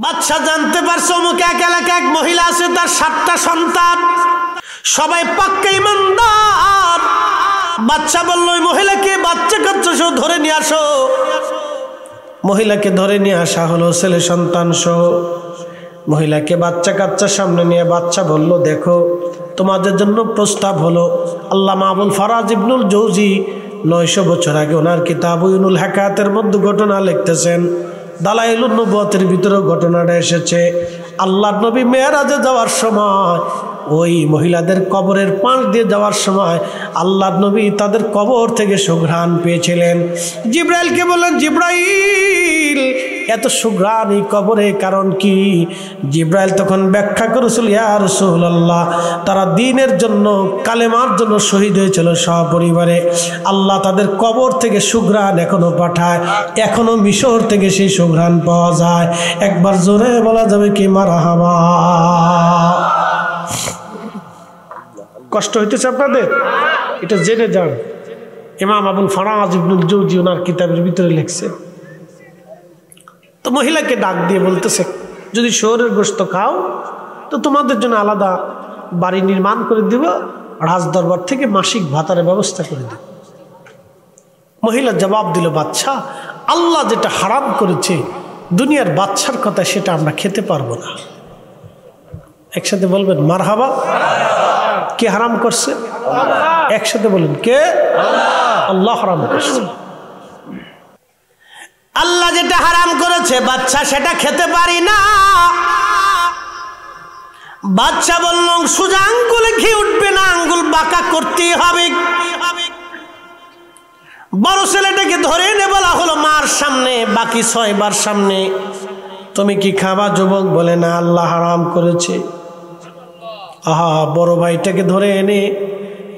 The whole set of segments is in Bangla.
বাচ্চা জানতে পারছে অমুক এক এলাকা এক মহিলা আছে, তার 7টা সন্তান, সবাই পাক্কা ইমানদার। বাচ্চা বলল ওই মহিলাকে বাচ্চা কাচ্চা সহ ধরে নিয়ে আসো। মহিলাকে ধরে নিয়ে আসা হলো, ছেলে সন্তান সহ। মহিলাকে বাচ্চা কাচ্চার সামনে নিয়ে বাচ্চা বলল, দেখো তোমাদের জন্য প্রস্তাব হলো। আল্লামা আবুল ফারাজ ইবনুল জৌজি 900 বছর আগে ওনার কিতাব উইনুল হাকায়াতের মধ্যে ঘটনা লিখতেছেন। দালাইলুন নবুওয়াতের ভিতরে ঘটনাটা এসেছে। আল্লাহর নবী মেরাজে যাওয়ার সময় ওই মহিলাদের কবরের পাশ দিয়ে যাওয়ার সময় আল্লাহর নবী তাদের কবর থেকে সুঘ্রাণ পেয়েছিলেন। জিব্রাইলকে বললেন, জিব্রাইল এত সুঘ্রাণ এই কবরে কারণ কি? জিব্রাইল তখন ব্যাখ্যা করেছিল, ইয়া রাসূলুল্লাহ, তারা দ্বীনের জন্য কালেমার জন্য শহীদ হয়েছিল সপরিবারে। আল্লাহ তাদের কবর থেকে সুঘ্রাণ এখনো পাঠায়, এখনো মিশর থেকে সেই সুঘ্রাণ পাওয়া যায়। একবার জোরে বলা যাবে কি মারহাবা? কষ্ট হইতেছে আপনাদের? এটা জেনে যান। ইমাম আবুল ফারাজ ইবনুল জৌজি ওনার কিতাবের ভিতরে লিখছে। তো মহিলাকে ডাক দিয়ে বলতেছে, যদি শহরের গোশত খাও তো তোমাদের জন্য আলাদা বাড়ি নির্মাণ করে দিব, রাজ দরবার থেকে মাসিক ভাতার ব্যবস্থা করে দিব। মহিলা জবাব দিল, বাচ্চা আল্লাহ যেটা হারাম করেছে দুনিয়ার বাচ্চার কথা সেটা আমরা খেতে পারবো না। একসাথে বলবেন মারহাবা। কে হারাম করছে? একসাথে বলেন, কে? আল্লাহ হারাম করছে। আল্লাহ যেটা হারাম করেছে বাচ্চা সেটা খেতে পারি না। বাচ্চা বলল, সোজা আঙ্গুলে ঘি উঠবে না, আঙ্গুল বাঁকা করতেই হবে। বড় ছেলেটাকে ধরে এনে বলা হলো মার সামনে, বাকি 6 বার সামনে, তুমি কি খাবা? যুবক বলে, না, আল্লাহ হারাম করেছে। আহা, বড় ভাইটাকে ধরে এনে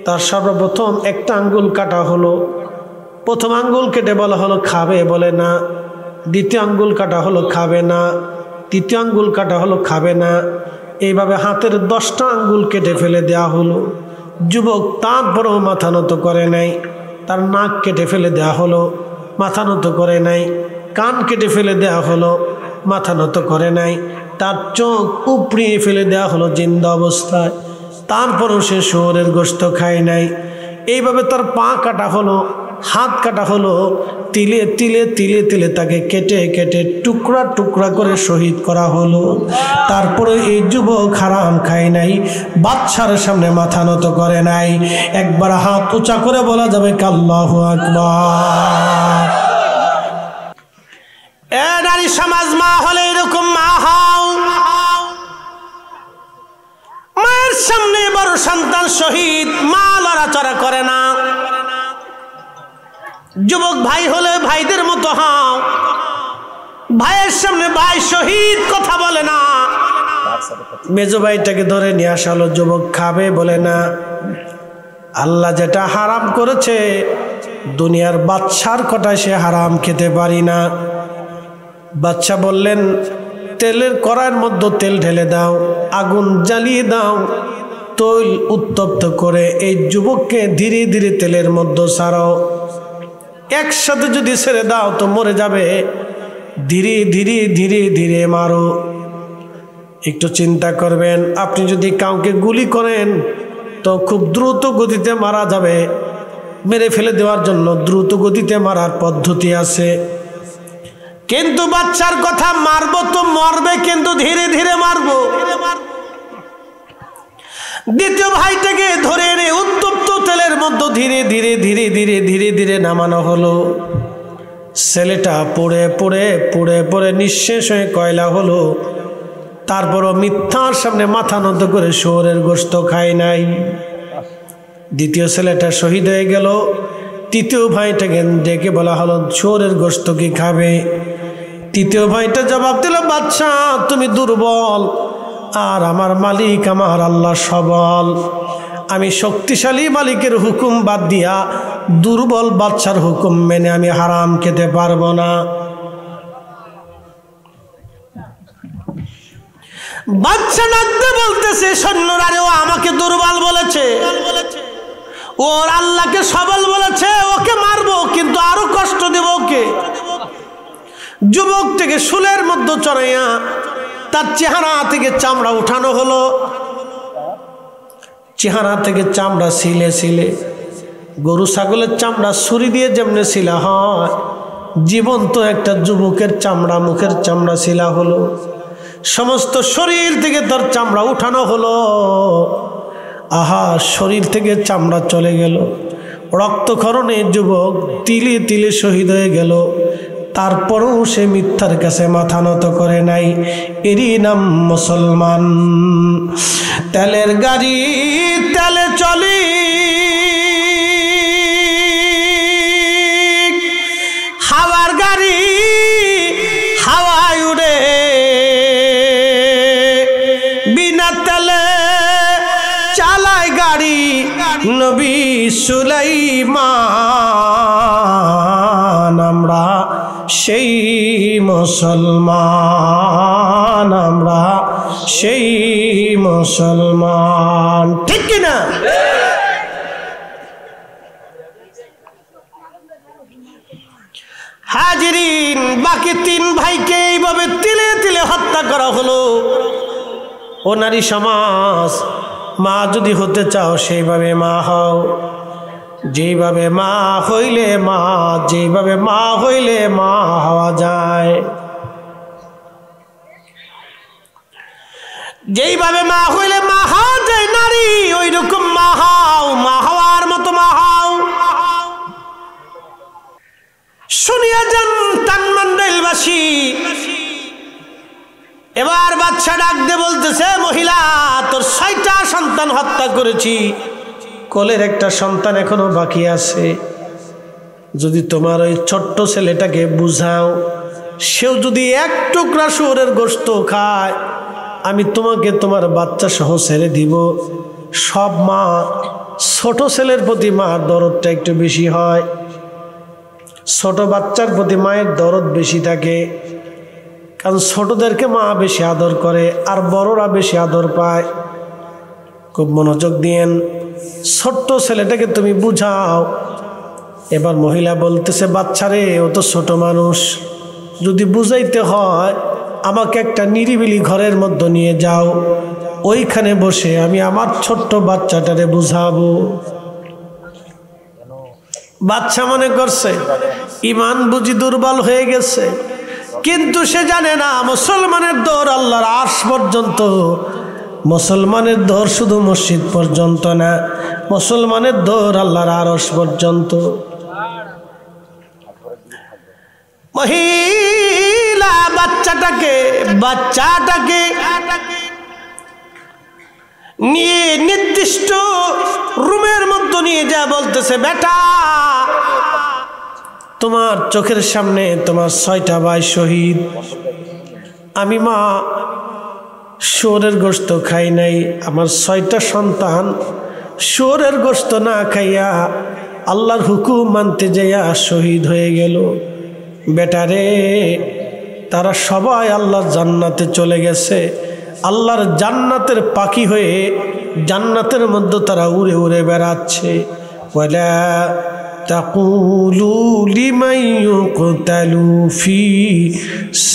তার সর্বপ্রথম একটা আঙ্গুল কাটা হলো। প্রথম আঙ্গুল কেটে বলা হলো খাবে, বলে না। দ্বিতীয় আঙ্গুল কাটা হলো, খাবে না। তৃতীয় আঙ্গুল কাটা হলো, খাবে না। এইভাবে হাতের 10টা আঙ্গুল কেটে ফেলে দেওয়া হলো। যুবক তারপরেও মাথা নত করে নাই। তার নাক কেটে ফেলে দেওয়া হলো, মাথা নত করে নাই। কান কেটে ফেলে দেওয়া হলো, মাথা নত করে নাই। তার চোখ উপড়িয়ে ফেলে দেওয়া হলো জিন্দা অবস্থায়, তারপরও সে শুয়োরের গোশত খায় নাই। এইভাবে তার পা কাটা হলো, হাত কাটা হলো, তিলে তিলে তিলে তিলে তাকে কেটে কেটে টুকরা টুকরা করে শহীদ করা হলো। তারপরে এই যুবক হারাম খায় নাই, বাচ্চার সামনে মাথা নত করে নাই। একবার হাত উঁচা করে বলা যাবে আল্লাহু আকবার। এ নারী সমাজ, মা হলে এরকম মা হও। মায়ের সামনে বড় সন্তান শহীদ, মা লড়াচড়া করে না। যুবক ভাই হলে ভাইদের মতো হও। ভাইয়ের সামনে ভাই শহীদ, কথা বলে না। মেজো ভাইটাকে ধরে নিয়ে আসা হলো, যুবক খাবে, বলে না। আল্লাহ যেটা হারাম করেছে দুনিয়ার বাচ্চার কটায় সে হারাম খেতে পারি না। বাচ্চা বললেন, তেলের কড়াইয়ের মধ্যে তেল ঢেলে দাও, আগুন জ্বালিয়ে দাও, তৈল উত্তপ্ত করে এই যুবককে ধীরে ধীরে তেলের মধ্যে ছাড়ো। একসাথে যদি ছেড়ে দাও তো মরে যাবে, ধীরে ধীরে ধীরে ধীরে মারো। একটু চিন্তা করবেন, আপনি যদি কাউকে গুলি করেন তো খুব দ্রুত গতিতে মারা যাবে। মেরে ফেলে দেওয়ার জন্য দ্রুত গতিতে মারার পদ্ধতি আছে, কিন্তু বাচ্চার কথা, মারবো তো মরবে, কিন্তু ধীরে ধীরে মারবো। দ্বিতীয় ভাইটাকে ধরে এনে উত্তপ্ত তেলের মধ্যে ধীরে ধীরে ধীরে ধীরে ধীরে ধীরে নামানো হলো। ছেলেটা পুড়ে পুড়ে পুড়ে পুড়ে নিঃশেষ হয়ে কয়লা হলো। তারপরও মিথ্যার সামনে মাথা নত করে শুয়োরের গোশত খায় নাই। দ্বিতীয় ছেলেটা শহীদ হয়ে গেল। তৃতীয় ভাইটাকে ডেকে বলা হলো, শুয়োরের গোশত কি খাবে? তৃতীয় ভাইটা জবাব দিল, বাচ্চা তুমি দুর্বল, আর আমার মালিক আমার আল্লাহ সবল। আমি শক্তিশালী মালিকের হুকুম বাদ দিয়া দুর্বল বাচ্চার হুকুম মেনে আমি হারাম খেতে পারবো না। বাচ্চা ডাকতে বলতেছে, সৈন্যরা রে, ও আমাকে দুর্বল বলেছে, ওর আল্লাহকে সবল বলেছে, ওকে মারবো, কিন্তু আরো কষ্ট দেব ওকে। যুবক থেকে শুলের মধ্যে চড়াইয়া তার চেহারা থেকে চামড়া উঠানো হলো। চেহারা থেকে চামড়া ছিলে ছিলে, গরু ছাগলের চামড়া ছুরি দিয়ে যেমনে ছিলা হয়, জীবন্ত একটা যুবকের চামড়া, মুখের চামড়া ছিলা হলো। সমস্ত শরীর থেকে তার চামড়া উঠানো হলো। আহা, শরীর থেকে চামড়া চলে গেল। রক্তক্ষরণে যুবক তিলে তিলে শহীদ হয়ে গেল। তারপরও সে মিথ্যার কাছে মাথা নত করে নাই। এরই নাম মুসলমান। তেলের গাড়ি তেলে চলে, হাওয়ার গাড়ি হাওয়ায় উড়ে, বিনা তেলে চালায় গাড়ি নবী সুলাইমান। আমরা সেই মুসলমান, আমরা সেই মুসলমান, ঠিক কিনা? হাজিরিন, বাকি তিন ভাইকে এইভাবে তিলে তিলে হত্যা করা হলো। ও নারী সমাজ, মা যদি হতে চাও সেইভাবে মা হও। যেইভাবে মা হইলে মা, যেইভাবে মা হইলে মা হওয়া যায়, যেইভাবে মা হইলে মা হওয়া যায় নারী, ওই রকম মা হও, মা হওয়ার মতো মা হও। শুনিয়া যান তানমান্ডাইলবাসী। এবার বাদশা ডাক দিয়ে বলতেছে, মহিলা, তোর 6টা সন্তান হত্যা করেছি, কোলের একটা সন্তান এখনো বাকি আছে। যদি তোমার ওই ছোট্ট ছেলেটাকে বুঝাও, সেও যদি এক টুকরা শুয়োরের গোশত খায়, আমি তোমাকে তোমার বাচ্চা সহ ছেড়ে দিব। সব মা ছোট ছেলের প্রতি মার দরদটা একটু বেশি হয়। ছোট বাচ্চার প্রতি মায়ের দরদ বেশি থাকে, কারণ ছোটদেরকে মা বেশি আদর করে আর বড়রা বেশি আদর পায়। খুব মনোযোগ দিয়েন, ছোট্ট ছেলেটাকে তুমি বুঝাও। এবার মহিলা বলতেছে, বাচ্চারে, ও তো ছোট মানুষ, যদি বুঝাইতে হয় আমাকে একটা নিরিবিলি ঘরের মধ্যে নিয়ে যাও, ওইখানে বসে আমি আমার ছোট্ট বাচ্চাটারে বুঝাবো। বাচ্চা মনে করছে ইমান বুঝি দুর্বল হয়ে গেছে, কিন্তু সে জানে না মুসলমানের দৌড় আল্লাহর আরশ পর্যন্ত। মুসলমানের দৌড় শুধু মসজিদ পর্যন্ত না, মুসলমানের দৌড় আল্লাহর আরশ পর্যন্ত। মহিলা বাচ্চাটাকে নিয়ে নির্দিষ্ট রুমের মধ্যে নিয়ে যা বলতেছে, বেটা, তোমার চোখের সামনে তোমার 6টা ভাই শহীদ। আমি মা শুয়োরের গোশত খাই নাই, আমার 6টা সন্তান শুয়োরের গোশত না খাইয়া আল্লাহর হুকুম মানতে যাইয়া শহীদ হয়ে গেল। বেটারে, তারা সবাই আল্লাহর জান্নাতে চলে গেছে। আল্লাহর জান্নাতের পাখি হয়ে জান্নাতের মধ্যে তারা উড়ে উড়ে বেড়াচ্ছে। ওয়ালা তাকুলু লিমান ইউকতালু ফি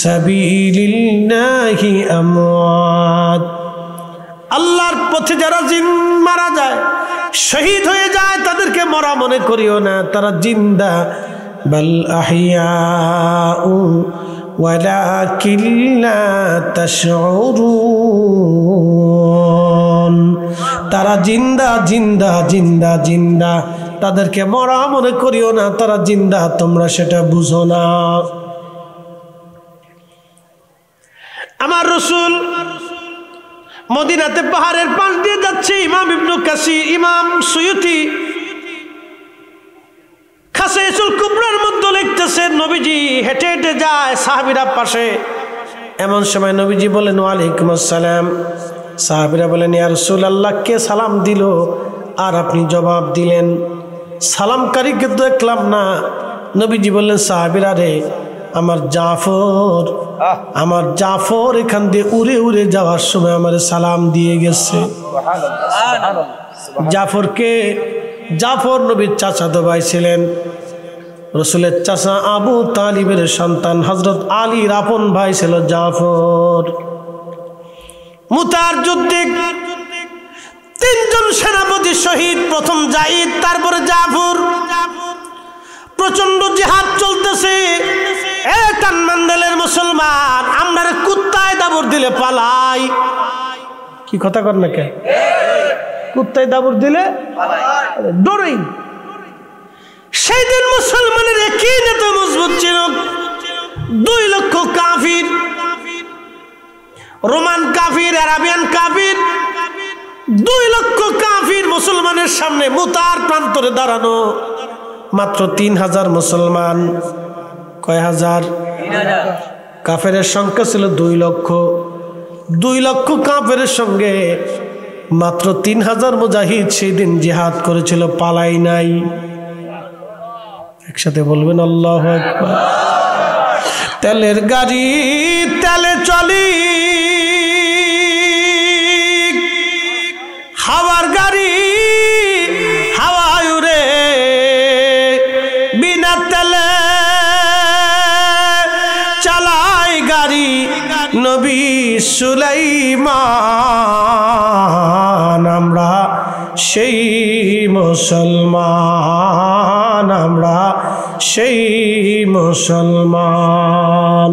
সাবিলিল্লাহি আমওয়াত। আল্লাহর পথে যারা জিন মারা যায়, শহীদ হয়ে যায়, তাদেরকে মরা মনে করিও না, তারা জিন্দা। বাল আহিয়াউ ওয়ালাকিন লা তাশউরুন। তারা জিন্দা জিন্দা জিন্দা জিন্দা, তাদেরকে মরা মনে করিও না, তারা জিন্দা, তোমরা সেটা বুঝো না। আমার রাসূল মদিনাতে পাহাড়ের পাশ দিয়ে যাচ্ছে। ইমাম ইবনে কাসির, ইমাম সুয়ুতি খাসাইসুল কুবরার মধ্যে লিখতেছে, নবীজি হেঁটে হেঁটে যায়, সাহাবীরা পাশে। এমন সময় নবীজি বলেন, ওয়ালাইকুম আসসালাম। সাহাবীরা বলেন, ইয়া রাসূলুল্লাহ, কে সালাম দিল আর আপনি জবাব দিলেন? সালামকারীকে তো দেখলাম না। নবীজি বললেন, সাহাবীরা রে, আমার জাফর এখান দিয়ে উড়ে উড়ে যাওয়ার সময় আমার সালাম দিয়ে গেছে। জাফর নবীর চাচাতো ভাই ছিলেন। রসুলের চাচা আবু তালিবের সন্তান হযরত আলীর আপন ভাই ছিল জাফর। মুতার যুদ্ধে 3 জন সেনাপতি শহীদ, প্রথম যায়েদ, তারপরে জাফর। প্রচন্ড জিহাদ চলতেছে। টানমান্ডালের মুসলমান, আমরা কুত্তায় দাবড় দিলে পালাই। কি কথা কর না কে? কুত্তায় দাবড় দিলে ডরেই। সেই দিন মুসলমানের একই নেতা মজবুত ছিল। 2 লক্ষ কাফির, রোমান কাফির, আরাবিয়ান কাফির, 2 লক্ষ কাফির মুসলমানের সামনে মুতার প্রান্তরে দাঁড়ানো। মাত্র 3000 মুসলমান। কয় হাজার? কাফেরের সংখ্যা ছিল 2 লক্ষ। 2 লক্ষ কাফেরের সঙ্গে মাত্র 3000 মুজাহিদ সেই দিন জিহাদ করেছিল, পালাই নাই। একসাথে বলবেন আল্লাহু আকবার। তেলের গাড়ি তেলে চলি, হাওয়ার গাড়ি হাওয়ায় উড়ে, বিনা তেলে চালায় গাড়ি নবী সুলাইমান। আমরা সেই মুসলমান, আমরা সেই মুসলমান।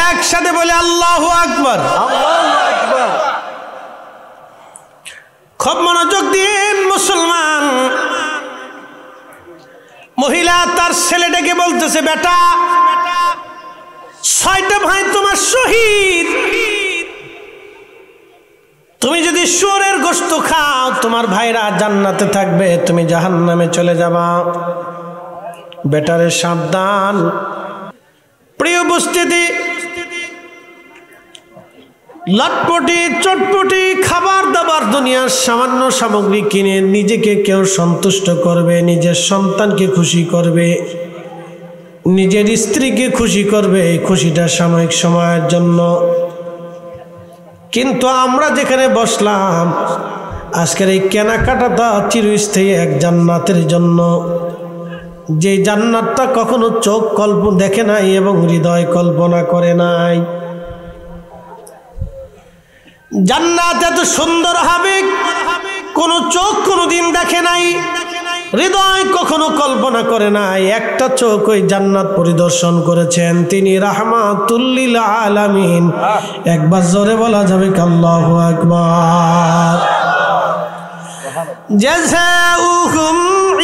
একসাথে বলে আল্লাহু আকবার। খুব মনোযোগ দিন মুসলমান। মহিলা তার ছেলেটাকে বলতেছে, বেটা 6টা ভাই তোমার শহীদ, তুমি যদি শুয়োরের গোশত খাও তোমার ভাইরা জান্নাতে থাকবে, তুমি জাহান্নামে চলে যাবা। বেটারে সাবধান। প্রিয় উপস্থিতি, লটপটি চটপটি খাবার দাবার দুনিয়ার সামান্য সামগ্রী কিনে নিজেকে কেউ সন্তুষ্ট করবে, নিজের সন্তানকে খুশি করবে, নিজের স্ত্রীকে খুশি করবে। এই খুশিটা সাময়িক সময়ের জন্য। কিন্তু আমরা যেখানে বসলাম আজকের এই কেনাকাটাটা চিরস্থায়ী এক জান্নাতের জন্য, যে জান্নাতটা কখনো চোখ দেখে নাই এবং হৃদয় কল্পনা করে নাই। জান্নাত এত সুন্দর হবে কোন চোখ কোনদিন দেখে নাই, হৃদয় কখনো কল্পনা করে নাই। একটা চোখ ওই জান্নাত পরিদর্শন করেছেন, তিনি রাহমাতুল লিল আলামিন। একবার জোরে বলা যাবে আল্লাহু আকবার। জাযাউহুম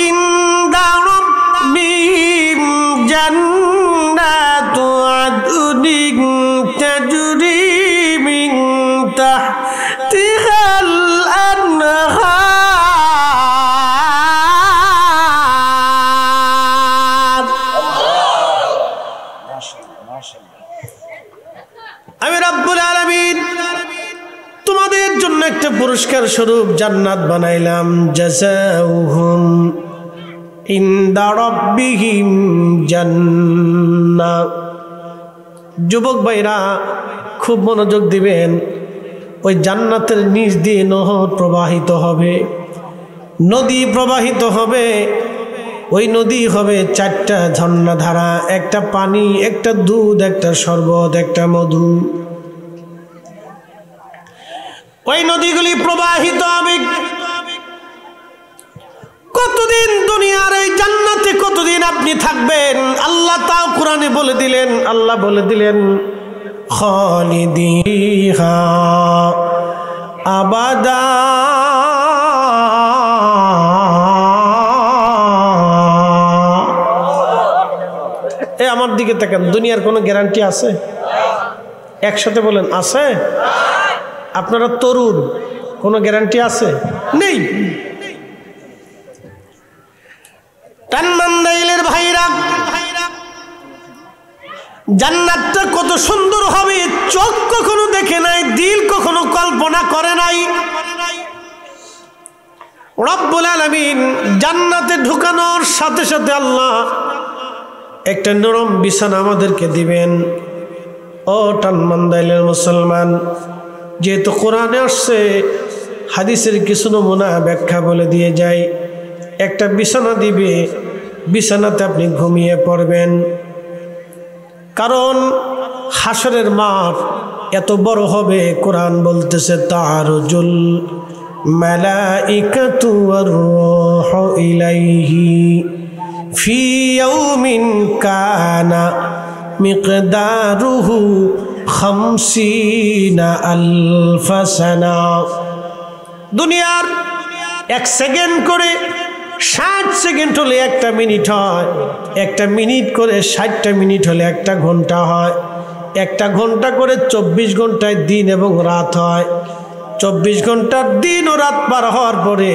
ইনদা রাব্বিহিম জান্নাতু আদনিন তাজরি মিন তাহতিহাল আনহার। আমি রব্বুল আলামিন তোমাদের জন্য একটা পুরস্কার স্বরূপ জান্নাত বানাইলাম। জাযাউহুম ইনদা রাব্বিহিম জান্নাহ। যুবক ভাইরা খুব মনোযোগ দিবেন। ওই জান্নাতের নিচ দিয়ে নহর প্রবাহিত হবে, নদী প্রবাহিত হবে। ওই নদী হবে 4টা ঝর্ণাধারা, একটা পানি, একটা দুধ, একটা শরবত, একটা মধু। ওই নদীগুলি প্রবাহিত হবে। কতদিন দুনিয়ার এই জান্নাতে কতদিন আপনি থাকবেন আল্লাহ তাও কোরআনে বলে দিলেন। আল্লাহ বলে দিলেন খালিদিহা আবাদা। আমার দিকে তাকান, দুনিয়ার কোনো গ্যারান্টি আছে? একসাথে বলেন আছে? আপনারা তরুণ, কোনো গ্যারান্টি আছে? নেই। টানমান্দাইলের ভাইরা, জান্নাতটা কত সুন্দর হবে চোখ কখনো দেখে নাই, দিল কখনো কল্পনা করে নাই। রব্বুল আলামিন জান্নাতে ঢুকানোর সাথে সাথে আল্লাহ একটা নরম বিছানা আমাদেরকে দিবেন। ও টানমান্দাইলের মুসলমান, যেহেতু কোরআনে আসছে, হাদিসের কিছু নমুনা ব্যাখ্যা বলে দিয়ে যায়। একটা বিছানা দিবে, বিছানাতে আপনি ঘুমিয়ে পড়বেন। কারণ হাসরের মাঠ এত বড় হবে, কোরআন বলতেছে তারজুল মালাইকাতু ওয়ার রূহু ইলাইহি ফি ইয়াউমিন কানা মিকদারুহু 50,000 সানা। দুনিয়ার 1 সেকেন্ড করে 60 সেকেন্ড হলে 1 মিনিট হয়, 1 মিনিট করে 60টা মিনিট হলে 1 ঘন্টা হয়, 1 ঘন্টা করে 24 ঘন্টায় দিন এবং রাত হয়। 24 ঘন্টার দিন ও রাত পার হওয়ার পরে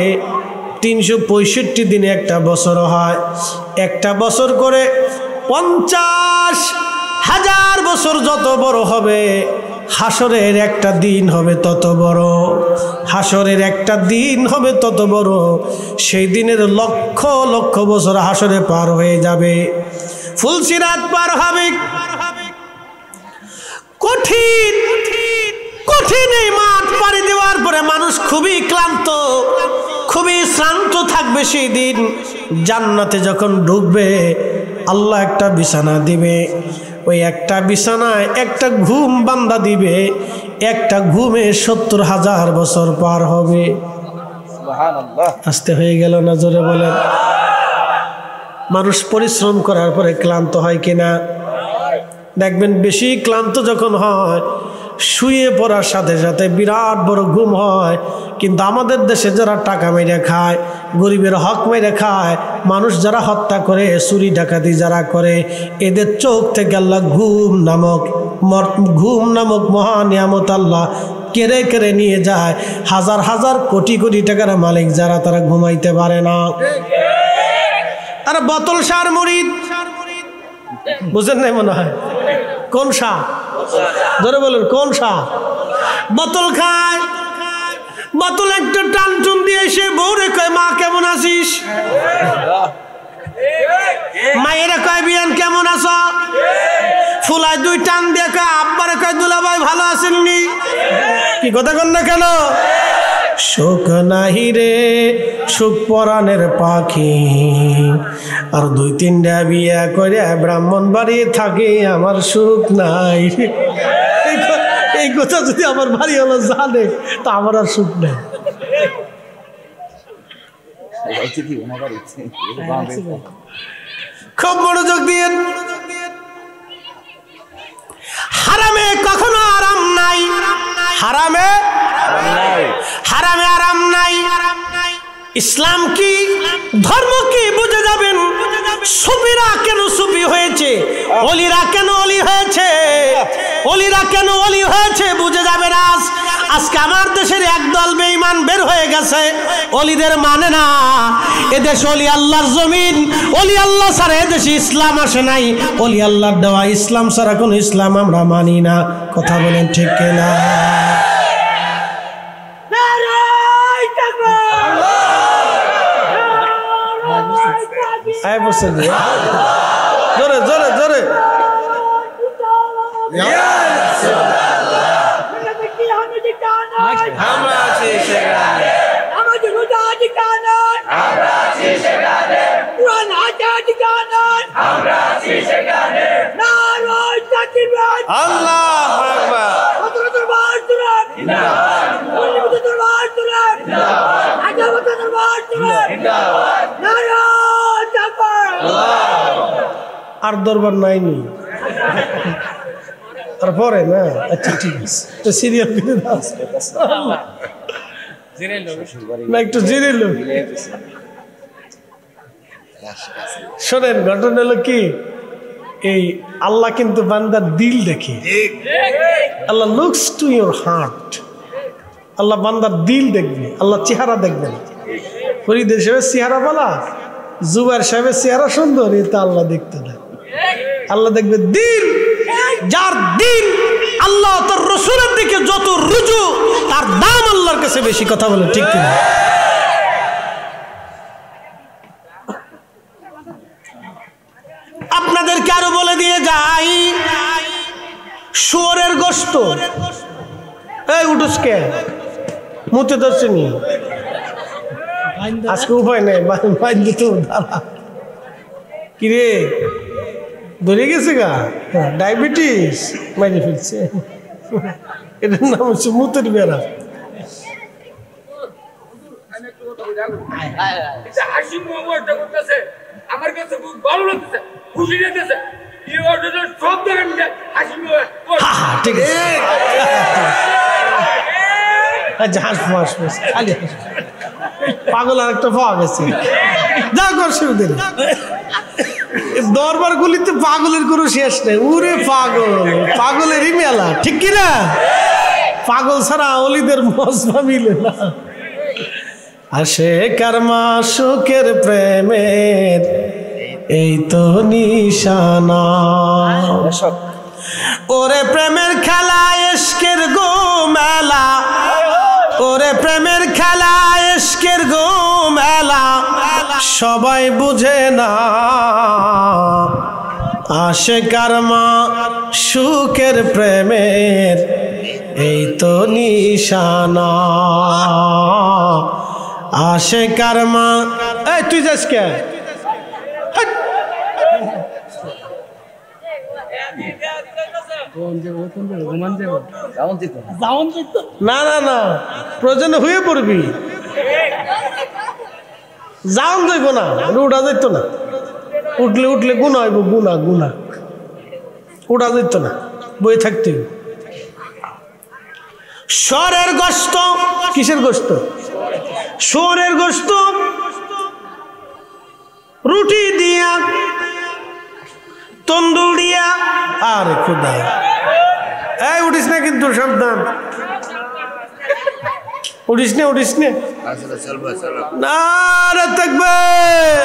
365 দিনে 1 বছর হয়। 1 বছর করে 50,000 বছর যত বড় হবে, হাসরের 1 দিন হবে তত বড়। হাসরের 1 দিন হবে তত বড়, সেই দিনের লক্ষ লক্ষ বছর হাসরে পার হয়ে যাবে। ফুলসিরাত পার হবে। কঠিন কঠিন এই মাঠ পাড়ি দেওয়ার পরে মানুষ খুবই ক্লান্ত, খুবই শ্রান্ত থাকবে। সেই দিন জান্নাতে যখন ঢুকবে, আল্লাহ 1 বিছানা দিবে। ওই 1 বিছানায় 1 ঘুম বান্দা দিবে। 1 ঘুমে 70,000 বছর পার হবে। সুবহানাল্লাহ। আস্তে হয়ে গেল না? জোরে বলেন। মানুষ পরিশ্রম করার পরে ক্লান্ত হয় কিনা? দেখবেন বেশি ক্লান্ত যখন হয়, শুয়ে পড়ার সাথে সাথে বিরাট বড় ঘুম হয়। কিন্তু আমাদের দেশে যারা টাকা মেরে খায়, গরিবের হক মেরে খায়, মানুষ যারা হত্যা করে, চুরি ডাকাতি যারা করে, এদের চোখ থেকে আল্লাহ ঘুম নামক মহা নিয়ামত আল্লাহ কেড়ে কেড়ে নিয়ে যায়। হাজার হাজার কোটি কোটি টাকার মালিক যারা, তারা ঘুমাইতে পারে না। তারা বোতল সার মুরিদ, বুঝেন নাই মনে হয়? কোন শাহ? ধরে বলেন কোন শাহ? বোতল খায়, বোতল একটা টান টুন দিয়ে এসে বউরে কয় মা কেমন আছিস, মায়েরা কয় বিয়ান কেমন আছো, ফুলায় 2 টান দিয়ে কয় আব্বারে কয় দুলাভাই ভালো আছেননি। কি কথা কন না কেন? সুখ নাহি রে সুখ পরাণের পাখি, আর 2-3টা বিয়া করে ব্রাহ্মণ বাড়ি থাকে, আমার সুখ নাই। এই কথা যদি আমার বাড়ি হলো জানে, তা আমার আর সুখ নাই। খুব মনোযোগ দিয়ে। হারামে কখনো আরাম নাই, হারামে আরাম নাই। ইসলাম কি, ধর্ম কি বুঝে যাবেন। সুফিরা কেন সুফি হয়েছে, ওলিরা কেন ওলি হয়েছে, ওলিরা কেন ওলি হয়েছে বুঝে যাবেন। আজকে আমার দেশের একদল বেঈমান বের হয়ে গেছে, ওলিদের মানে না। এদেশ ওলি আল্লাহর জমিন, ওলি আল্লাহ ছাড়া এদেশে ইসলাম আসে নাই। ওলি আল্লাহর দেওয়া ইসলাম ছাড়া কোনো ইসলাম আমরা মানি না। কথা বলেন ঠিক কিনা? জোরে জোরে জোরে। আমরা আছি সেখানে, আমাদের রোজা ঠিকানা, আমরা আছি সেখানে, কুরআন হাদিস ঠিকানা, আমরা আছি সেখানে। নারায়ে তাকবীর, আল্লাহু আকবার। হযরত দরবার তুরাব জিন্দাবাদ, ওলিদের দরবার তুরাব জিন্দাবাদ, আজাবত দরবার তুরাব জিন্দাবাদ। নারায়ে তাকবীর, আল্লাহু আর দরবার নাইনি তারপরে না? আচ্ছা ঠিক আছে, সিরিয়াল করে দাও না, একটু জিরে লো। শোনেন, ঘটনা হলো কি, এই আল্লাহ কিন্তু বান্দার দিল দেখে। আল্লাহ লুকস টু ইউর হার্ট। আল্লাহ বান্দার দিল দেখবে, আল্লাহ চেহারা দেখবে না। ফরিদ সাহেবের চেহারা বলা, জুবাইর সাহেবের চেহারা সুন্দর, এটা আল্লাহ দেখতে দেয়। আল্লাহ দেখবে দিল। যার দিল আল্লাহ তার রাসূলের দিকে যত রুজু, তার দাম আল্লাহর কাছে বেশি। কথা বলে ঠিক কিনা? আপনাদেরকে আরো বলে দিয়ে যাই, শুয়োরের গোশত, এই উঠুসকে মুতে ধরছেনি আজকে উপায় নেই, বাইন্দে তো দাঁড়া। কিরে ধরে গেছে গা ডায়াবেটিস মাইরে ফেলছে এটার নাম হচ্ছে মুতের বেড়া আমার কাছে খুব ভালো লাগতেছে খুশি লাগতেছে সব দেখেন ঠিক আছে খালি পাগল আর একটা পাওয়া গেছে যা অসুবিধা নেই দরবার গুলিতে পাগলের কোনো শেষ নেই উরে পাগলেরই মেলা ঠিক কিনা পাগল ছাড়া অলিদের মজা মিলে না আসে কারমা সুখের প্রেমের এই তো নিশানা ওরে প্রেমের খেলা ইশকের গো মেলা ওরে প্রেমের খেলা ইশকের গো মেলা সবাই বুঝে না আসে কারমা সুখের প্রেমের এই তো নিশানা আসে কারমা এই তুই যাস কে না না না প্রয়োজনে হয়ে পড়বি যাওন যাইব না উঠা যাইতো না উঠলে গুণা হইব গুণা উঠা যাইতো না বই থাকতে শরের গোশত কিসের গোশত শরের গোশত রুটি দিয়া তন্দুর দিয়া আরে খুদা এই উঠিস না কিন্তু সাবধান উঠিস নে নারে তাকবীর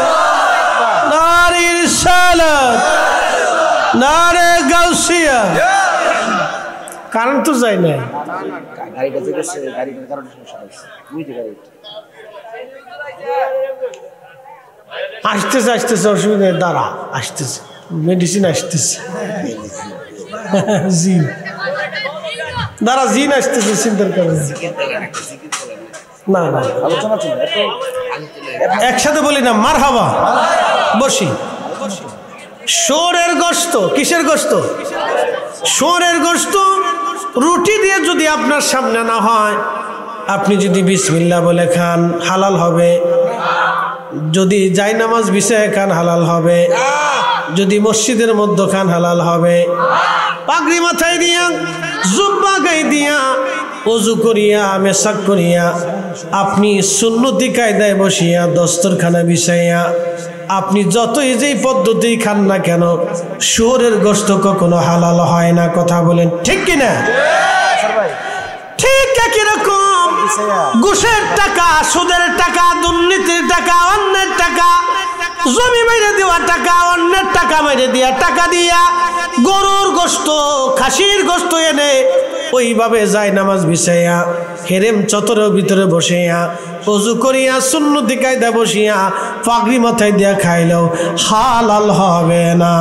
নারে রিসালাত নারে গাউসিয়া কারণ তো যাই না আসতেছে অসুবিধা নেই দাঁড়া আসতেছে মেডিসিন আসতেছে জিন দাঁড়া জিন আসতেছে চিন্তার কারণে না না একসাথে বলি না মারহাবা বসি শুয়োরের গোশত কিসের গোশত শুয়োরের গোশত রুটি দিয়ে যদি আপনার সামনে না হয় আপনি যদি বিসমিল্লাহ বলে খান হালাল হবে যদি জায়নামাজ বিছায় খান হালাল হবে যদি মসজিদের মধ্যে খান হালাল হবে পাগড়ি মাথায় দিয়া জুব্বা গায়ে দিয়া ওযু করিয়া মেসাক করিয়া আপনি সুন্নতি কায়দায় বসিয়া দস্তরখানা বিছাইয়া আপনি যতই যেই পদ্ধতি খান না কেন শুয়োরের গোশত কখনো হালাল হয় না কথা বলেন ঠিক কিনা ঠিক একই রকম ঘুষের টাকা সুদের টাকা দুর্নীতির টাকা অন্যের টাকা জমি মেরে দেওয়া টাকা অন্যের টাকা মেরে দিয়া টাকা দিয়া গরুর গোশত খাসির গোশত এনে ওইভাবে যায় নামাজ বিছাইয়া হেরেম চতরের ভিতরে বসিয়া ওযু করিয়া সুন্নতি কায়দা বসিয়া পাগড়ি মাথায় দিয়া খাইলেও হালাল হবে না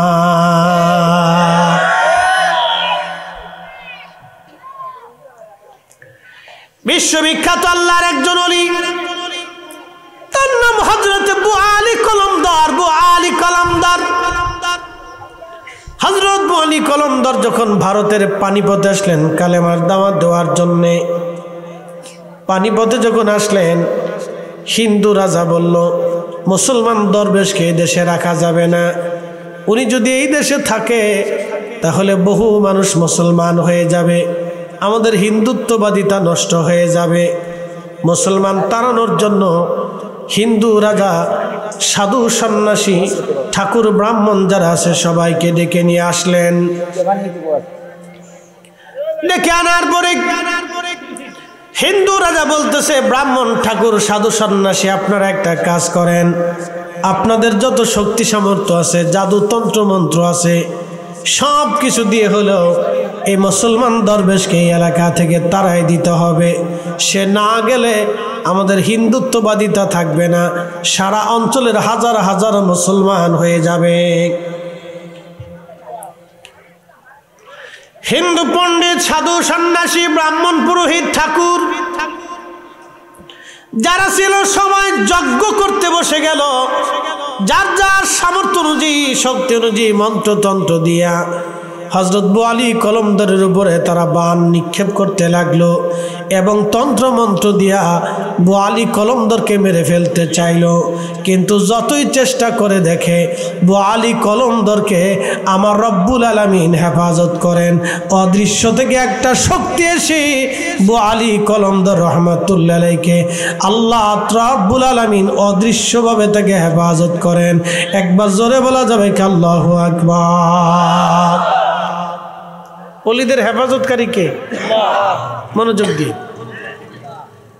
বিশ্ববিখ্যাত আল্লাহর একজন ওলি তার নাম হযরত আবু আলী কলমদার হযরত আবু আলী কলমদার যখন ভারতের পানিপথে আসলেন কালেমার দাওয়াত দেওয়ার জন্য পানিপথে যখন আসলেন হিন্দু রাজা বলল মুসলমান দরবেশকে এই দেশে রাখা যাবে না উনি যদি এই দেশে থাকে তাহলে বহু মানুষ মুসলমান হয়ে যাবে আমাদের হিন্দুত্ববাদিতা নষ্ট হয়ে যাবে মুসলমান তাড়ানোর জন্য হিন্দু রাজা সাধু সন্ন্যাসী ঠাকুর ব্রাহ্মণ যারা আছে সবাইকে ডেকে নিয়ে আসলেন ডেকে আনার পরে হিন্দু রাজা বলতেছে ব্রাহ্মণ ঠাকুর সাধু সন্ন্যাসী আপনারা একটা কাজ করেন আপনাদের যত শক্তি সামর্থ্য আছে জাদু তন্ত্র মন্ত্র আছে সব কিছু দিয়ে হলেও এই মুসলমান দরবেশকে এই এলাকা থেকে তাড়াই দিতে হবে সে না গেলে আমাদের হিন্দুত্ববাদিতা থাকবে না সারা অঞ্চলের হাজার হাজার মুসলমান হয়ে যাবে হিন্দু পণ্ডিত সাধু সন্ন্যাসী ব্রাহ্মণ পুরোহিত ঠাকুর যারা ছিল সবাই যজ্ঞ করতে বসে গেল, যার যার সামর্থ্য অনুযায়ী শক্তি অনুযায়ী মন্ত্রতন্ত্র দিয়া হযরত আবু আলী কলমদারের উপরে তারা বাণ নিক্ষেপ করতে লাগলো এবং তন্ত্রমন্ত্র দিয়া আবু আলী কলমদারকে মেরে ফেলতে চাইল। কিন্তু যতই চেষ্টা করে দেখে আবু আলী কলমদারকে আমার রব্বুল আলামিন হেফাজত করেন। অদৃশ্য থেকে একটা শক্তি এসে আবু আলী কলমদার রহমাতুল্লাহ আলাইহিকে আল্লাহ রব্বুল আলামিন অদৃশ্যভাবে তাকে হেফাজত করেন। একবার জোরে বলা যাবে কি আল্লাহু আকবার। ওলিদের হেফাজতকারী কে? মনোযোগ দিয়ে।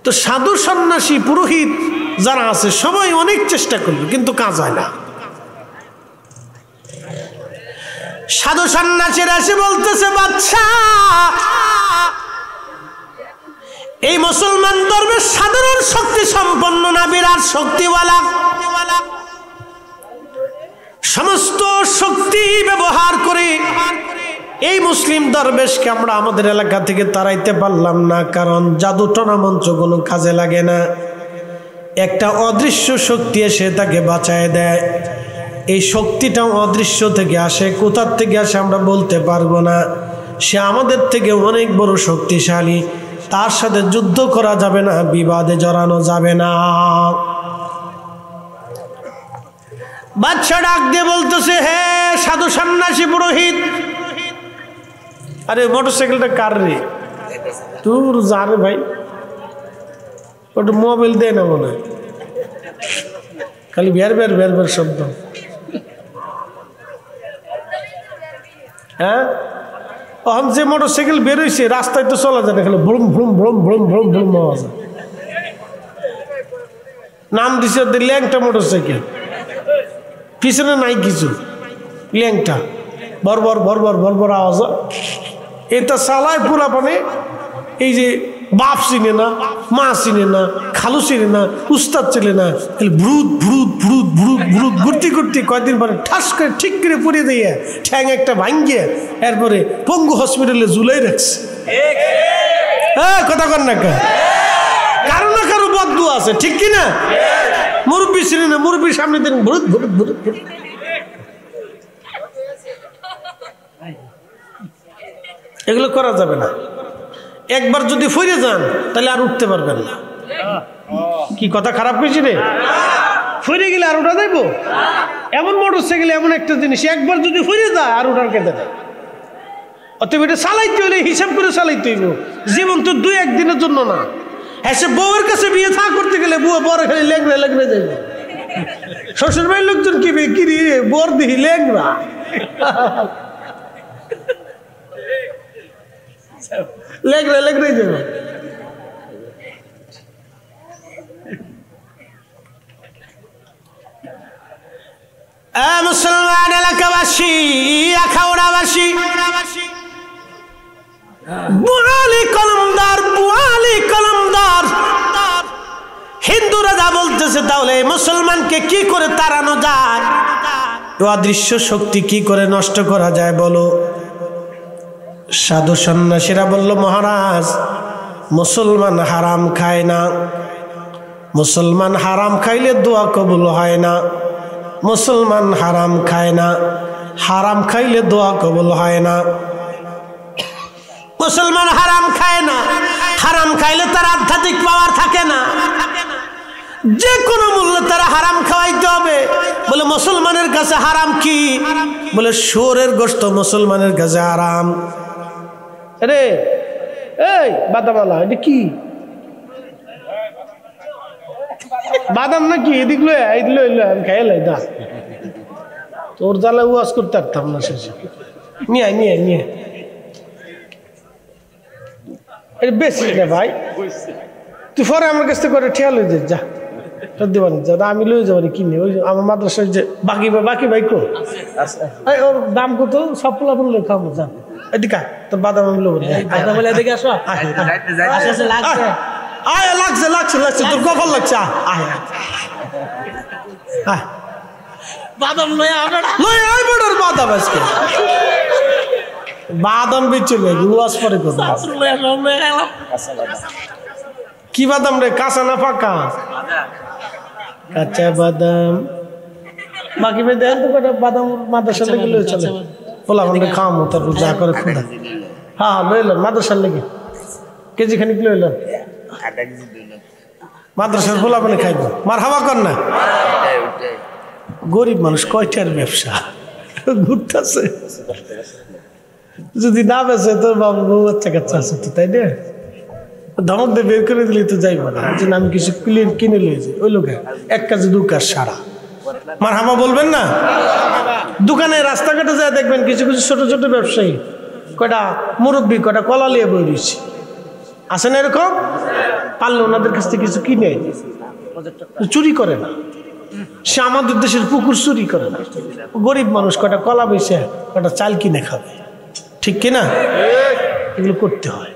তো সাধু সন্ন্যাসী পুরোহিত যারা আছে সবাই অনেক চেষ্টা করলো, কিন্তু কাজ হয় না। সাধু সন্ন্যাসীরা এসে বলতেছে, বাদশা এই মুসলমান দরবেশ সাধারণ শক্তি সম্পন্ন না, বিরাট শক্তিওয়ালা। সমস্ত শক্তি ব্যবহার করে এই মুসলিম দরবেশকে আমরা আমাদের এলাকা থেকে তাড়াইতে পারলাম না, কারণ জাদু টনা মন্ত্র কোনো কাজে লাগে না। একটা অদৃশ্য শক্তি এসে তাকে বাঁচায় দেয়। এই শক্তিটা অদৃশ্য থেকে আসে, কোথার থেকে আসে আমরা বলতে পারবো না। সে আমাদের থেকে অনেক বড় শক্তিশালী, তার সাথে যুদ্ধ করা যাবে না, বিবাদে জড়ানো যাবে না। বাদশা ডাক দিয়ে বলতেছে, হে সাধু সন্ন্যাসী পুরোহিত, আরে মোটরসাইকেলটা কার রে? তোর যারে ভাই, ওটা মোবাইল দেয় না মনে হয়, খালি বের বের বের বের শব্দ। হ্যাঁ, এখন যে মোটরসাইকেল বেরোইছে রাস্তায় তো চলা যায় না, খালি vroom vroom vroom vroom vroom vroom আওয়াজ। নাম দিছে ল্যাংটা মোটরসাইকেল, পিছনে নাই কিছু, ল্যাংটা বরবর বরবর বরবর আওয়াজ। এটা চালায় পুরা পানে, এই যে বাপ চিনে না, মা চিনে না, খালু চিনে না, উস্তাদ চিনে না, ভ্রুত ভ্রুত ভ্রুত ভ্রুত ভ্রুত ঘুরতে ঘুরতে কয়েকদিন পরে ঠাস করে ঠিক করে পড়ে দিয়ে ঠ্যাং একটা ভাঙ্গিয়ে এরপরে পঙ্গু হসপিটালে ঝুলাই রাখছে। হ্যাঁ, কথা কর না, কারো না কারো বদদু আছে, ঠিক কিনা? মুরব্বী চিনে না, মুরব্বীর সামনে দিন ভ্রুত ভ্রুত ভ্রুত ভ্রুত। এগুলো করা যাবে না। একবার যদি ফিরে যান তাহলে আর উঠতে পারবেন না। কি কথা খারাপ হয়েছে রে? ফিরে গেলে আর উঠা যাইব? এমন মোটরসাইকেল এমন একটা জিনিস, একবার যদি ফিরে যায় আর উঠার কেটে দেয়। অতএব এটা চালাইতে হলে হিসাব করে চালাইতে হইব। জীবন তো 2-1 দিনের জন্য না। এসে বউয়ের কাছে বিয়ে থা করতে গেলে বউ বড় খালি লেংরা লেংরা যাইব। শ্বশুর বাড়ির লোকজন কি বর দিহি লেংরা, লেগরে লেগরে যাব। মুসলমান এলাকাবাসী, আখাউড়াবাসী, বুয়ালি কলমদার, বুয়ালি কলমদার, হিন্দু রাজা বলতেছে, তাহলে মুসলমানকে কি করে তাড়ানো যায়? অদৃশ্য শক্তি কি করে নষ্ট করা যায় বলো? সাধু সন্ন্যাসীরা বলল, মহারাজ মুসলমান হারাম খায় না, মুসলমান হারাম খাইলে দোয়া কবুল হয় না, মুসলমান হারাম খায় না, হারাম খাইলে দোয়া কবুল হয় না। মুসলমান হারাম খায় না, হারাম খাইলে তার আধ্যাত্মিক পাওয়ার থাকে না, যে কোনো মূল্যে তারা হারাম খাওয়াইতে হবে। বলে মুসলমানের কাছে হারাম কি? বলে শুয়োরের গোশত মুসলমানের কাছে হারাম। রে এই বাদামালা, এটা কি বাদাম নাকি? এদিক লো আমি খাই লাই দা, তোর জ্বালা ওয়াজ করতে পারতাম না শেষে। নিয়ে নিয়ে নিয়ে এটা বেশি না ভাই, তুই পরে আমার কাছ থেকে করে ঠিয়া লই যা, দিবানি যা, আমি লই যাবানি কিনে। ওই আমার মাদ্রাসায় যে বাকি ভাই কো ওর দাম কত? সব পোলা বললে খাবো, যা এদিকে তোর বাদাম আমি লোক এদিকে আসো। আয় লাগছে লাগছে লাগছে, তোর কপাল লাগছে। বাদাম বাদাম আজকে বাদাম বেচে ওয়াজ পরে কি বাদাম রে, কাঁচা না পাকা? কাঁচা বাদাম। বাকি ভাই দেন তো কটা বাদাম মাদ্রাসার লেগে লয়ে চলে, পোলা ঘন্টা খাওয়ামো, তারপর যা করে খুদা। হ্যাঁ লইলেন মাদ্রাসার লেগে কেজি খানিক লইলেন, মাদ্রাসার পোলা মানে খাইব। মার হাওয়া কর না। গরিব মানুষ কয়টার ব্যবসা ঘুরতেছে, যদি না বেছে তোর বাবু বউ বাচ্চা কাচ্চা আছে তো, তাই না? ধমক দিয়ে বের করে দিলে তো যাইব না, আমি কিছু কিনে লইছি ওই লোকে 1 কাজে 2 কাজ সারা। মার হামা বলবেন না? দোকানে রাস্তাঘাটে যায় দেখবেন কিছু কিছু ছোট ছোট ব্যবসায়ী, কয়টা মুরব্বী, কয়টা কলা লিয়ে বই রয়েছে, আছে না এরকম? পারলে ওনাদের কাছ থেকে কিছু কিনে, চুরি করে না সে, আমাদের দেশের পুকুর চুরি করে না। গরিব মানুষ কয়টা কলা বইছে, কয়টা চাল কিনে খাবে, ঠিক কিনা? এগুলো করতে হয়।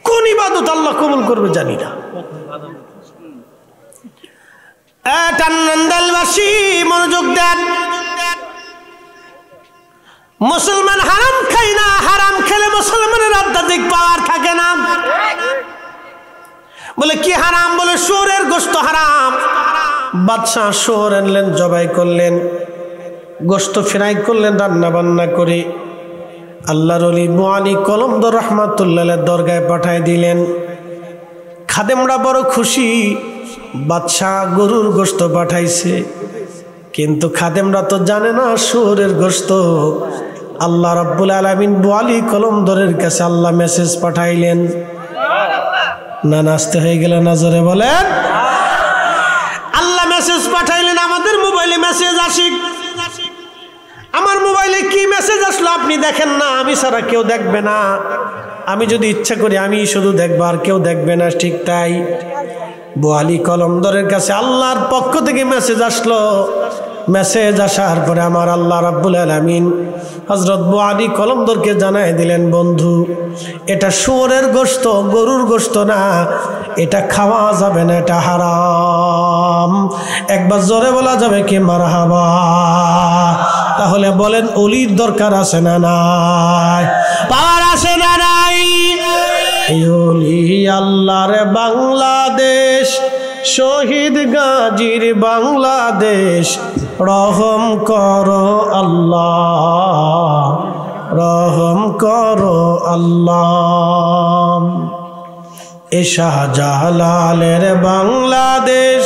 কোন ইবাদত আল্লাহ কবুল করবে জানি না। টান্নান্দালবাসী মনোযোগ দেন। মুসলমান হারাম খাই না, হারাম খেলে মুসলমানের আধ্যাত্মিক পাওয়ার থাকে না। বলে কি হারাম? বলে শুয়োরের গোশত হারাম। বাদশাহ শুয়োর আনলেন, জবাই করলেন, গোশত ফ্রাই করলেন রান্না বান্না করে, আল্লাহর ওলি মুআলি কলমদর রহমাতুল্লাহ দরগায় পাঠায় দিলেন। খাদেমরা বড় খুশি, বাদশাহ গরুর গোশত পাঠাইছে, কিন্তু খাদেমরা তো জানে না শুয়োরের গোশত। আল্লাহ রাব্বুল আলামিন মুআলি কলমদরের কাছে আল্লাহ মেসেজ পাঠাইলেন। না নাচতে হয়ে গেল না, জোরে বলেন। আল্লাহ মেসেজ পাঠাইলেন। আমাদের মোবাইলে মেসেজ আসিক, আমার মোবাইলে কি মেসেজ আসলো আপনি দেখেন না, আমি ছাড়া কেউ দেখবে না। আমি যদি ইচ্ছা করি আমি শুধু দেখবো, আর কেউ দেখবে না। ঠিক তাই মুআলি কলমদরের কাছে আল্লাহর পক্ষ থেকে মেসেজ আসলো। মেসেজ আসার পরে আমার আল্লাহ রাব্বুল আলামিন হযরত মুআলি কলমদরকে জানায় দিলেন, বন্ধু এটা শুয়োরের গোশত, গরুর গোশত না, এটা খাওয়া যাবে না, এটা হারাম। একবার জোরে বলা যাবে কি মারহাবা? তাহলে বলেন ওলির দরকার আছে না নাই? পাওয়ার আছে না নাই? ওলি আল্লাহর বাংলাদেশ, শহীদ গাজীর বাংলাদেশ, রহম করো আল্লাহ, রহম করো আল্লাহ। এ শাহজালালের বাংলাদেশ,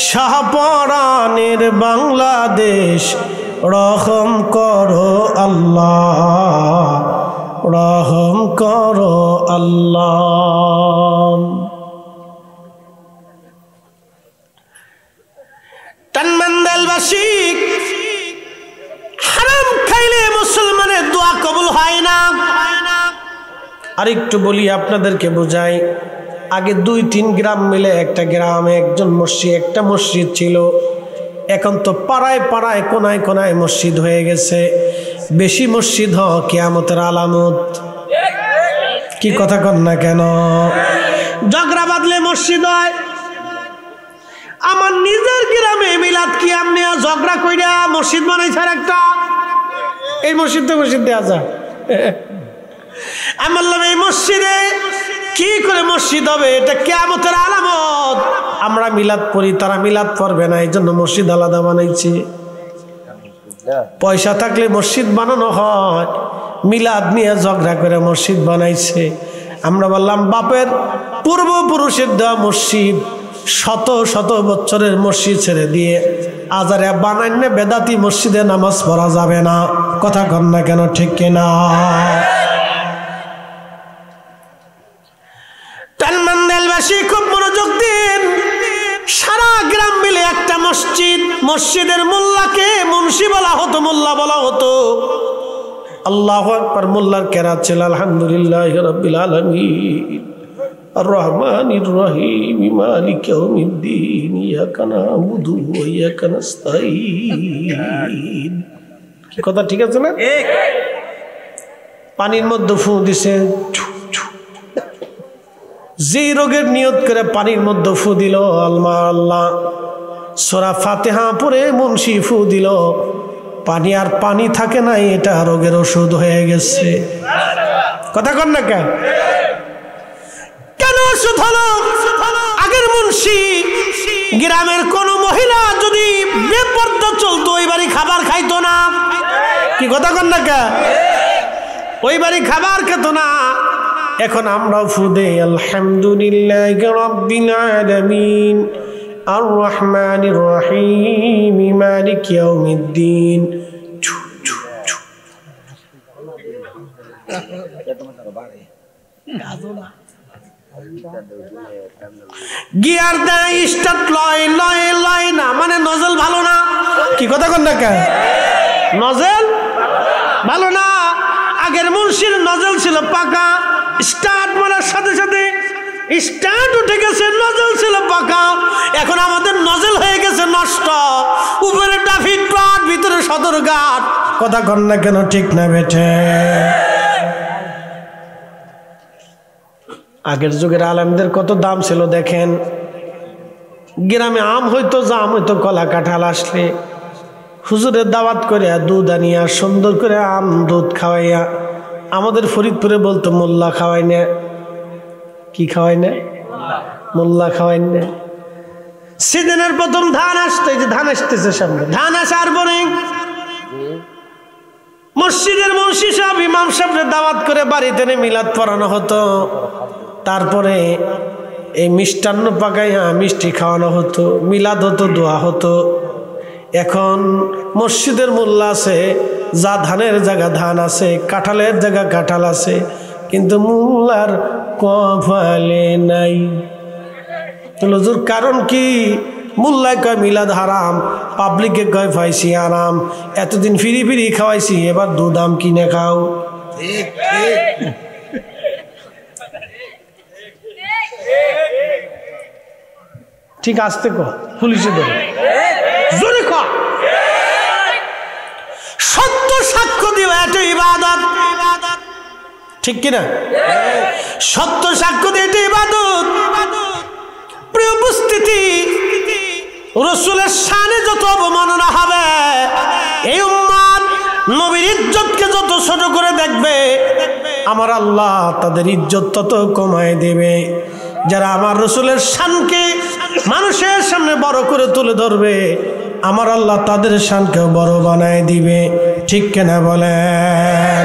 শাহপরানের বাংলাদেশ, রহম করো আল্লাহ, রহম করো আল্লাহ। টানমান্দালবাসী হারাম খাইলে মুসলমানের দোয়া কবুল হয় না। আরেকটু বলি আপনাদেরকে বোঝাই। আগে 2-3 গ্রাম মিলে একটা গ্রামে একটা মসজিদ ছিল। এখন তো পাড়ায় পাড়ায় কোনায় কোনায় মসজিদ হয়ে গেছে। বেশি মসজিদ হওয়া কিয়ামতের আলামত। কি কথা কন না কেন? ঝগড়া বাঁধলে মসজিদ হয়। আমার নিজের গ্রামে মিলাদ কিয়াম নিয়ে ঝগড়া কইরা মসজিদ বানাইছে একটা। এই মসজিদে দেওয়া যায়। আমি বললাম এই মসজিদে কি করে মসজিদ হবে? এটা কিয়ামতের আলামত। আমরা মিলাদ পড়ি, তারা মিলাদ পড়বে না, এই জন্য মসজিদ আলাদা বানাইছে। পয়সা থাকলে মসজিদ বানানো হয়, মিলাদ নিয়ে ঝগড়া করে মসজিদ বানাইছে। আমরা বললাম বাপের পূর্বপুরুষের দেওয়া মসজিদ, শত শত বছরের মসজিদ ছেড়ে দিয়ে আজারে বানাইনে বেদাতি মসজিদে নামাজ পড়া যাবে না। কথা কন না কেন? ঠিক কিনা? টানমান্দালবাসী খুব মনোযোগ দিন। সারা গ্রাম মিলে একটা মসজিদ, মসজিদের মোল্লাকে মুন্সি বলা হতো, মোল্লা বলা হতো। আল্লাহু আকবার। মোল্লার কেরাত ছিল আলহামদুলিল্লাহি রাব্বিল আলামিন আর রহমানির রহিম মালিকি ইয়াউমিদ্দিন ইয়াকা না'বুদু ওয়া ইয়াকা নাস্তাঈন। কি কথা ঠিক আছে না? পানির মধ্যে ফু দিছে, যে রোগের নিয়ত করে পানির মধ্যে ফু দিল, আল্লাহ সূরা ফাতিহা পড়ে মুন্সি ফু দিল, পানি আর পানি থাকে না, এটা রোগের ওষুধ হয়ে গেছে। কথা কন না কেন? কেন ওষুধ হলো আগের মুন্সি গ্রামের কোন মহিলা যদি বেপরদা চলতো ওই বাড়ি খাবার খাইতো না। কি কথা কন না কে? ওই বাড়ি খাবার খেত না। এখন আমরা ফুদে আলহামদুলিল্লাহি রাব্বিল আলামিন আর রহমানির রহিম মালিক ইয়াউমিদ্দিন। গিয়ার দেয় স্টার্ট লয় লয় লয় না, মানে নজল ভালো না। কি কথা কন না কে? নজল ভালো না। আগের মুন্সির নজল ছিল পাকা, স্টার্ট মারার সাথে সাথে স্টার্ট উঠে গেছে, নজল ছিল পাকা। এখন আমাদের নজল হয়ে গেছে নষ্ট, উপরে ট্রাফিক প্লাট, ভিতরে সদরঘাট। কথা কন না কেন? ঠিক না বেঠে? আগের যুগের আলেমদের কত দাম ছিল দেখেন। গ্রামে আম হইতো, জাম হইতো, কলা কাঁঠাল আসলে হুজুরের দাওয়াত করে দুধ আনিয়া সুন্দর করে আম দুধ খাওয়াইয়া, আমাদের ফরিদপুরে বলতো মোল্লা খাওয়াই না। কি খাওয়াই না? মোল্লা খাওয়াই না। সিজনের প্রথম ধান আসতে, যে ধান আসতেছে সামনে, ধান আসার পরে মসজিদের মুন্সি সাহেব ইমাম সাহেবের দাওয়াত করে বাড়িতে মিলাদ পড়ানো হতো। তারপরে এই মিষ্টান্ন পাকাইয়া মিষ্টি খাওয়ানো হতো, মিলাদ হতো, দোয়া হতো। এখন মসজিদের মোল্লা আছে, যা ধানের জায়গা ধান আছে, কাঁঠালের জায়গা কাঁঠাল আছে, কিন্তু মোল্লার কপালে নাই। হুজুর কারণ কি? মোল্লায় কয় মিলাদ হারাম, পাবলিকে কয় ফাইসি আরাম। এতদিন ফিরি ফিরি খাওয়াইছি, এবার দুধ আম কিনে খাও। ঠিক আসতে কো, পুলিশে ধরে জোরে কো, সত্য সাক্ষ্য দিও, এটা ইবাদত। ঠিক কিনা? সত্য সাক্ষ্য দিয়ে এটা ইবাদত। প্রিয় উপস্থিতি, রাসূলের শানে যত অবমাননা হবে, এই উম্মত নবীর ইজ্জতকে যত ছোট করে দেখবে, আমার আল্লাহ তাদের ইজ্জত তত কমায় দেবে। যারা আমার রাসূলের শানকে মানুষের সামনে বড় করে তুলে ধরবে, আমার আল্লাহ তাদের শানকেও বড় বানায় দিবে। ঠিক কিনা বলেন?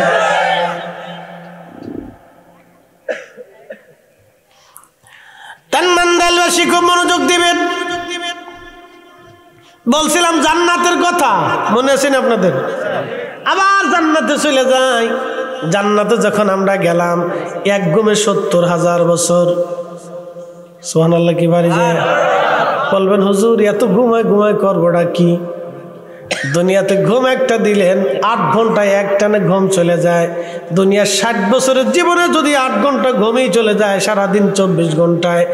তানমান্দালবাসী খুব মনোযোগ দিবেন। বলছিলাম জান্নাতের কথা, মনে আছে না আপনাদের? আবার জান্নাতে চলে যাই। জান্নাতে যখন আমরা গেলাম, এক ঘুমে 70,000 বছর। সুবহানাল্লাহ কি বাড়ি যায়। বলবেন হুজুর এত ঘুমায় ঘুমায় করবোটা কি? দুনিয়াতে ঘুম একটা দিলেন, 8 ঘন্টায় এক টানে ঘুম চলে যায়। দুনিয়ার 60 বছরের জীবনে যদি 8 ঘন্টা ঘুমেই চলে যায়, সারাদিন 24 ঘন্টায়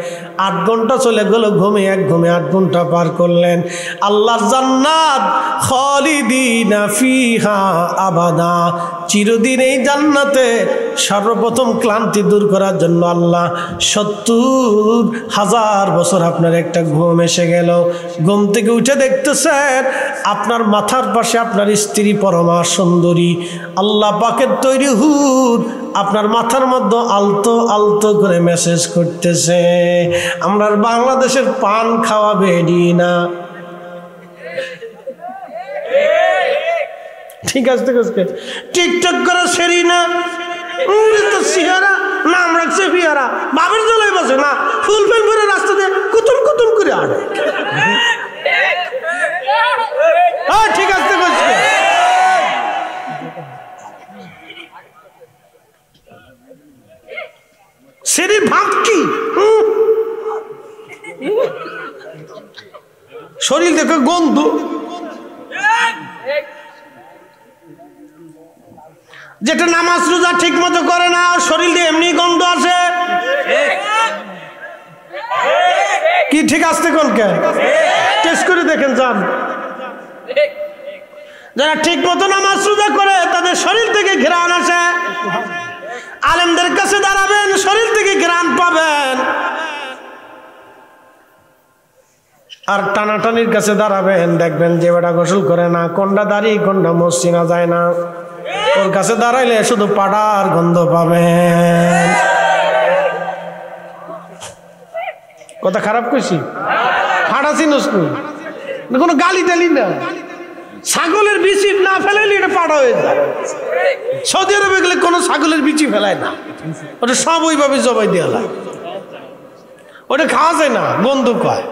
8 ঘন্টা চলে গেল ঘুমে, এক ঘুমে 8 ঘন্টা পার করলেন। আল্লাহর জান্নাত খালিদিনা ফিহা আবাদা, চিরদিন এই জান্নাতে সর্বপ্রথম ক্লান্তি দূর করার জন্য আল্লাহ 70,000 বছর আপনার একটা ঘুম এসে গেল। ঘুম থেকে উঠে দেখতেছেন আপনার মাথার পাশে আপনার স্ত্রী পরমা সুন্দরী, আল্লাহ পাকের তৈরি হুর আপনার মাথার মধ্যে আলতো আলতো করে মেসেজ করতেছে, আমরা বাংলাদেশের পান খাওয়া বেডি না। ঠিক আছে, টিকটক করে সেরি না, সিহারা নাম রাখছে ফিয়ারা, বাবের জলাই বসে না, ফুল ফেল করে রাস্তা দিয়ে কুতুম কুতুম করে আড়ে। ঠিক আছে, শরীর ভাব কি? শরীর দেখে গন্ধ। যেটা নামাজ রোজা ঠিক মতো করে না, শরীর দিয়ে এমনি গন্ধ আসে। কি ঠিক আসতে কোনকে টেস্ট করে দেখেন যান। যারা ঠিক মতো নামাজ রোজা করে তাদের শরীর থেকে ঘ্রাণ আসে। আলেমদের কাছে দাঁড়াবেন, শরীর থেকে ঘ্রাণ পাবেন। আর টানাটানির কাছে দাঁড়াবেন, দেখবেন যে বেটা গোসল করে না, কোনটা দাঁড়িয়ে কোনটা মসজিনা যায় না, ওর কাছে দাঁড়াইলে শুধু পাড়ার গন্ধ পাবেন। কথা খারাপ কইছি? ফাটা চিনস কোনো গালি টালি না। ছাগলের বিচি না ফেলাইলে এটা পাড়া হয়ে যায়। সৌদি আরবে গেলে কোনো ছাগলের বিচি ফেলায় না, ওটা সব ওইভাবে জবাই দেওয়া হয়, ওটা খাওয়া যায় না, গন্ধ কয়।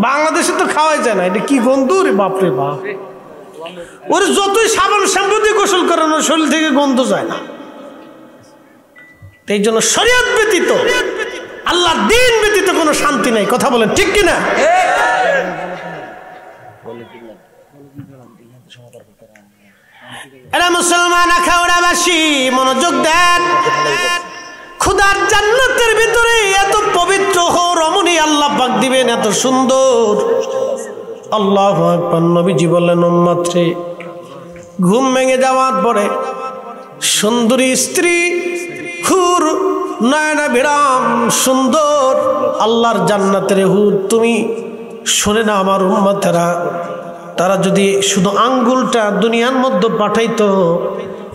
বাংলাদেশে তো খাওয়াই যায় না, এটা কি গন্ধ রে বাপরে বাপ। ওর যতই সাবান শ্যাম্পু দিয়ে গোসল করানো শরীর থেকে গন্ধ যায় না। এই জন্য শরীয়ত ব্যতীত, আল্লাহর দ্বীন ব্যতীত কোনো শান্তি নাই। কথা বলেন ঠিক কিনা? এরা মুসলমান আখাউড়াবাসী মনোযোগ দেন। খুদার জান্নাতের ভিতরে এত পবিত্র রমণী আল্লাহ পাক দিবেন, এত সুন্দর। আল্লাহু আকবার। নবীজি বললেন, উম্মতরে ঘুম ভেঙে যাওয়ার পরে সুন্দরী স্ত্রী, হুর, নয়না বিরাম সুন্দর আল্লাহর জান্নাতের হুর, তুমি শুনে না আমার উম্মতেরা, তারা যদি শুধু আঙ্গুলটা দুনিয়ার মধ্যে পাঠাইতো,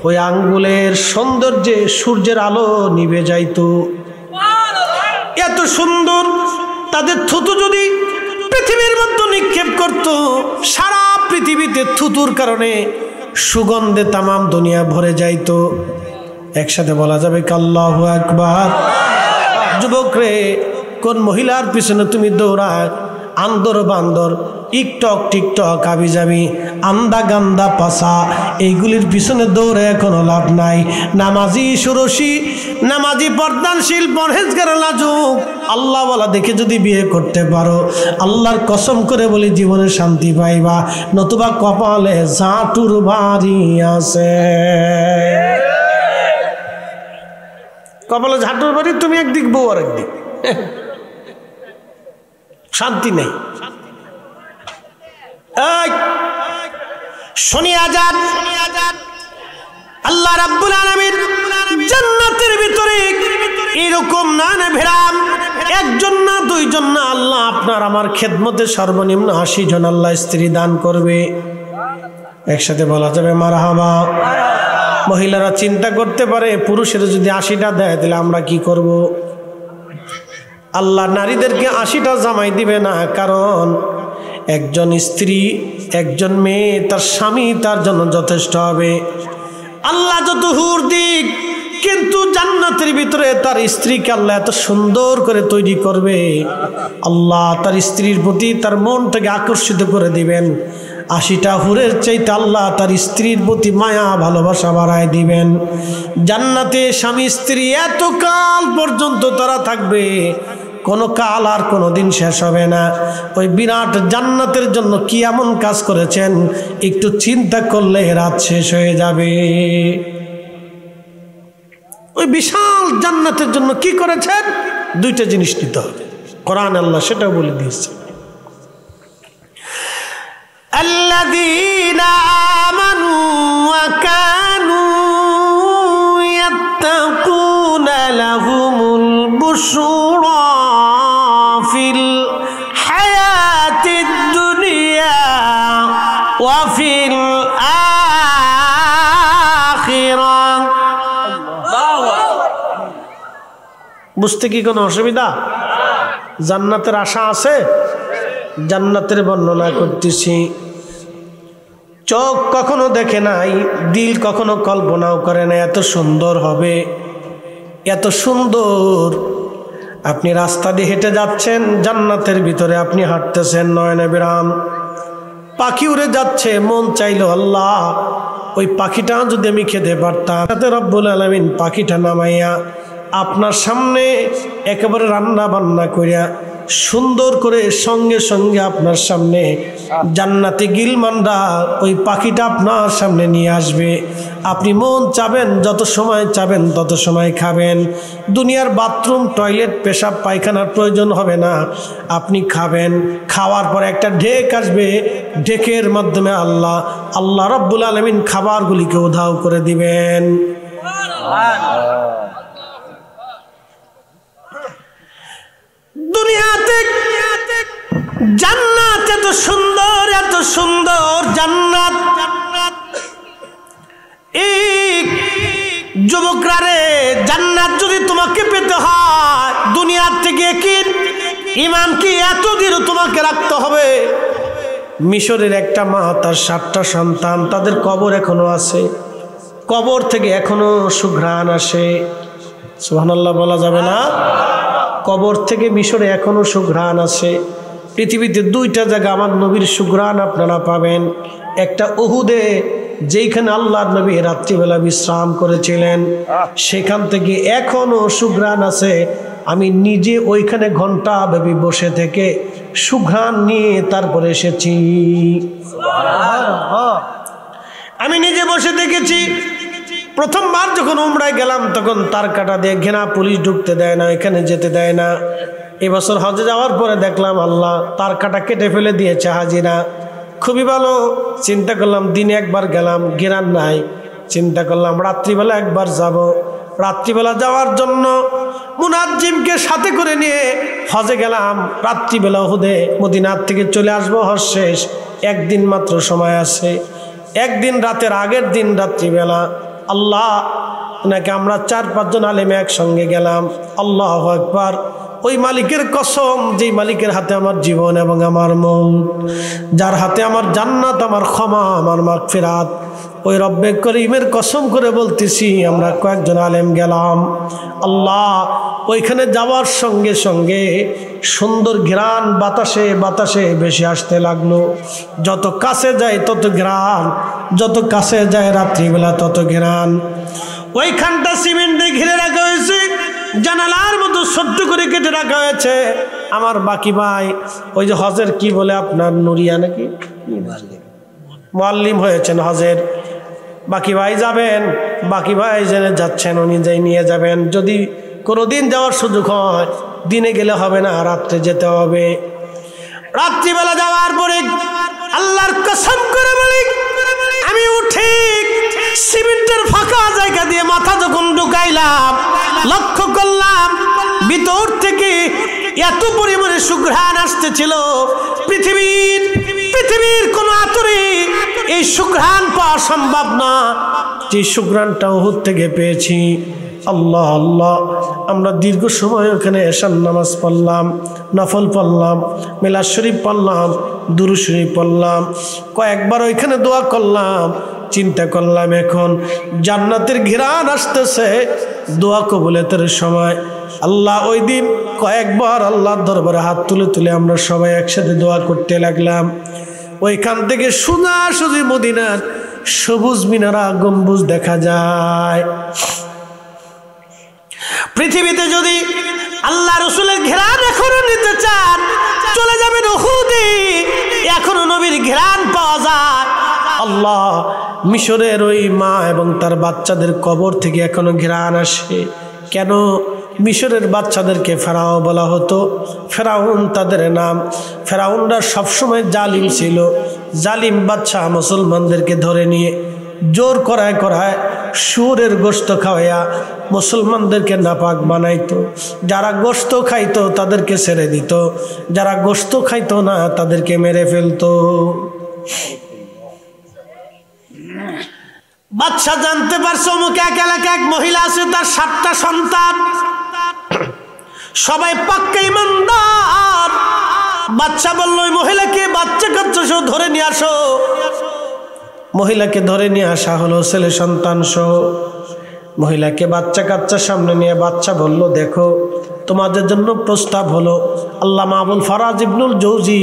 ওই আঙ্গুলের সৌন্দর্যে সূর্যের আলো নিভে যাইতো। এত সুন্দর তাদের থুতু যদি পৃথিবীর মধ্যে নিক্ষেপ করত, সারা পৃথিবীতে থুতুর কারণে সুগন্ধে তামাম দুনিয়া ভরে যাইতো। একসাথে বলা যাবে আল্লাহু আকবার। যুবক রে, কোন মহিলার পিছনে তুমি দৌড়ায়, আন্দর বান্দর, টিকটক টিকটক, আবি যাবি, আন্দা গান্দা পাসা, এইগুলির পিছনে দৌড়ে কোনো লাভ নাই। নামাজি সুরসী, নামাজি পর্দানশীল, পরহেজগার, লাজুক, আল্লাহ বলা দেখে যদি বিয়ে করতে পারো, আল্লাহর কসম করে বলি জীবনে শান্তি পাইবা, নতুবা কপালে ঝাঁটুর বাড়ি আছে। কপালে ঝাঁটুর বাড়ি, তুমি একদিক বউ আর একদিক, শান্তি নেই। শুনিয়া যান, আল্লাহ রাব্বুল আলামিন জান্নাতের ভিতরে এরকম নানা ভেরাম, একজন না দুইজন না, আল্লাহ আপনার আমার খেদমতে সর্বনিম্ন 80 জন আল্লাহ স্ত্রী দান করবে। একসাথে বলা যাবে মারহাবা। মহিলারা চিন্তা করতে পারে, পুরুষের যদি 80টা দেয় তাহলে আমরা কি করব? আল্লাহ নারীদেরকে 80টা জামাই দিবে না, কারণ একজন স্ত্রী, একজন মেয়ে, তার স্বামী তার জন্য যথেষ্ট হবে। আল্লাহ যত হুর দিক, কিন্তু জান্নাতের ভিতরে তার স্ত্রীকে আল্লাহ এত সুন্দর করে তৈরি করবে, আল্লাহ তার স্ত্রীর প্রতি তার মনটাকে আকর্ষিত করে দিবেন। 80টা হুরের চাইতে আল্লাহ তার স্ত্রীর প্রতি মায়া ভালোবাসা বাড়ায় দিবেন। জান্নাতে স্বামী স্ত্রী এতকাল পর্যন্ত তারা থাকবে, কোনো কাল আর কোনো দিন শেষ হবে না। ওই বিরাট জান্নাতের জন্য কি এমন কাজ করেছেন, একটু চিন্তা করলে রাত শেষ হয়ে যাবে। ওই বিশাল জান্নাতের জন্য কি করেছেন? দুইটা জিনিস নিতে হবে, কোরআন আল্লাহ সেটাও বলে দিয়েছে। الذين آمنوا وكانوا يتقون لهم البشرى في الحياة الدنيا وفي الآخرة। বুঝতে কি কোনো অসুবিধা? জান্নাতের আশা আছে? জান্নাতের বর্ণনা করতেছি। চোখ কখনো দেখে নাই, দিল কখনো কল্পনাও করে না এত সুন্দর হবে, এত সুন্দর। আপনি রাস্তা দিয়ে হেঁটে যাচ্ছেন, জান্নাতের ভিতরে আপনি হাঁটতেছেন, নয়নে বিরাম, পাখি উড়ে যাচ্ছে, মন চাইলো আল্লাহ ওই পাখিটা যদি আমি খেতে পারতাম। তাতে রব্বুল আলামিন পাখিটা নামাইয়া আপনার সামনে একেবারে রান্না বান্না করিয়া সুন্দর করে সঙ্গে সঙ্গে আপনার সামনে জান্নাতি গিলমানরা ওই পাখিটা আপনার সামনে নিয়ে আসবে। আপনি মন চাবেন, যত সময় চাবেন তত সময় খাবেন। দুনিয়ার বাথরুম, টয়লেট, পেশাব পায়খানার প্রয়োজন হবে না, আপনি খাবেন। খাওয়ার পর একটা ঢেক আসবে, ঢেকের মাধ্যমে আল্লাহ রাব্বুল আলামিন খাবারগুলিকে উধাও করে দিবেন। দুনিয়াতে জান্নাত এত সুন্দর, এত সুন্দর জান্নাত। এই যুবকরা রে, জান্নাত যদি তোমাকে পেতে হয়, দুনিয়ার থেকে কি ইমান কি এত দৃঢ় তোমাকে রাখতে হবে? মিশরের একটা মা, তার 7টা সন্তান, তাদের কবর এখনো আছে, কবর থেকে এখনো সুঘ্রাণ আসে। সুবহানাল্লাহ বলা যাবে না? কবর থেকে মিশরে এখনো সুঘ্রাণ আসে। পৃথিবীতে 2টা জায়গা আমার নবীর সুঘ্রাণ আপনারা পাবেন। একটা উহুদে, যেখানে আল্লাহর নবী রাত্রিবেলা বিশ্রাম করেছিলেন, সেখান থেকে এখনো সুঘ্রাণ আছে। আমি নিজে ওইখানে ঘন্টা ব্যাপী বসে থেকে সুঘ্রাণ নিয়ে তারপরে এসেছি। আমি নিজে বসে দেখেছি। প্রথমবার যখন উমরায় গেলাম তখন তার কাটা দিয়ে ঘেরা, পুলিশ ঢুকতে দেয় না, এখানে যেতে দেয় না। এবছর হজে যাওয়ার পরে দেখলাম আল্লাহ তার কাটা কেটে ফেলে দিয়েছে হাজিরা। খুবই ভালো। চিন্তা করলাম দিনে একবার গেলাম, ঘেরান নাই। চিন্তা করলাম রাত্রিবেলা একবার যাব। রাত্রিবেলা যাওয়ার জন্য মুনাজ্জিমকে সাথে করে নিয়ে হজে গেলাম। রাত্রিবেলা উহুদে মদিনার থেকে চলে আসবো, হজ শেষ, একদিন মাত্র সময় আছে। একদিন রাতের আগের দিন রাত্রিবেলা আল্লাহ নাকি আমরা 4-5 জন আলেম একসঙ্গে গেলাম। আল্লাহু আকবার। ওই মালিকের কসম, যেই মালিকের হাতে আমার জীবন এবং আমার মন, যার হাতে আমার জান্নাত, আমার ক্ষমা, আমার মাগফিরাত, ওই রব্বে করিমের কসম করে বলতেছি, আমরা কয়েকজন আলেম গেলাম। আল্লাহ ওইখানে যাওয়ার সঙ্গে সঙ্গে সুন্দর ঘ্রাণ বাতাসে বাতাসে বেশি আসতে লাগলো। যত কাছে যায় তত ঘ্রাণ, যত কাছে যায় রাত্রিবেলা তত ঘ্রাণ। ওইখানটা সিমেন্টে ঘিরে রাখা হয়েছে, জানালার মতো সহ্য করে কেটে রাখা হয়েছে। আমার বাকি ভাই, ওই যে হজের কি বলে আপনার, নুরিয়া নাকি মুআল্লিম হয়েছেন হজের, বাকি ভাই যাবেন, বাকি ভাই জেনে যাচ্ছেন, উনি যাই নিয়ে যাবেন। যদি কোনোদিন যাওয়ার সুযোগ হয়, দিনে গেলে হবে না, রাত্রে যেতে হবে। রাত্রিবেলা যাওয়ার পরে আল্লাহর কসম করে বলি, আমি উঠে সিমেন্টের ফাঁকা জায়গা দিয়ে মাথা যখন ঢুকাইলাম, লক্ষ্য করলাম ভিতর থেকে এত পরিমাণে সুঘ্রাণ আসতেছিল। পৃথিবীর কোন আতরে এই সুঘ্রাণ পাওয়া সম্ভব না, যে সুঘ্রাণটা উহুদ থেকে পেয়েছি। আল্লাহ আল্লাহ। আমরা দীর্ঘ সময় ওখানে এশার নামাজ পড়লাম, নফল পড়লাম, মিলাদ শরীফ পড়লাম, দুরূদ শরীফ পড়লাম, কয়েকবার ওইখানে দোয়া করলাম। চিন্তা করলাম এখন জান্নাতের ঘিরান আসতেছে, দোয়া কবুলের সময়। আল্লাহ ওই দিন কয়েকবার আল্লাহর দরবারে হাত তুলে তুলে আমরা সবাই একসাথে দোয়া করতে লাগলাম। ওইখান থেকে সোজাসুজি মদিনার সবুজ মিনারা গম্বুজ দেখা যায়। পৃথিবীতে যদি আল্লাহ রসুলের ঘেরান এখনো নিতে চান, চলে যাবেন উহুদে, এখনো নবীর ঘেরান পাওয়া যায়। আল্লাহ মিশরের ওই মা এবং তার বাচ্চাদের কবর থেকে এখনো ঘেরান আসে। কেন? মিশরের বাচ্চাদেরকে ফেরাও বলা হতো, ফেরাউন তাদের নাম। ফেরাউনরা সবসময় জালিম ছিল। জালিম বাচ্চা মুসলমানদেরকে ধরে নিয়ে জোর করায় শুয়োরের গোশত খাওয়াইয়া মুসলমানদেরকে নাপাক বানাইতো। যারা গোশত খাইতো তাদেরকে ছেড়ে দিত, যারা গোশত খাইতো না তাদেরকে মেরে ফেলতো। বাচ্চা জানতে পারছে অমুক এক এলাকায় এক মহিলা আছে, তার 7টা সন্তান, সবাই পাক্কা ইমানদার। বাচ্চা বলল ওই মহিলাকে বাচ্চা কাচ্চা সহ ধরে নিয়ে আসো। মহিলাকে ধরে নিয়ে আসা হলো, ছেলে সন্তান সহ। মহিলাকে বাচ্চা কাচ্চার সামনে নিয়ে বাচ্চা বলল, দেখো তোমাদের জন্য প্রস্তাব হলো। আল্লামা আবুল ফারাজ ইবনুল জৌজি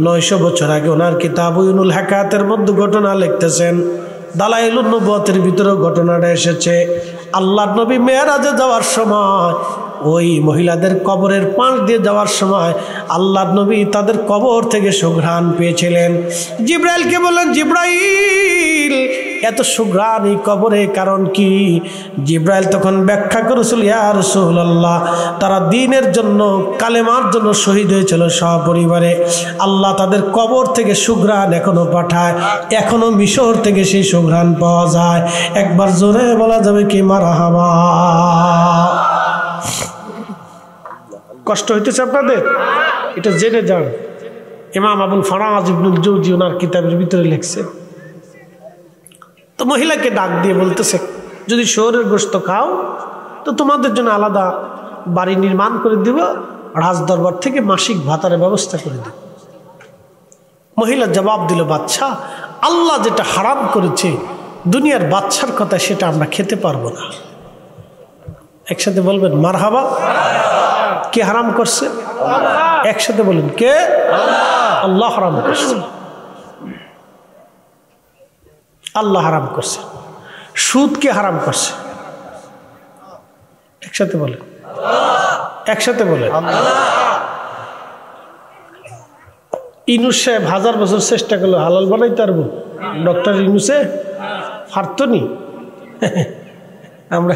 900 বছর আগে ওনার কিতাব উইনুল হাকায়াতের মধ্যে ঘটনা লিখতেছেন। দালাইলুন নবুয়তের ভিতরে ঘটনাটা এসেছে। আল্লাহর নবী মেরাজে যাওয়ার সময় ওই মহিলাদের কবরের পাশ দিয়ে যাওয়ার সময় আল্লাহর নবী তাদের কবর থেকে সুঘ্রাণ পেয়েছিলেন। জিব্রাইলকে বললেন, জিব্রাইল এত সুঘ্রাণ এই কবরে কারণ কি? জিব্রাইল তখন ব্যাখ্যা করেছিল, ইয়া রাসূলুল্লাহ, তারা দ্বীনের জন্য, কালেমার জন্য শহীদ হয়েছিল সপরিবারে। আল্লাহ তাদের কবর থেকে সুঘ্রাণ এখনো পাঠায়, এখনো মিশর থেকে সেই সুঘ্রাণ পাওয়া যায়। একবার জোরে বলা যাবে কি মারহাবা? কষ্ট হইতেছে আপনাদের? এটা জেনে যান। ইমাম আবুল ফারাজ ইবনুল জৌজি ওনার কিতাবের ভিতরে লিখছে। তো মহিলাকে ডাক দিয়ে বলতেছে, যদি শহরের গোশত খাও তো তোমাদের জন্য আলাদা বাড়ি নির্মাণ করে দিব, রাজদরবার থেকে মাসিক ভাতার ব্যবস্থা করে দেব। মহিলা জবাব দিল, বাদশা, আল্লাহ যেটা হারাম করেছে দুনিয়ার বাদশার কথা সেটা আমরা খেতে পারবো না। একসাথে বলবেন মারহাবা। কে হারাম করছে? একসাথে বলেন, কে? আল্লাহ হারাম করছে। আল্লাহ হারাম করছে। সুদ কে হারাম করছে? একসাথে বলেন, একসাথে বলেন। ইনুস সাহেব 1000 বছর চেষ্টা করলো হালাল বানাইতে পারবো, ডক্টর ইনুসে পারতো নি। আমরা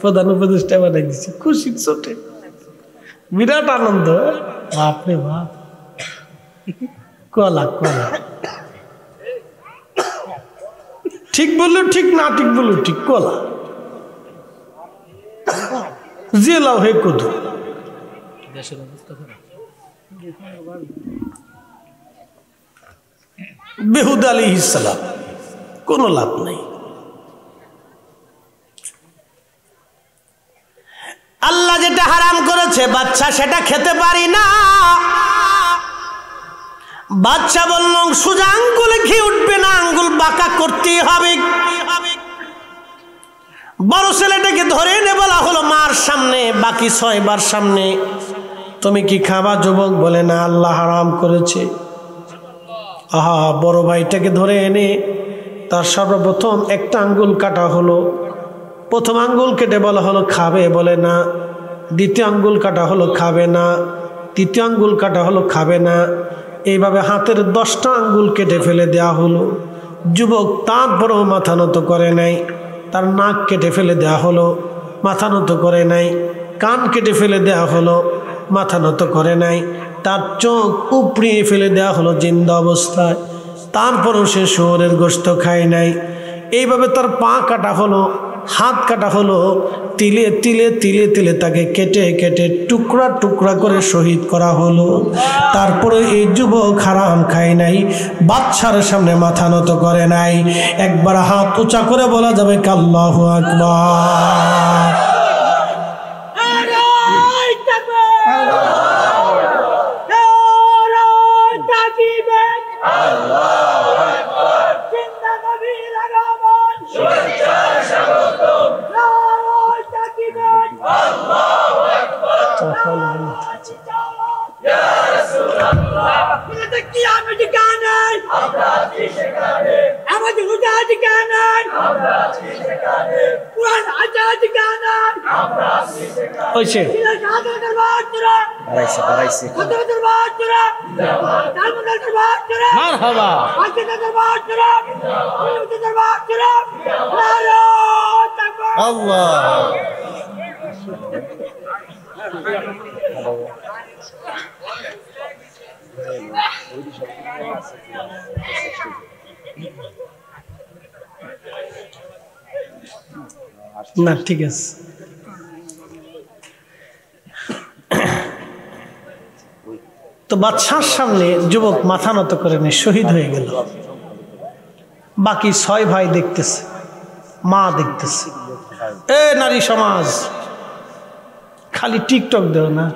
প্রধান উপদেষ্টা বানাই দিচ্ছি খুশির চোটে, বিরাট আনন্দ। বাপরে বাপ, কলা কলা। ঠিক বললো ঠিক, না ঠিক বললো ঠিক, কলা জেলাও হে কদু। বেহুদ আলাইহিস সালাম, কোনো লাভ নাই। আল্লাহ যেটা হারাম করেছে বাচ্চা সেটা খেতে পারি না। বাচ্চা বলল, সোজা আঙ্গুলে ঘি উঠবে না, আঙ্গুল বাঁকা করতেই হবে। বড় ছেলেটাকে ধরে এনে বলা হলো মার সামনে, বাকি 6 বার সামনে, তুমি কি খাবা যুবক? বলে না, আল্লাহ হারাম করেছে। আহা, বড় ভাইটাকে ধরে এনে তার সর্বপ্রথম একটা আঙ্গুল কাটা হলো। প্রথম আঙ্গুল কেটে বলা হলো খাবে, বলে না। দ্বিতীয় আঙ্গুল কাটা হলো, খাবে না। তৃতীয় আঙ্গুল কাটা হলো, খাবে না। এইভাবে হাতের 10টা আঙ্গুল কেটে ফেলে দেয়া হলো। যুবক তারপরেও মাথা নত করে নাই। তার নাক কেটে ফেলে দেয়া হলো, মাথা নত করে নাই। কান কেটে ফেলে দেয়া হলো, মাথা নত করে নাই। তার চোখ উপড়িয়ে ফেলে দেওয়া হলো জিন্দা অবস্থায়, তারপরও সে শুয়োরের গোশত খায় নাই। এইভাবে তার পা কাটা হলো, হাত কাটা হলো, তিলে তিলে তিলে তিলে তাকে কেটে কেটে টুকরা টুকরা করে শহীদ করা হলো। তারপরে এই যুবক হারাম খায় নাই, বাদশার সামনে মাথা নত করে নাই। একবার হাত উঁচা করে বলা যাবে আল্লাহু আকবার। না ঠিক আছে, তো বাদশার সামনে যুবক মাথা নত করে নিয়ে শহীদ হয়ে গেল। বাকি 6 ভাই দেখতেছে, মা দেখতেছে। এ নারী সমাজ, খালি টিকটক দেও না,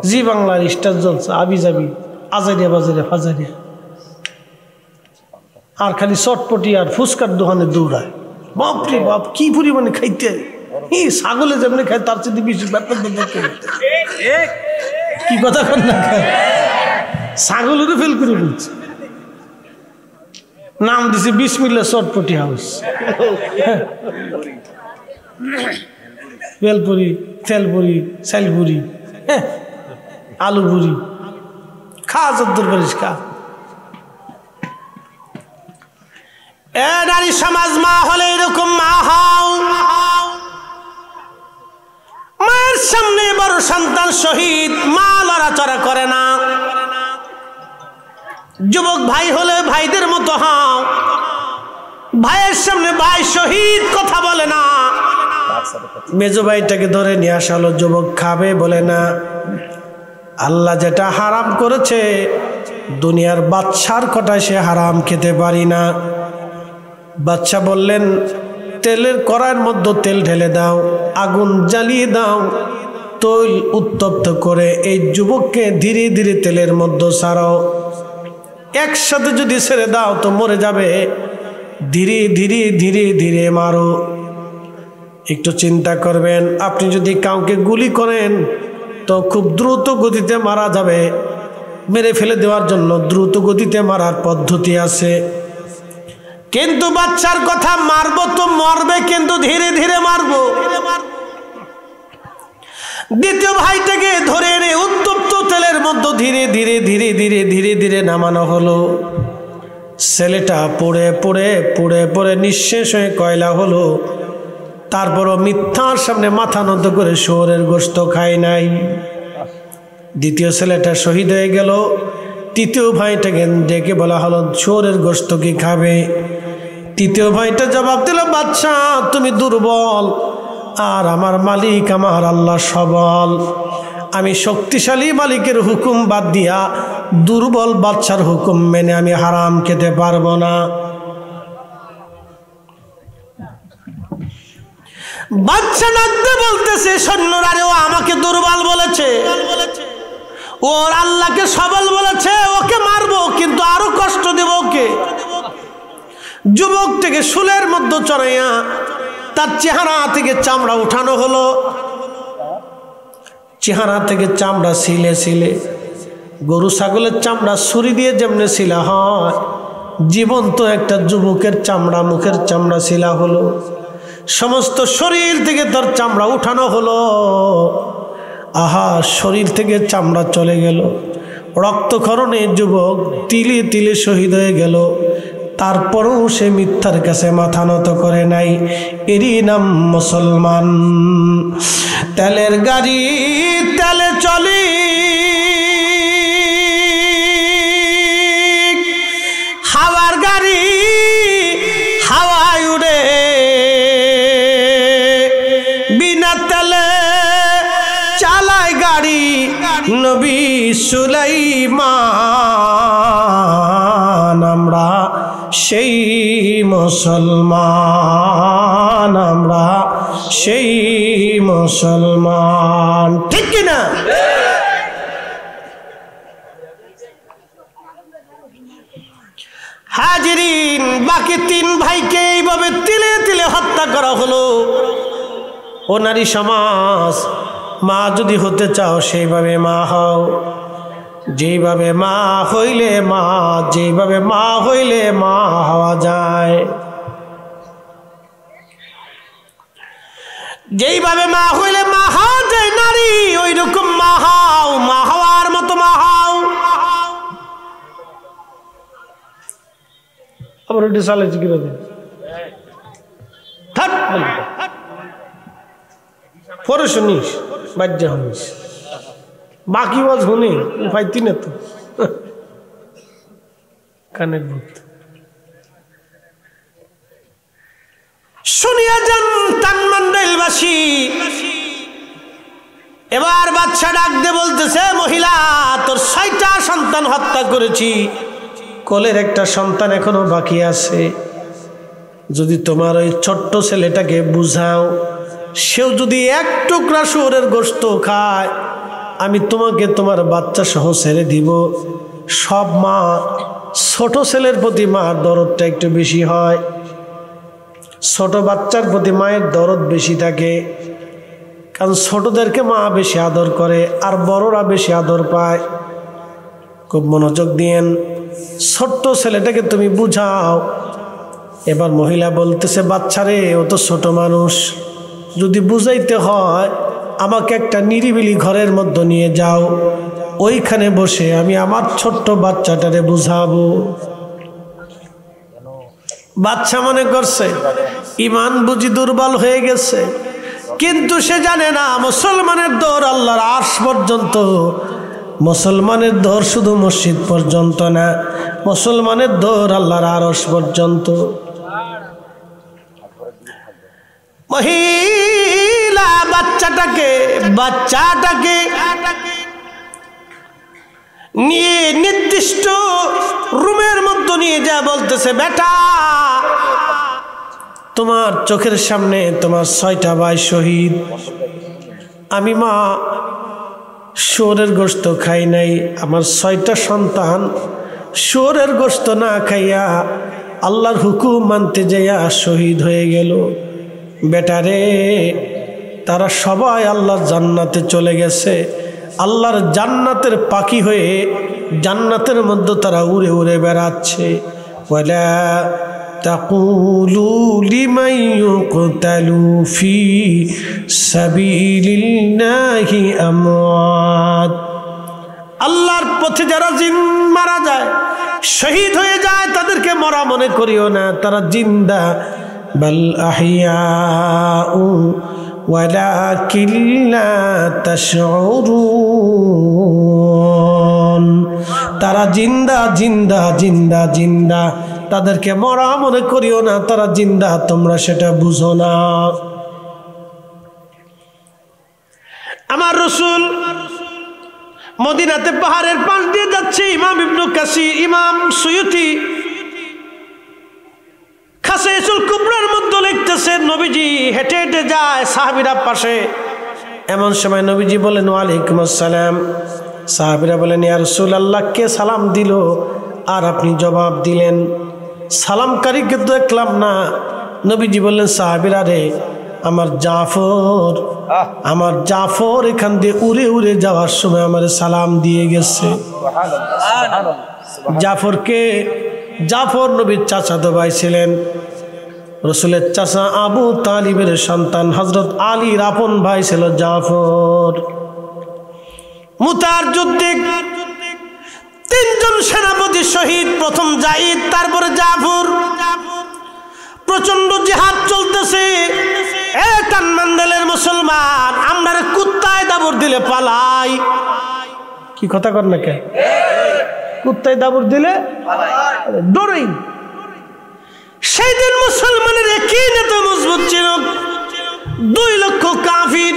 জি বাংলার স্টার জলসা আবি যাবি আজারিয়া বাজারিয়া ফাজারিয়া, আর খালি চটপটি আর ফুচকার দোকানে দৌড়ায়। বাপরে বাপ, কি পরিমাণে খাইতে, ছাগলে যেমনি খায় তার চেয়ে বেশি ব্যাপার। কি কথা কর না, ছাগলেরও ফেল করে বলছে। নাম দিছে বিসমিল্লাহ চটপটি হাউস। বেলপুরি, তেলপুরি, চাইলপুরি, আলু পুরি, খা যদ্দুর পারিস খা। এ নারী সমাজ, মা হলে এরকম মা হও। মায়ের সামনে বড় সন্তান শহীদ, মা লড়াচড়া করে না। যুবক ভাই হলে ভাইদের মতো হও, ভাইয়ের সামনে ভাই শহীদ, কথা বলে না। মেজো ভাইটাকে ধরে নিয়ে আসা হলো, যুবক খাবে, বলে না। আল্লাহ যেটা হারাম করেছে দুনিয়ার বাদশার কটায় সে হারাম খেতে পারি না। বাদশা বললেন, তেলের কড়াইয়ের মধ্যে তেল ঢেলে দাও, আগুন জ্বালিয়ে দাও, তৈল উত্তপ্ত করে এই যুবককে ধীরে ধীরে তেলের মধ্যে ছাড়াও। একসাথে যদি ছেড়ে দাও তো মরে যাবে, ধীরে ধীরে ধীরে ধীরে মারো। একটু চিন্তা করবেন, আপনি যদি কাউকে গুলি করেন তো খুব দ্রুত গতিতে মারা যাবে। মেরে ফেলে দেওয়ার জন্য দ্রুত গতিতে মারার পদ্ধতি আছে, কিন্তু বাচ্চার কথা মারবো তো মরবে, কিন্তু ধীরে ধীরে মারবো। দ্বিতীয় ভাইটাকে ধরে এনে উত্তপ্ত তেলের মধ্যে ধীরে ধীরে ধীরে ধীরে ধীরে ধীরে নামানো হলো। ছেলেটা পড়ে পড়ে পড়ে পড়ে নিঃশেষ হয়ে কয়লা হলো। তারপরও মিথ্যার সামনে মাথা নত করে শুয়োরের গোশত খায় নাই। দ্বিতীয় ছেলেটা শহীদ হয়ে গেল। তৃতীয় ভাইটাকে ডেকে বলা হলো, শুয়োরের গোশত কি খাবে? তৃতীয় ভাইটা জবাব দিল, বাচ্চা তুমি দুর্বল, আর আমার মালিক আমার আল্লাহ সবল। আমি শক্তিশালী মালিকের হুকুম বাদ দিয়া দুর্বল বাচ্চার হুকুম মেনে আমি হারাম খেতে পারবো না। বাচ্চা ডাকতে বলতেছে, সৈন্যরা রে, ও আমাকে দুর্বল বলেছে, ওর আল্লাহকে সবল বলেছে, ওকে মারবো কিন্তু আরো কষ্ট দেব ওকে। যুবক থেকে শুলের মধ্যে চড়াইয়া তার চেহারা থেকে চামড়া উঠানো হলো। চেহারা থেকে চামড়া ছিলে ছিলে, গরু ছাগলের চামড়া ছুরি দিয়ে যেমনে ছিলা হয়, জীবন্ত একটা যুবকের চামড়া, মুখের চামড়া ছিলা হলো। সমস্ত শরীর থেকে তার চামড়া উঠানো হলো। আহা, শরীর থেকে চামড়া চলে গেল। রক্তক্ষরণে যুবক তিলে তিলে শহীদ হয়ে গেল। তারপরও সে মিথ্যার কাছে মাথা নত করে নাই। এরই নাম মুসলমান। তেলের গাড়ি তেলে চলি, হাওয়ার গাড়ি হাওয়ায় উড়ে, বিনা তেলে চালায় গাড়ি নবী সুলাইমান। আমরা সেই মুসলমান, আমরা সেই মুসলমান, ঠিক কিনা? হাজিরিন, বাকি তিন ভাইকে এইভাবে তিলে তিলে হত্যা করা হলো। ও নারী সমাজ, মা যদি হতে চাও সেইভাবে মা হও। যেইভাবে মা হইলে মা, যেইভাবে মা হইলে মা হওয়া যায়, যেইভাবে মা হইলে মা হওয়া যায় নারী, ওই রকম মা হও, মা হওয়ার মতো মা হও। আবার ওইটা চালাইছি কিভাবে? পরে শুনিস, বাজ্যা শুনিস, বাকি ওয়াজ শুনি পাইতি না তো, কানের ভূত। শুনিয়া যান তানমান্ডাইলবাসী। এবার বাচ্চা ডাক দিয়ে বলতেছে, মহিলা তোর 6টা সন্তান হত্যা করেছি, কোলের একটা সন্তান এখনো বাকি আছে। যদি তোমার ওই ছোট্ট ছেলেটাকে বুঝাও, সেও যদি এক টুকরা শুয়োরের গোশত খায়, আমি তোমাকে তোমার বাচ্চা সহ ছেড়ে দিব। সব মা ছোট ছেলের প্রতি মার দরদটা একটু বেশি হয়, ছোট বাচ্চার প্রতি মায়ের দরদ বেশি থাকে, কারণ ছোটদেরকে মা বেশি আদর করে আর বড়রা বেশি আদর পায়। খুব মনোযোগ দিয়েন, ছোট্ট ছেলেটাকে তুমি বুঝাও। এবার মহিলা বলতেছে, বাচ্চারে ও তো ছোট মানুষ, যদি বুঝাইতে হয় আমাকে একটা নিরিবিলি ঘরের মধ্যে নিয়ে যাও, ওইখানে বসে আমি আমার ছোট্ট বাচ্চাটারে বুঝাবো। বাচ্চা মনে করছে ইমান বুঝি দুর্বল হয়ে গেছে, কিন্তু সে জানে না মুসলমানের দৌড় আল্লাহর আরশ পর্যন্ত। মুসলমানের দৌড় শুধু মসজিদ পর্যন্ত না, মুসলমানের দৌড় আল্লাহর আরশ পর্যন্ত। মহিলা বাচ্চাটাকে নিয়ে নির্দিষ্ট রুমের মধ্যে নিয়ে যা বলতেছে, বেটা তোমার চোখের সামনে তোমার 6টা ভাই শহীদ, আমি মা শুয়োরের গোশত খাই নাই, আমার 6টা সন্তান শুয়োরের গোশত না খাইয়া আল্লাহর হুকুম মানতে যাইয়া শহীদ হয়ে গেল। বেটারে, তারা সবাই আল্লাহর জান্নাতে চলে গেছে, আল্লাহর জান্নাতের পাখি হয়ে জান্নাতের মধ্যে তারা উড়ে উড়ে বেড়াচ্ছে। ওয়ালা তাকুলু লিমান ইউকতালু ফি সাবিলিল্লাহি আমওয়াত, আল্লাহর পথে যারা জিন মারা যায়, শহীদ হয়ে যায়, তাদেরকে মরা মনে করিও না, তারা জিন্দা। বাল আহিয়াউ ওয়ালাকিন লা তাশউরুন, তারা জিন্দা জিন্দা জিন্দা জিন্দা, তাদেরকে মরা মনে করিও না, তারা জিন্দা, তোমরা সেটা বুঝো না। আমার রাসূল মদিনাতে পাহাড়ের পাশ দিয়ে যাচ্ছে। ইমাম ইবনে কাসির, ইমাম সুয়ুতি খাসাইসুল কুবরার মধ্যে লিখতেছে, নবীজি হেঁটে হেঁটে যায়, সাহাবীরা পাশে। এমন সময় নবীজি বলেন ওয়ালাইকুম আসসালাম। সাহাবীরা বলেন ইয়া রাসূলুল্লাহ, কে সালাম দিল আর আপনি জবাব দিলেন? সালামকারীকে তো দেখলাম না। নবীজি বললেন সাহাবীরা রে, আমার জাফর এখান দিয়ে উড়ে উড়ে যাওয়ার সময় আমার সালাম দিয়ে গেছে। জাফর নবীর চাচাতো ভাই ছিলেন। রসুলের চাচা আবু তালিবের সন্তান হযরত আলীর আপন ভাই ছিল জাফর। মুতার যুদ্ধে 3 জন সেনাপতি শহীদ, প্রথম যায়েদ, তারপরে জাফর। প্রচন্ড জিহাদ চলতেছে। কানমান্দালের মুসলমান, আমরা কুত্তায় দাবর দিলে পালাই। কি কথা কর না কে? কুত্তায় দাবর দিলে ডরেই। সেই দিন মুসলমানের একই নেতা মজবুত ছিল। 2 লক্ষ কাফির,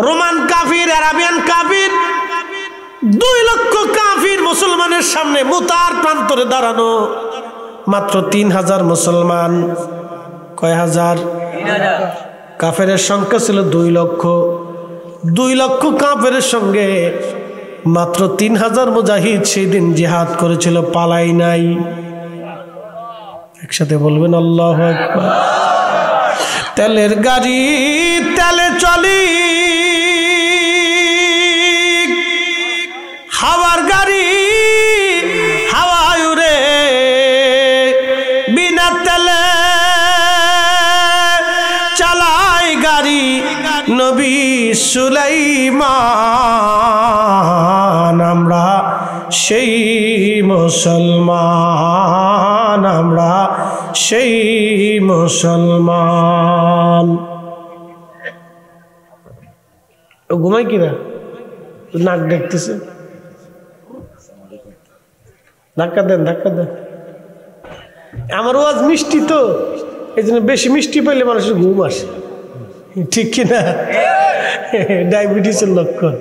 রোমান কাফির, আরাবিয়ান কাফির, 2 লক্ষ কাফির মুসলমানের সামনে মুতার প্রান্তরে দাঁড়ানো। মাত্র 3000 মুসলমান। কয় হাজার? 3000। কাফেরের সংখ্যা ছিল 2 লক্ষ। 2 লক্ষ কাফের সঙ্গে মাত্র 3000 মুজাহিদ সেই দিন জিহাদ করেছিল, পালাই নাই। একসাথে বলবেন আল্লাহু আকবার। তেলের গাড়ি তেলে চলি, হাওয়ার গাড়ি হাওয়ায় উড়ে, বিনা তেলে চালায় গাড়ি নবী সুলাইমান। আমরা সেই মুসলমান, আমরা সেই মুসলমান। ঘুমাই কিনা? নাক দেখতেছে। ধাক্কা দেন, ধাক্কা দেন। আমার ওয়াজ মিষ্টি তো, এই জন্য বেশি মিষ্টি পেলে মানুষের ঘুম আসে, ঠিক কিনা? ডায়াবেটিসের লক্ষণ।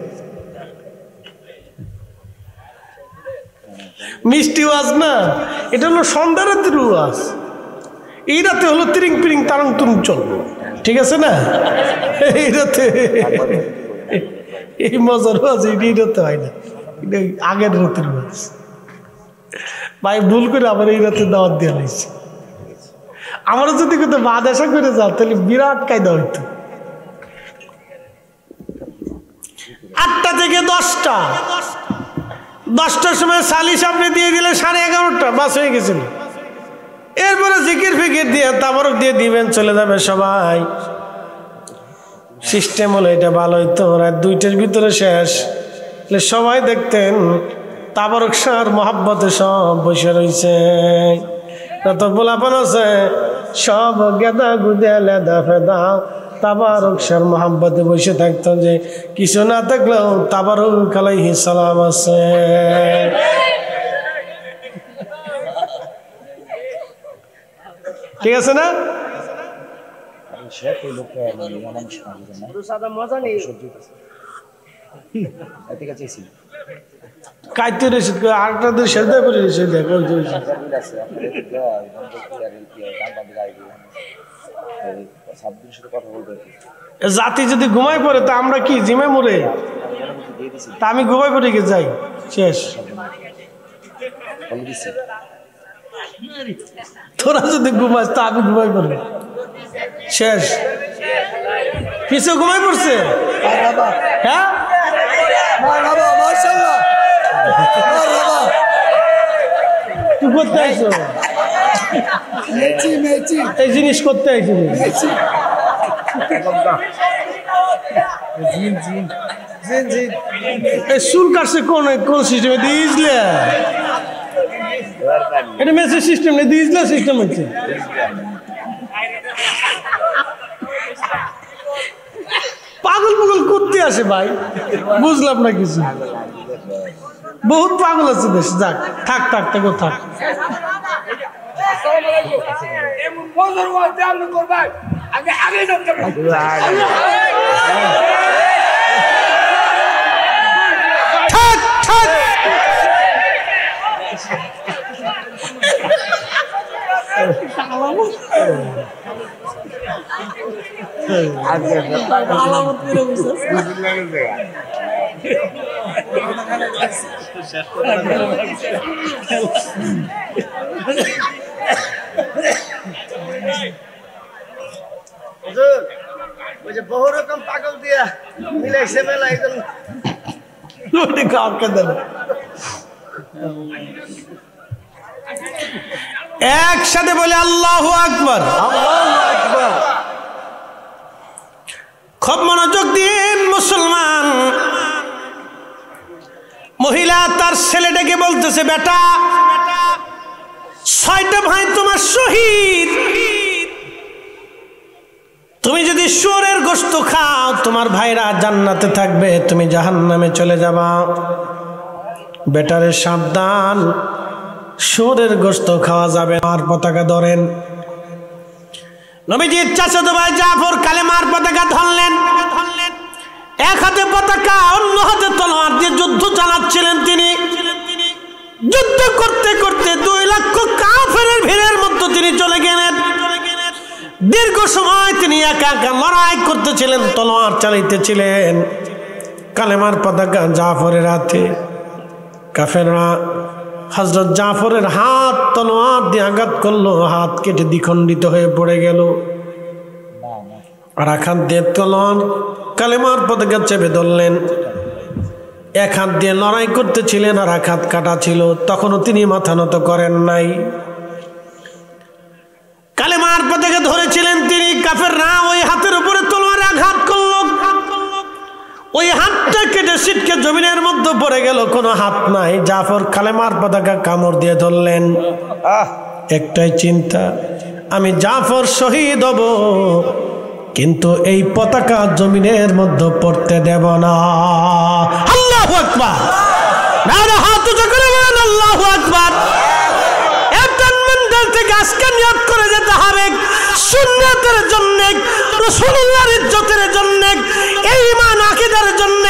মিষ্টি ওয়াজ না, এটা হলো সন্ধ্যা রাতের ওয়াজ। এই রাতে হলো তিরিং পিরিং তারং তুরুং চলবো, ঠিক আছে না? এই রাতে এই মজার ওয়াজ এই রাতে হয় না, এটা আগের রাতের ওয়াজ। ভাই ভুল করে আবার এই রাতে দাওয়াত দেওয়া হয়েছে। আমারও যদি কোথাও বাদ আসা করে যাও তাহলে বিরাট কায়দা হইতো। 8টা থেকে 10টা, 10টার সময় সালিশ আপনি দিয়ে দিলে 11:30, বাস হয়ে গেছিল। এরপরে জিকির ফিকির দিয়ে তাবারক দিয়ে দিবেন, চলে যাবে সবাই। সিস্টেম হলো এটা, ভালো হইতো রাত 2টার ভিতরে শেষ। সবাই দেখতেন তাবারক শাহর মহাব্বতে সব বসে রয়েছে। যত পোলাপান আছে সব গেদা গুদে লেদা ফেদা তাবারক শাহর মহাব্বতে বসে থাকতো, যে কিছু না থাকলেও তাবারক আলাইহিস সালাম আছে। ঠিক আছে না? কাইতে রয়েছে আরেকটা দিন সেদ্ধ করে জাতি যদি ঘুমাই পড়ে তা আমরা কি জিমে মরে, তা আমি ঘুমাই পড়ে গিয়ে যাই, শেষ। তোরা যদি ঘুমাস তা আমি ঘুমাই পড়বে, শেষ। কিছু ঘুমাই পড়ছে, হ্যাঁ তুই করতে আইছো, এই জিনিস করতে আইছি। চুল কাটছে কোন কোন সিস্টেমে দিয়েছিলে, এটা মেসেজ সিস্টেম নেই, দিয়েছিলে সিস্টেম হচ্ছে। পাগল পাগল করতে আসে ভাই, বুঝলাম না কিছু। বহুত পাগল আছে দেশ, যাক থাক থাক থাক থাক। বহু রকম পাগল দিয়া মিলাইছে মেলা একদম একসাথে বলে আল্লাহু আকবার। খুব মনোযোগ দিন মুসলমান। মহিলা তার ছেলেটাকে বলতেছে, বেটা 6টা ভাই তোমার শহীদ, তুমি যদি শুয়োরের গোশত খাও তোমার ভাইরা জান্নাতে থাকবে, তুমি জাহান্নামে চলে যাবা। বেটারে সাবধান, শুয়োরের গোশত খাওয়া যাবে। আর পতাকা ধরেন। নবীজির চাচাতো ভাই জাফর কালেমার পতাকা ধরলেন। এক হাতে পতাকা, অন্য হাতে তলোয়ার দিয়ে যুদ্ধ চালাচ্ছিলেন তিনি। যুদ্ধ করতে করতে 2 লক্ষ কাফেরের ভিড়ের মধ্যে তিনি চলে গেলেন। দীর্ঘ সময় তিনি একা একা লড়াই করতেছিলেন, তলোয়ার চালাইতেছিলেন। কালেমার পতাকা জাফরের হাতে। কাফেররা হযরত জাফরের হাত তলোয়ার দিয়ে আঘাত করলো, হাত কেটে দ্বিখণ্ডিত হয়ে পড়ে গেল। আর এক হাত দিয়ে তলোয়ার কালেমার পতাকা চেপে ধরলেন। এক হাত দিয়ে লড়াই করতেছিলেন আর এক হাত কাটা ছিল, তখনও তিনি মাথা নত করেন নাই। কালেমার পতাকা ধরেছিলেন তিনি। কাফেররা ওই হাতের উপরে তলোয়ার আঘাত করলো, ওই হাতটা কেটে ছিটকে জমিনের মধ্যে পড়ে গেল, কোনো হাত নাই। জাফর কালেমার পতাকা কামড় দিয়ে ধরলেন। একটাই চিন্তা, আমি জাফর শহীদ হব, কিন্তু এই পতাকা জমিনের মধ্যে পড়তে দেব না। আল্লাহু আকবার। নারা হাত উঁচু করে বলেন আল্লাহু আকবার। আজকে নিয়ত করে যেতে হবে সুন্নাতের জন্য, রাসূলুল্লাহর ইজ্জতের জন্য, এই ঈমান আকীদার জন্য,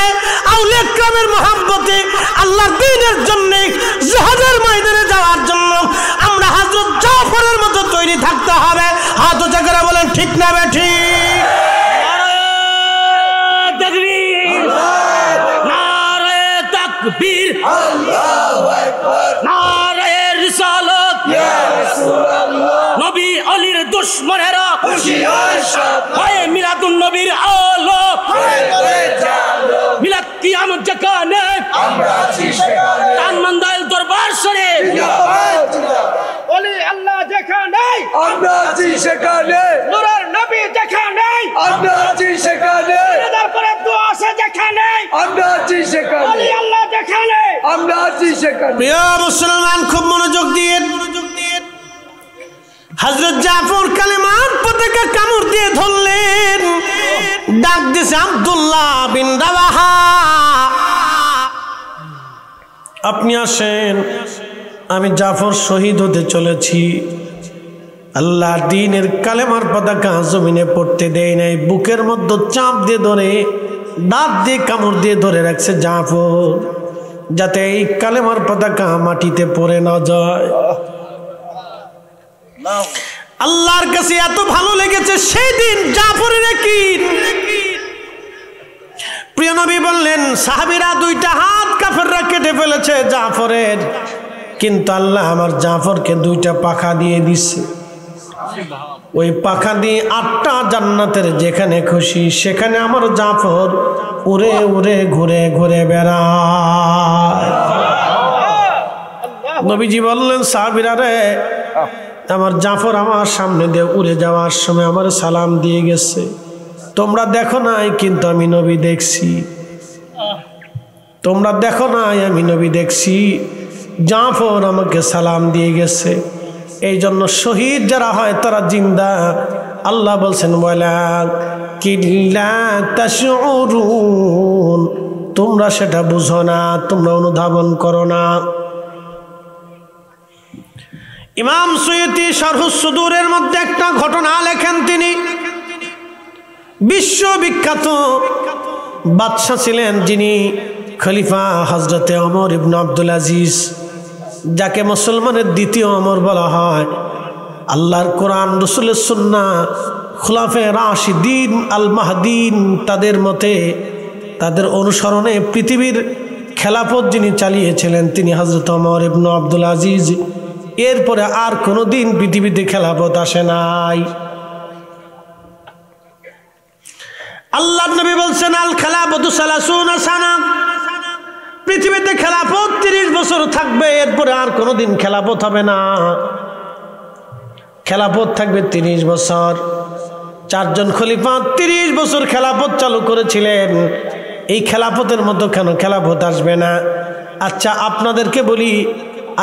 আউলিয়া কিরামের মহব্বতে, আল্লাহর দ্বীনের জন্য, জিহাদের ময়দানে যাওয়ার জন্য আমরা হযরত জাফরের মতো তৈরি থাকতে হবে। হাত উঁচু করে বলেন ঠিক না বেঠিক? নারে তাকবীর, আল্লাহু আকবার, নারে রিসালাত, ইয়া রাসূলুল্লাহ। নবী আলীর দুশমনেরা হুঁশিয়ার হয়, মিলাদুন নবীর আলো করে জালো, মিলাদ কিয়ামত যেখানে আমরা আছি সেখানে, তানমন্দাইল দরবার শরীফ জিন্দাবাদ, ওলি আল্লাহ যেখানে আমরা আছি সেখানে, নূরের নবী যেখানে আমরা আছি সেখানে, তারপরে দোয়া আছে যেখানে আমরা আছি সেখানে, ওলি আল্লাহ যেখানে আমরা আছি সেখানে। প্রিয় মুসলমান, খুব মনোযোগ দিয়ে হযরত জাফর কালেমার পতাকা কামড় দিয়ে ধরলেন। ডাক দিয়েছে আব্দুল্লাহ বিন রাওয়াহা, আপনি আসেন, আমি জাফর শহীদ হতে চলেছি। আল্লাহর দ্বীনের কালেমার পতাকা জমিনে পড়তে দেয় নাই, বুকের মধ্যে চাপ দিয়ে ধরে, দাঁত দিয়ে কামড় দিয়ে ধরে রাখছে জাফর, যাতে এই কালেমার পতাকা মাটিতে পড়ে না যায়। আল্লাহর কাছে এত ভালো লেগেছে সেই দিন জাফরের একদিন প্রিয় নবী বললেন সাহাবীরা দুইটা হাত কাফেররা কেটে ফেলেছে জাফরের, কিন্তু আল্লাহ আমার জাফরকে দুইটা পাখা দিয়ে দিচ্ছে। ওই পাখা দিয়ে 8টা জান্নাতের যেখানে খুশি সেখানে আমার জাফর উড়ে উড়ে ঘুরে ঘুরে বেড়ায়। নবীজি বললেন সাহাবীরা রে, আমার জাফর আমার সামনে দিয়ে উড়ে যাওয়ার সময় আমার সালাম দিয়ে গেছে, তোমরা দেখো নাই কিন্তু আমি নবী দেখছি। তোমরা দেখো নাই আমি নবী দেখছি, জাফর আমাকে সালাম দিয়ে গেছে। এই জন্য শহীদ যারা হয় তারা জিন্দা। আল্লাহ বলছেন ওয়ালা কিল্লা তাশউরুন, তোমরা সেটা বুঝো না, তোমরা অনুধাবন করো না। ইমাম সুয়ুতি শারহুস সুদূরের মধ্যে একটা ঘটনা লেখেন। তিনি বিশ্ববিখ্যাত বাদশা ছিলেন যিনি খলিফা হযরতে ওমর ইবনে আব্দুল আজিজ, যাকে মুসলমানের দ্বিতীয় ওমর বলা হয়। আল্লাহর কোরআন, রাসূলের সুন্নাহ, খুলাফায়ে রাশিদিন আল মাহদিন তাদের মতে, তাদের অনুসরণে পৃথিবীর খেলাফত যিনি চালিয়েছিলেন তিনি হযরত ওমর ইবনে আব্দুল আজিজ। এরপরে আর কোনোদিন পৃথিবীতে খেলাফত আসে নাই। আল্লাহর নবী বলছেন আল খেলাফতু 30 সানা, পৃথিবীতে খেলাফত 30 বছর থাকবে, এরপরে আর কোনোদিন খেলাফত হবে না। খেলাফত থাকবে 30 বছর। 4 জন খলিফা 30 বছর খেলাফত চালু করেছিলেন। এই খেলাফতের মতো কেন খেলাফত আসবে না? আচ্ছা আপনাদেরকে বলি,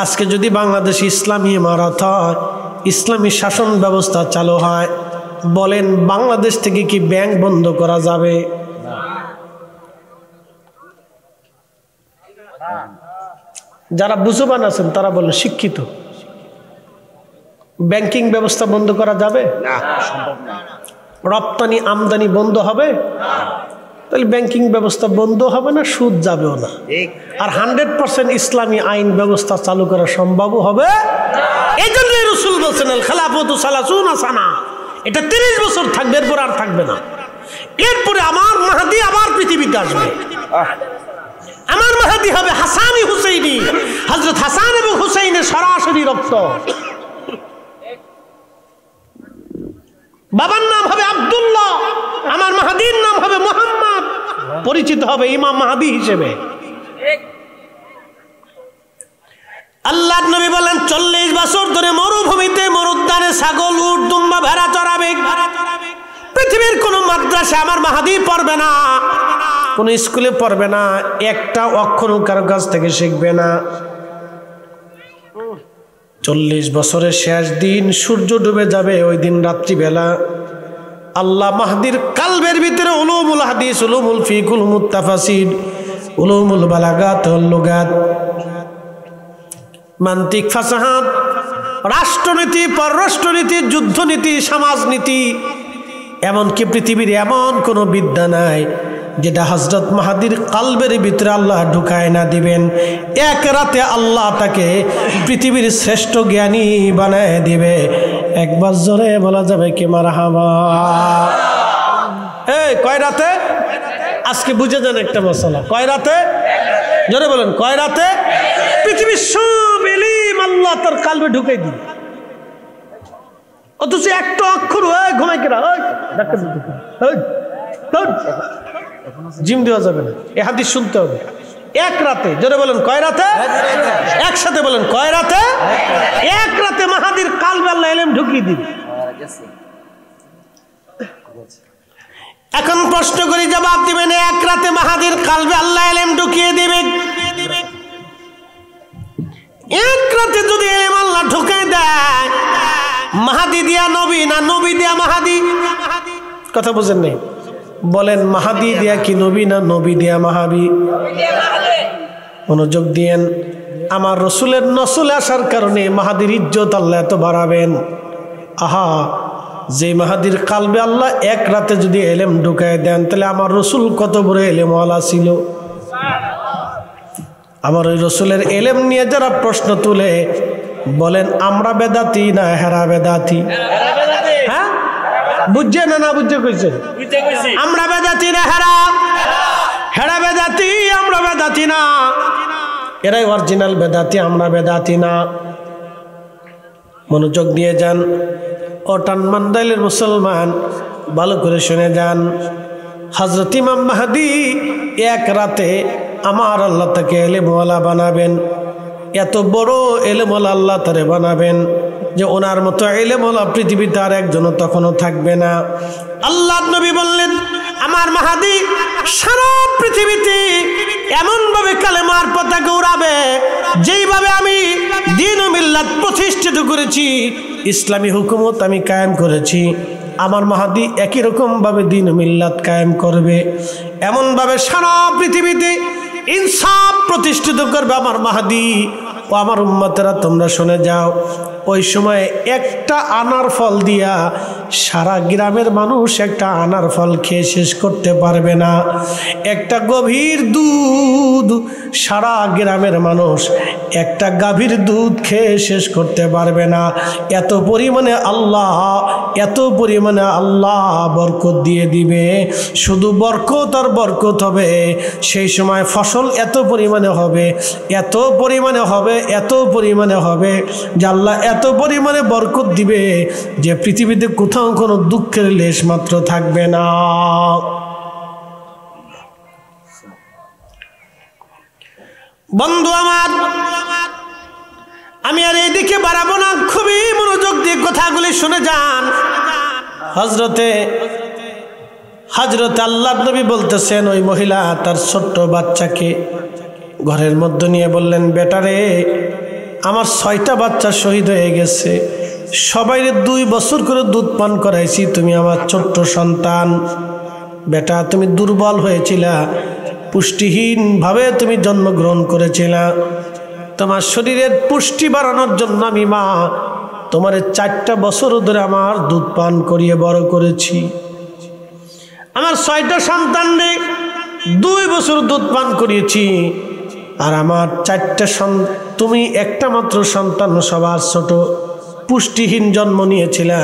আজকে যদি বাংলাদেশে ইসলামী ইমারত হয়, ইসলামী শাসন ব্যবস্থা চালু হয়, বলেন বাংলাদেশ থেকে কি ব্যাংক বন্ধ করা যাবে? যারা বুঝবান আছেন তারা বলেন শিক্ষিত, ব্যাংকিং ব্যবস্থা বন্ধ করা যাবে? রপ্তানি আমদানি বন্ধ হবে? তাহলে ব্যাংকিং ব্যবস্থা বন্ধ হবে না, সুদ যাবেও না, আর 100% ইসলামী আইন ব্যবস্থা চালু করা সম্ভব হবে। এই জন্য রাসূল বলছেন আল খেলাফতু 30 সানা, এটা 30 বছর থাকবে, এরপর আর থাকবে না। এরপরে আমার মাহদি আবার পৃথিবীতে আসবে। আমার মাহদি হবে হাসানি হুসাইনি, হযরত হাসান এবং হুসাইনের সরাসরি রক্ত। বাবার নাম হবে আব্দুল্লাহ, আমার মাহদির নাম হবে মুহাম্মদ, পরিচিত হবে ইমাম মাহদি হিসেবে। আল্লাহর নবী বলেন 40 বছর ধরে মরুভূমিতে মরুদ্যানে ছাগল, উট, দুম্বা, ভেড়া চড়াবে। পৃথিবীর কোন মাদ্রাসা আমার মাহদি পড়বে না, কোন স্কুলে পড়বে না, একটা অক্ষরও কারো কাছ থেকে শিখবে না। 40 বছরের শেষ দিন সূর্য ডুবে যাবে, ওই দিন রাত্রিবেলা আল্লাহ মাহদির কালবের ভিতরে উলুমুল হাদিস, উলুমুল ফিকহ, উলুমুত তাফসীর, উলুমুল বালাগাত, লুগাত, মান্তিক, ফাসাহাত, রাষ্ট্রনীতি, পররাষ্ট্রনীতি, যুদ্ধনীতি, সমাজনীতি, এমনকি পৃথিবীর এমন কোনো বিদ্যা নাই যেটা হযরত মাহদির কালবের ভিতরে আল্লাহ ঢুকায় না দিবেন। এক রাতে আল্লাহ তাকে পৃথিবীর শ্রেষ্ঠ জ্ঞানী বানায় দিবে। একবার জোরে বলা যাবে কি মারহাবা? এই কয় রাতে? আজকে বুঝে যান একটা মশলা, কয় রাতে? জোরে বলেন, কয় রাতে? পৃথিবীর সব ইলম আল্লাহ তার কালবে ঢুকাই দিবে, অথচ একটা অক্ষর ঘুমাই কেনা জিম দেওয়া যাবে না। এ হাদিস শুনতে হবে। এক রাতে, জোরে বলেন কয় রাতে? একসাথে বলেন কয় রাতে? এক রাতে মাহাদির কালবে আল্লাহ ইলম ঢুকিয়ে দিবে। এখন প্রশ্ন করি, জবাব দিবেন এক রাতে মাহাদির কালবে আল্লাহ ইলম ঢুকিয়ে দিবে। এক রাতে যদি ইলম আল্লাহ ঢুকায় দেয়, মাহাদি দিয়া নবী না নবী দিয়া মাহাদি? কথা বুঝেন নাই? বলেন মাহাদি দিয়া কি নবী না নবী দিয়া মাহাবি? মনোযোগ দিয়েন। আমার রসুলের নসল আসার কারণে মাহাদির ইজ্জত আল্লাহ এত বাড়াবেন। আহা, যে মাহাদির কালবে আল্লাহ এক রাতে যদি এলেম ঢুকায় দেন, তাহলে আমার রসুল কত বড় এলেমওয়ালা ছিল। আমার ওই রসুলের এলেম নিয়ে যারা প্রশ্ন তুলে বলেন আমরা বেদাতি না হেরা বেদাতি? হ্যাঁ বুঝছে না বুঝছে কইছে? আমরা বেদাতি না হেরা? হেরা বেদাতি, আমরা বেদাতি না। এরাই অরিজিনাল বেদাতি, আমরা বেদাতি না। মনোযোগ দিয়ে যান ও টানমান্দাইলের মুসলমান, ভালো করে শুনে যান। হযরত ইমাম মাহদী এক রাতে আমার আল্লাহ তাকে এলেমওয়ালা বানাবেন। এত বড় এলেমওয়ালা আল্লাহ তারে বানাবেন যে ওনার মতো এলেমওয়ালা পৃথিবীতে আর একজনও তখনও থাকবে না। আল্লাহর নবী বললেন আমার মাহদী সারা পৃথিবীতে এমনভাবে কালেমার পতাকা উড়াবে যেইভাবে আমি দ্বীন ও মিল্লাত প্রতিষ্ঠিত করেছি, ইসলামী হুকুমত আমি কায়েম করেছি, আমার মাহদী একই রকমভাবে দ্বীন ও মিল্লাত কায়েম করবে। এমনভাবে সারা পৃথিবীতে ইনসাফ প্রতিষ্ঠিত করবে আমার মাহদী। ও আমার উম্মতেরা তোমরা শুনে যাও, ওই সময় একটা আনার ফল দিয়া সারা গ্রামের মানুষ একটা আনার ফল খেয়ে শেষ করতে পারবে না। একটা গভীর দুধ সারা গ্রামের মানুষ একটা গাভীর দুধ খেয়ে শেষ করতে পারবে না। এত পরিমাণে আল্লাহ বরকত দিয়ে দিবে। শুধু বরকত আর বরকত হবে। সেই সময় ফসল এত পরিমাণে হবে যে আল্লাহ এত পরিমাণে বরকত দিবে যে পৃথিবীতে কোথাও কোনো দুঃখের লেশ মাত্র থাকবে না। বন্ধু আমার, আমি আর এইদিকে বাড়াবো না, খুবই মনোযোগ দিয়ে কথাগুলি শুনে যান। হযরতে আল্লাহর নবী বলতেছেন, ওই মহিলা তার ছোট্ট বাচ্চাকে ঘরের মধ্যে নিয়ে বললেন, বেটারে আমার 6টা বাচ্চা শহীদ হয়ে গেছে, সবাইরে 2 বছর করে দুধ পান করাইছি, তুমি আমার ছোট্ট সন্তান। বেটা তুমি দুর্বল হয়েছিলা, পুষ্টিহীনভাবে তুমি জন্মগ্রহণ করেছিলা, তোমার শরীরের পুষ্টি বাড়ানোর জন্য আমি মা তোমার 4টা বছর ধরে আমার দুধ পান করিয়ে বড় করেছি। আমার 6টা সন্তানরে 2 বছর দুধ পান করিয়েছি, আর আমার 4টা তুমি একটা মাত্র সন্তান, সবার ছোট, পুষ্টিহীন জন্ম নিয়েছিলা।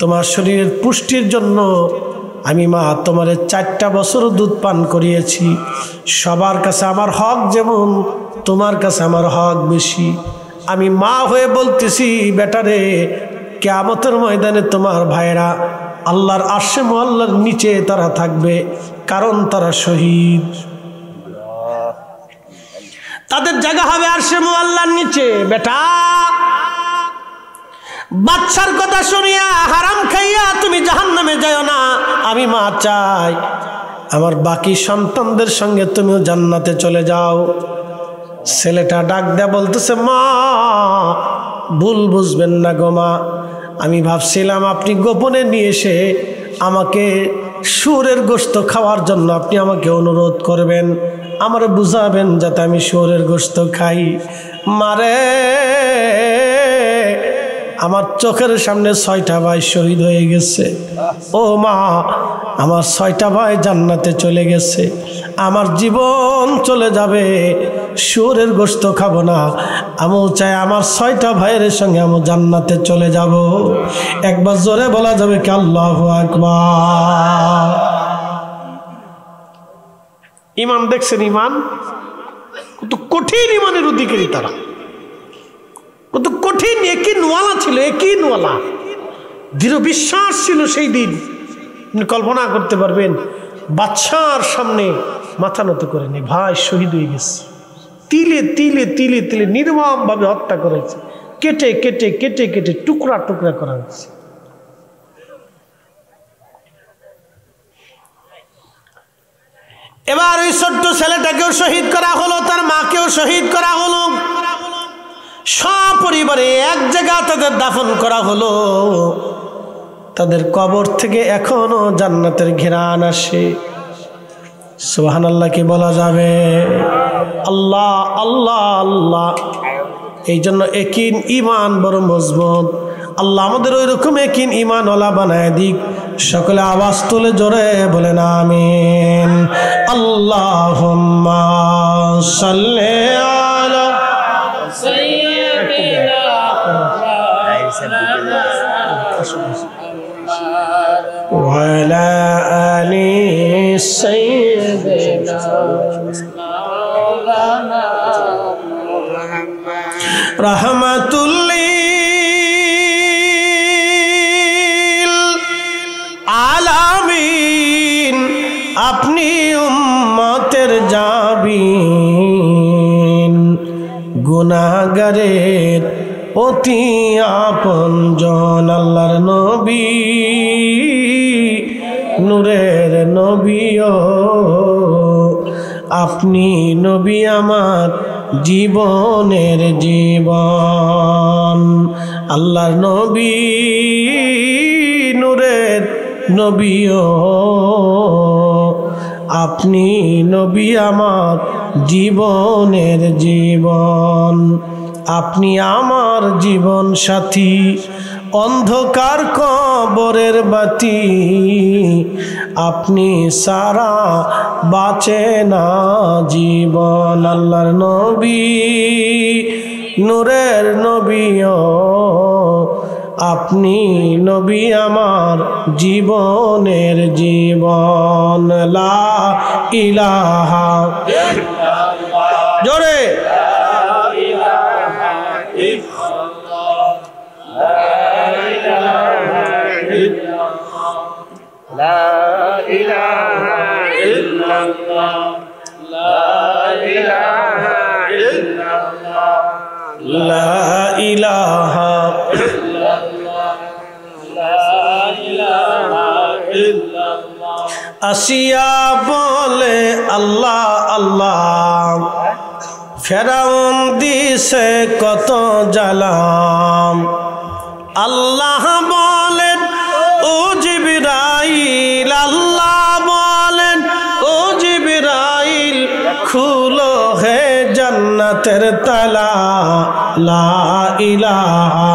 তোমার শরীরের পুষ্টির জন্য আমি মা তোমার 4টা বছর দুধ পান করিয়েছি। সবার কাছে আমার হক যেমন, তোমার কাছে আমার হক বেশি। আমি মা হয়ে বলতেছি, বেটারে কিয়ামতের ময়দানে তোমার ভাইরা আল্লাহর আরশে মুআল্লার নিচে তারা থাকবে, কারণ তারা শহীদ। তাদের জায়গা হবে আরশে মুআল্লার নিচে। বেটা বাচ্চার কথা শুনিয়া হারাম খাইয়া তুমি জাহান্নামে যাও না। আমি মা চাই আমার বাকি সন্তানদের সঙ্গে তুমিও জান্নাতে চলে যাও। ছেলেটা ডাক দেয়া বলতেছে, মা ভুল বুঝবেন না গো মা, আমি ভাবছিলাম আপনি গোপনে নিয়ে এসে আমাকে শুয়োরের গোশত খাওয়ার জন্য আপনি আমাকে অনুরোধ করবেন, আমারে বুঝাবেন যাতে আমি শুয়োরের গোশত খাই। মারে আমার চোখের সামনে 6টা ভাই শহীদ হয়ে গেছে। ও মা, আমার 6টা ভাই জান্নাতে চলে গেছে, আমার জীবন চলে যাবে, শুয়োরের গোশত খাবো না। আমিও চাই আমার 6টা ভাইয়ের সঙ্গে আমি জান্নাতে চলে যাব। একবার জোরে বলা যাবে কি আল্লাহু আকবার? ইমান দেখছেন, ইমান কত কঠিন, ইমানের অধিকারী তারা, কত কঠিন একিনওয়ালা ছিল, একিনওয়ালা দৃঢ় বিশ্বাস ছিল সেই দিন। আপনি কল্পনা করতে পারবেন, বাদশার সামনে মাথা নত করে নেই, ভাই শহীদ হয়ে গেছে, তিলে তিলে তিলে তিলে নির্মমভাবে হত্যা করেছে, কেটে কেটে কেটে কেটে টুকরা টুকরা করা হয়েছে। এবার ওই ছোট্ট ছেলেটাকেও শহীদ করা হলো, তার মাকেও শহীদ করা হলো, সপরিবারে এক জায়গা তাদের দাফন করা হলো। তাদের কবর থেকে এখনো জান্নাতের ঘেরান আসে। সুবহানাল্লাহ কি বলা যাবে? আল্লাহ আল্লাহ আল্লাহ। এই জন্য একিন ইমান বড় মজবুত। আল্লাহ আমাদের ওই রকম একিন ইমানওয়ালা বানায় দিক। সকলে আওয়াজ তুলে জোরে বলেন আমিন। আল্লাহুম্মা সাল্লি আলা সাইয়্যিদিনা سيدنا رحمة للعالمين আপনি উম্মতের জাবিন গুনাহগারের অতি আপনজন আল্লাহর নবী নূরের নবীও আপনি নবী আমার জীবনের জীবন আল্লাহর নবী নূরের নবীও আপনি নবী আমার জীবনের জীবন আপনি আমার জীবন সাথী অন্ধকার কবরের বাতি আপনি সারা বাঁচে না জীবন আল্লাহর নবী নূরের নবীও আপনি নবী আমার জীবনের জীবন লা ইলাহা জোরে আসিয়া বলে আল্লাহ আল্লাহ ফেরাউন দিছে কত জালাম আল্লাহ বলেন ও জিবরাইল আল্লাহ বলেন ও জিবরাইল খুলো হে জান্নাতের তালা লা ইলাহা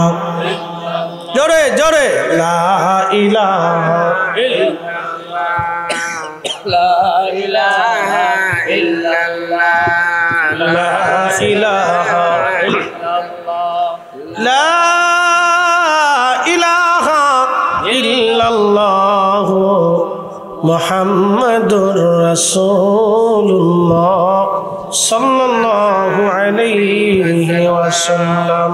জোরে জোরে লা ইলাহা লা ইলাহা ইল্লাল্লাহ লা ইলাহা ইল্লাল্লাহ লা ইলাহা ইল্লাল্লাহ মুহাম্মাদুর রাসূলুল্লাহ সাল্লাল্লাহু আলাইহি ওয়াসাল্লাম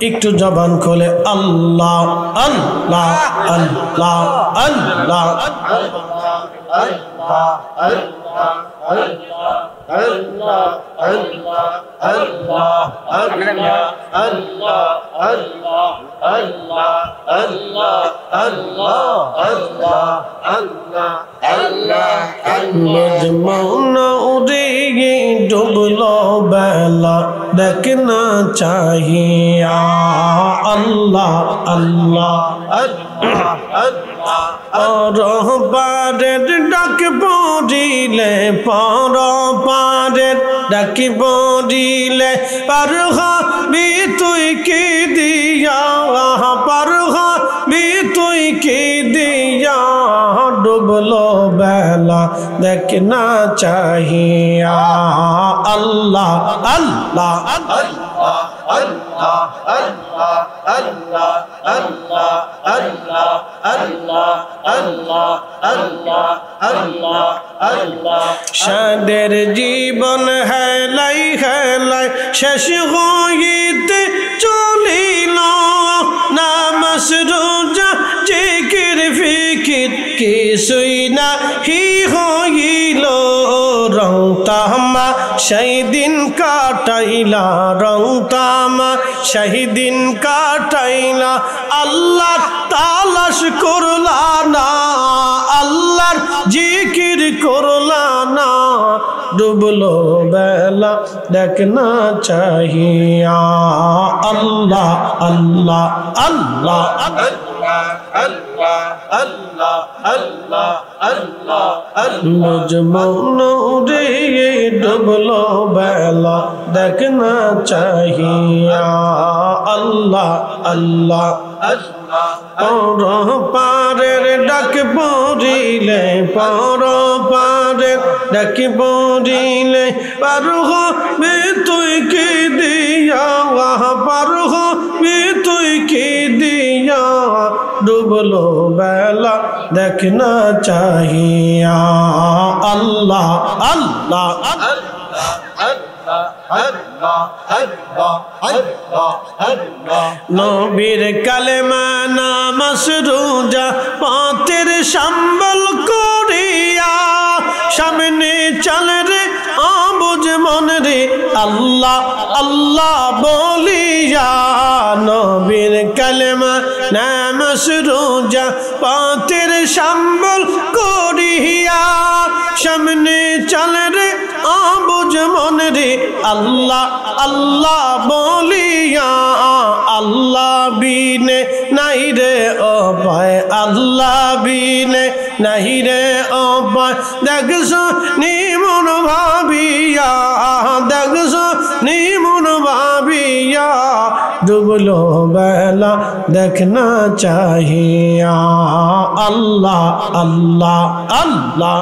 একটু জবান খুলে আল্লাহ আল্লাহ আল্লাহ আল্লাহ ডুবলো বেলা দেখনা चाहिए अल्लाह अल्लाह और पारेर डाक पड़िले पर पारेर डाक पड़िले पर हबी तुई की दिया पर हबी तुई की दिया डुबलो बेला देखना चाहिए अल्लाह अल्लाह अल्लाह अल्लाह अल्लाह अल्लाह अल्लाह अल्लाह अल्लाह अल्लाह अल्लाह अल्लाह अल्लाह शादेर जीवन है लाई शेष होइते चलिल नामाज रोजा जिकिर फिकिर কিছুই নাহি হইল রং তামা সেই দিন কাটাইলা রং তামা সেই দিন কাটাইলা আল্লাহ তালাশ করলা না আল্লাহর জিকির করলা না ডুবলো বেলা দেখনা चाहिए अल्लाह अल्लाह अल्लाह अल्लाह अल्लाह अल्लाह अल्लाह अल्लाह मजमून रे डुबलो बेला देखना चाहिए अल्लाह अल्लाह अल्लाह पर पारेर डाक पड़िले पर पारेर डाक पड़िले पर हबी तुई की दिया पर हबी तुई की दिया ডুবলো বেলা দেখনা চাহিয়া আল্লাহ আল্লাহ নবীর কালেমা নামাজ রোজা পথের সম্বল করিয়া সামনে চলে রে আবুজ মন রে আল্লাহ আল্লাহ বলিয়া নবীর কালেমা নামাজ রোজা পথের সম্বল করিয়া সামনে চলে রে আবুজ মন রে আল্লাহ আল্লাহ বলিয়া আল্লাহ বিনে নাই রে অপায় আল্লাহ বিনে নাই রে অপায় দেখছো নিমন ভাবিয়া দেখছো নিমন ভাবিয়া ডুবলো বেলা দেখনা চাহিয়া আল্লাহ আল্লাহ আল্লাহ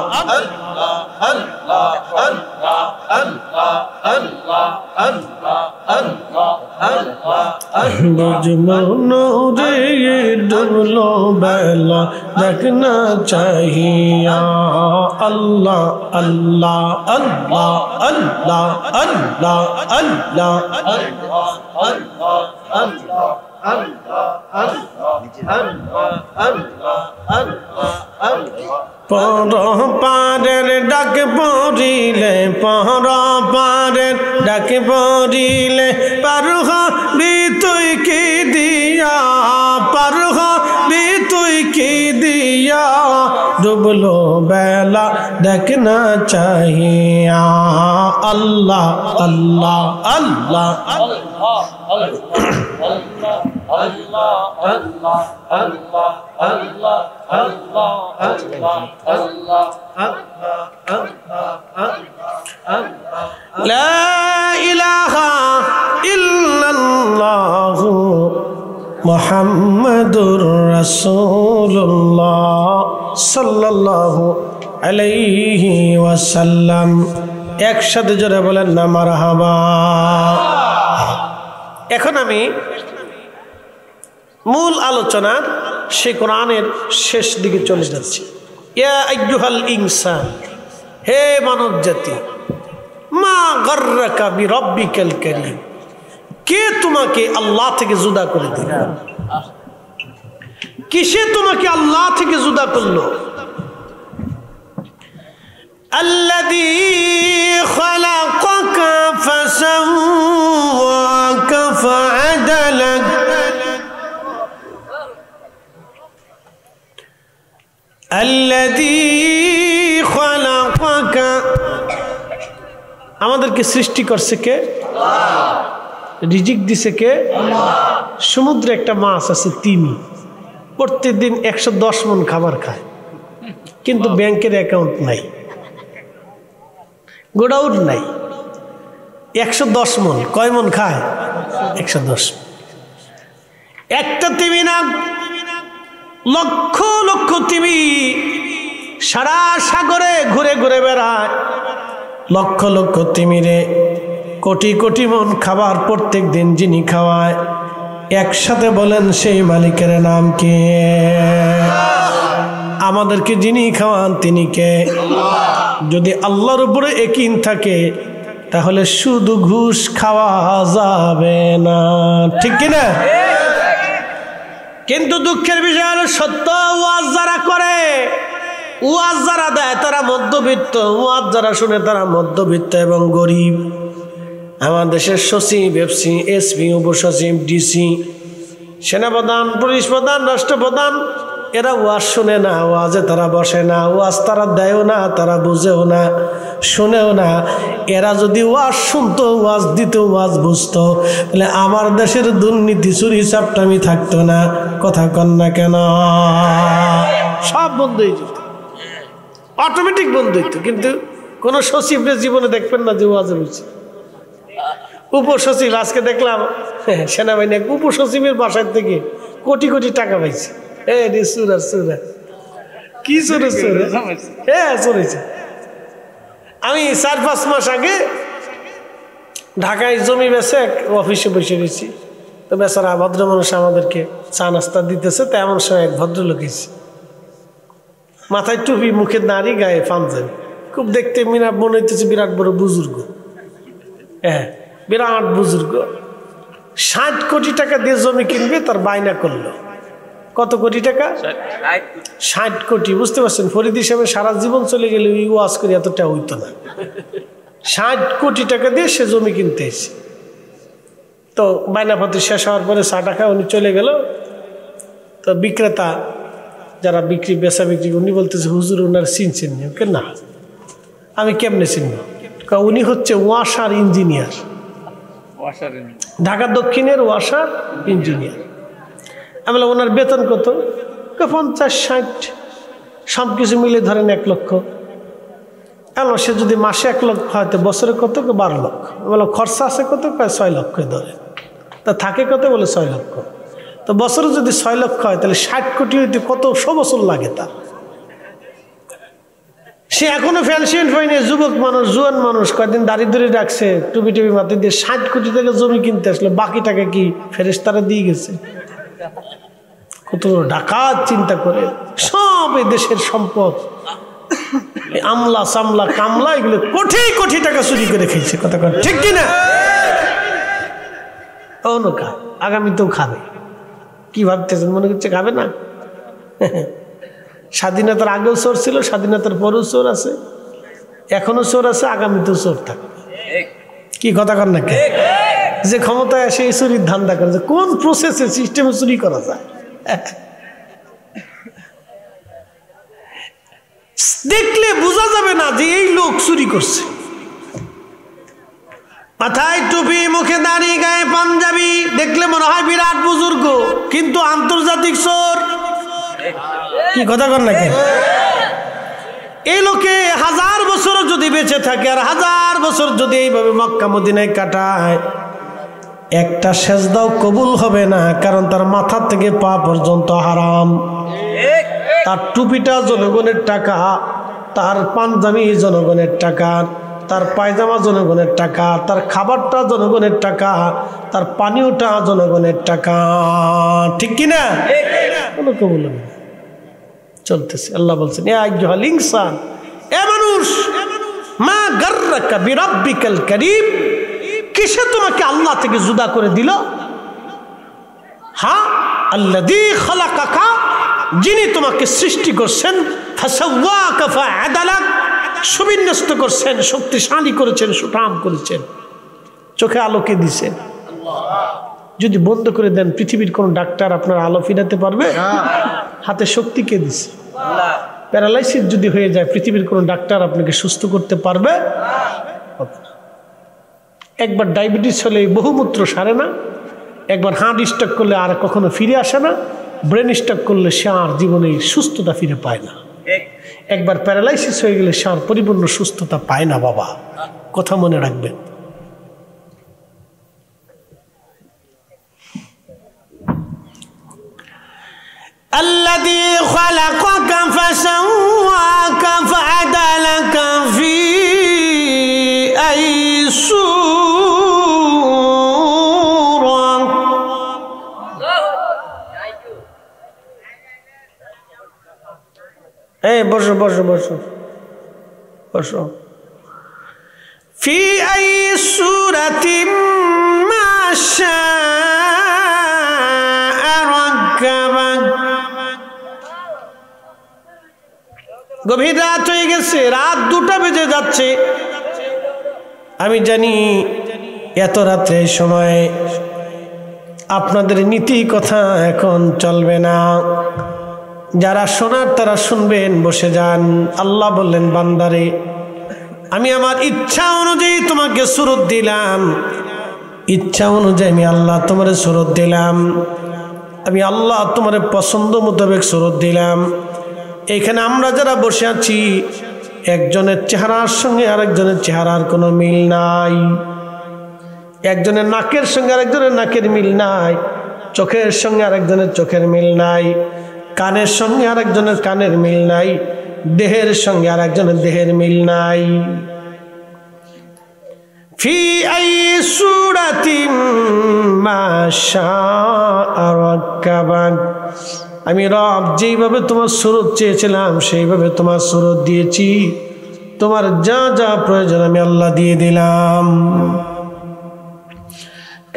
রে ডুবলো বেলা দেখনা চাহিয়া আল্লাহ আল্লাহ আল্লাহ আল্লাহ আল্লাহ আল্লাহ পর পারের ডাক পড়িলে পর পারের ডাক পড়িলে পার হবি তুই কি দিয়া পার হবি তুই কি দিয়া ডুবলো বেলা দেখনা চাহিয়া আল্লাহ আল্লাহ আল্লাহ লা ইলাহা ইল্লাল্লাহ মুহাম্মাদুর রাসূলুল্লাহ সাল্লাল্লাহু আলাইহি ওয়াসাল্লাম। একসাথে জোরে বলেন না মারহাবা। এখন আমি মূল আলোচনার সেই কোরআনের শেষ দিকে চলে যাচ্ছি। ইয়া আইয়ুহাল ইনসান, হে মানব জাতি, মা গাররাকা বিরাব্বিকাল কারীম, কে তোমাকে আল্লাহ থেকে জুদা করে দিল? কিসে তোমাকে আল্লাহ থেকে জুদা করলো? আল্লাযী খালাকাকা ফাসাওয়াকা ফাআদালাক, আল্লাযী খালাকাকা, আমাদেরকে সৃষ্টি করছে কে? রিজিক দিছে কে? সমুদ্রে একটা মাছ আছে তিমি, প্রত্যেকদিন 110 মণ খাবার খায়, কিন্তু ব্যাংকের অ্যাকাউন্ট নাই, গোডাউন নাই। 110 মণ, কয় মণ খায়? 110। একটা তিমি না, লক্ষ লক্ষ তিমি সারা সাগরে ঘুরে ঘুরে বেড়ায়। লক্ষ লক্ষ তিমিরে কোটি কোটি মন খাবার প্রত্যেক দিন যিনি খাওয়ায়, একসাথে বলেন সেই মালিকের নাম কে? আমাদেরকে যিনি খাওয়ান তিনি কে? যদি আল্লাহর উপরে ইয়াকিন থাকে তাহলে শুধু ঘুষ খাওয়া যাবে না, ঠিক কিনা? কিন্তু দুঃখের বিষয় হলো সত্য, ওয়াজ যারা করে, ওয়াজ যারা দেয় তারা মধ্যবিত্ত, ওয়াজ যারা শুনে তারা মধ্যবিত্ত এবং গরিব। আমার দেশের সচিব, এফসি, এসপি, উপসচিব, ডিসি, সেনাপ্রধান, পুলিশ প্রধান, রাষ্ট্রপ্রধান, এরা ওয়াজ শুনে না, ওয়াজে তারা বসে না, ওয়াজ তারা দেয়ও না, তারা বুঝেও না, শুনেও না। এরা যদি ওয়াজ শুনতো, ওয়াজ দিত, ওয়াজ বুঝতো, তাহলে আমার দেশের দুর্নীতি, চুরি, চাপটামি থাকতো না। কথা কন না কেন? সব বন্ধ হয়ে যেত, অটোমেটিক বন্ধ হইতো। কিন্তু কোনো সচিবের জীবনে দেখবেন না যে ওয়াজে বুঝছে। উপসচিব, আজকে দেখলাম সেনাবাহিনী উপসচিবের বাসার থেকে কোটি কোটি টাকা পাইছে। কি চলেছে? আমি 4-5 মাস আগে ঢাকায় জমি বেচে এক অফিসে বসে রয়েছি, তো বেচারা ভদ্র মানুষ আমাদেরকে চা নাস্তা দিতেছে, তো এমন সময় এক ভদ্রলোক এসে, মাথায় টুপি, মুখে দাড়ি, গায়ে পাঞ্জাবি, খুব দেখতে মনে হইতেছে বিরাট বড় বুজুর্গ। হ্যাঁ, বিরাট বুজুর্গ। 60 কোটি টাকা দিয়ে জমি কিনবে, তার বায়না করলো। কত কোটি টাকা? 60 কোটি। বুঝতে পারছেন, ফরিদ হিসাবে সারা জীবন চলে গেলে ওই ওয়াজ করে এতটা হইতো না। 60 কোটি টাকা দিয়ে সে জমি কিনতে এসে, তো বায়নাপত্র শেষ হওয়ার পরে 100 টাকা উনি চলে গেল। তো বিক্রেতা যারা বেচা বিক্রি, উনি বলতেছে, হুজুর ওনার চিনছেন না? আমি কেমনে চিনব? উনি হচ্ছে ওয়াসার ইঞ্জিনিয়ার, ঢাকা দক্ষিণের ওয়াসার ইঞ্জিনিয়ার। আমি বললাম ওনার বেতন কত? 50-60, সব কিছু মিলে ধরেন 1 লক্ষ। এলো সে যদি মাসে 1 লক্ষ হয় তো বছরে কত? 12 লক্ষ। বলো খরচা আছে কত? 6 লক্ষ ধরে। তা থাকে কত? বলে 6 লক্ষ। তো বছরে যদি 6 লক্ষ হয় তাহলে 60 কোটি হইতে কত 100 বছর লাগে তার। সে এখনো ফ্যানশন হয়নি, যুবক মানুষ, জুয়ান মানুষ, কয়েকদিন দাড়ি ধরে রাখছে, টুপি টুপি মাথায় দিয়ে 60 কোটি টাকা জমি কিনতে আসলে বাকি টাকা কি ফেরেশতারা দিয়ে গেছে? কত ডাকাত চিন্তা করে, সব এই দেশের সম্পদ, আমলা সামলা কামলা এগুলো কোটি কোটি টাকা চুরি করে খেয়েছে। কথা কর ঠিক কিনা? ও নৌকা আগামীতেও খাবে। কি ভাবতেছেন? মনে করছে খাবে না? স্বাধীনতার আগেও চোর ছিল, স্বাধীনতার পরেও চোর আছে, এখনো চোর আছে, আগামীতেও চোর থাকবে। কি কথা কর না? কে যে ক্ষমতায় আসে এই চুরির ধান্দা করে, যে কোন প্রসেসে সিস্টেমে চুরি করা যায়। দেখলে বোঝা যাবে না যে এই লোক চুরি করছে। মাথায় টুপি, মুখে দাড়ি, গায়ে পাঞ্জাবি, দেখলে মনে হয় বিরাট বুজুর্গ, কিন্তু আন্তর্জাতিক চোর। কি কথা কর না? এই লোকে 1000 বছর যদি বেঁচে থাকে আর 1000 বছর যদি এইভাবে মক্কা মদিনায় কাটায়, একটা সেজদাও কবুল হবে না, কারণ তার মাথা থেকে পা পর্যন্ত হারাম। তার টুপিটা জনগণের টাকা, তার পাঞ্জাবি জনগণের টাকা, তার পায়জামা জনগণের টাকা, তার খাবারটা জনগণের টাকা, তার পানীয়টা জনগণের টাকা। ঠিক কিনা? কোনো কবুল হবে না। চলতেছে। আল্লাহ বলছেন, ইয়া আইয়ুহাল ইনসান, এ মানুষ, মা গাররাকা বিরাব্বিকাল কারীম, কিসে তোমাকে আল্লাহ থেকে জুদা করে দিল? হ্যাঁ, আল্লাযী খালাকাকা, যিনি তোমাকে সৃষ্টি করছেন, ফাসাওয়াকা ফাআদালাক, সুবিন্যস্ত করছেন, শক্তিশালী করেছেন, সুঠাম করেছেন, চোখে আলোকে দিছেন। যদি বন্ধ করে দেন, পৃথিবীর কোন ডাক্তার আপনার আলো ফিরাতে পারবে? হাতে শক্তি কে দিছে? প্যারালাইসিস যদি হয়ে যায়, পৃথিবীর কোন ডাক্তার আপনাকে সুস্থ করতে পারবে? একবার ডায়াবেটিস হলে বহুমূত্র সারে না, একবার হার্ট স্ট্রোক করলে আর কখনো ফিরে আসে না, ব্রেন স্ট্রোক করলে সে আর জীবনে সুস্থতা ফিরে পায় না। একবার প্যারালাইসিস হয়ে গেলে সে আর পরিপূর্ণ সুস্থতা পায় না। বাবা, কথা মনে রাখবেন। الذي خلقك فسواك فعدلك في أي صورة বসো বসো বসো বসো। في أي صورة ما شاء ركبك। গভীর রাত হয়ে গেছে, রাত 2টা বেজে যাচ্ছে। আমি জানি এত রাত্রে সময় আপনাদের নীতি কথা এখন চলবে না, যারা শোনার তারা শুনবেন, বসে যান। আল্লাহ বললেন, বান্দারে, আমি আমার ইচ্ছা অনুযায়ী তোমাকে সুরত দিলাম, ইচ্ছা অনুযায়ী আমি আল্লাহ তোমার সুরত দিলাম, আমি আল্লাহ তোমার পছন্দ মোতাবেক সুরত দিলাম। এখানে আমরা যারা বসে আছি, একজনের চেহারার সঙ্গে আরেকজনের চেহারার কোনো মিল নাই, একজনের নাকের সঙ্গে আরেকজনের নাকের মিল নাই, চোখের সঙ্গে আরেকজনের চোখের মিল নাই, কানের সঙ্গে আরেকজনের কানের মিল নাই, দেহের সঙ্গে আরেকজনের দেহের মিল নাই। ফি আই সূরাতিন মা শাআ রাক্কাবাক। আমি রব যেইভাবে তোমার সুরত চেয়েছিলাম সেইভাবে তোমার সুরত দিয়েছি, তোমার যা যা প্রয়োজন আমি আল্লাহ দিয়ে দিলাম।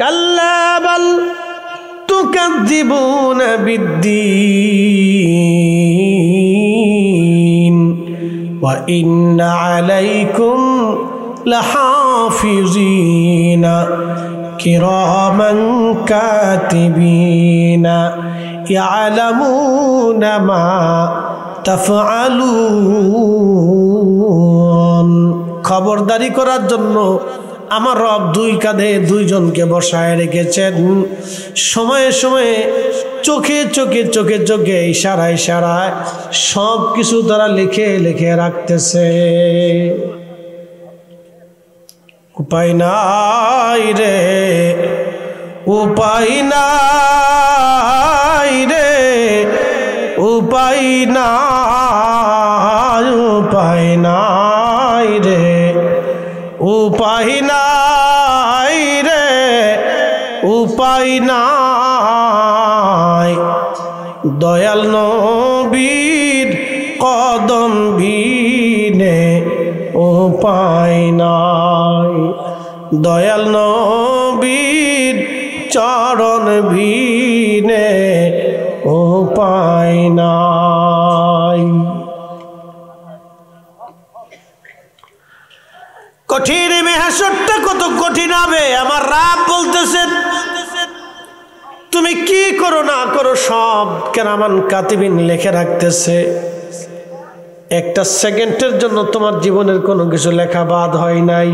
কাল্লা বাল তুকাযযিবুনা বিদ্দীন ওয়া ইন্না আলাইকুম লাহাফিজিনা কিরামান কাতিবিনা ইয়ালামুনা মা তাফআলুন। খবরদারি করার জন্য আমার রব দুই কাঁধে দুইজনকে বসায় রেখেছেন। সময়ে সময়ে চোখে চোখে চোখে চোখে ইশারায় ইশারায় সব কিছু তারা লিখে লিখে রাখতেছে। উপায় নাই রে, উপায় নাই রে, উপায় নাই, উপায় নাই রে, উপায় নাই রে, উপায় নাই। দয়াল নবীর কদম বিনে উপায় নাই, দয়াল নবীর চরণ বিনে উপায় নাই। কঠিন মেহাসরটা কত কঠিন হবে। আমার রাব বলতেছেন তুমি কি করো না করো সব কেরামান কাতিবিন লিখে রাখতেছে। একটা সেকেন্ডের জন্য তোমার জীবনের কোনো কিছু লেখা বাদ হয় নাই,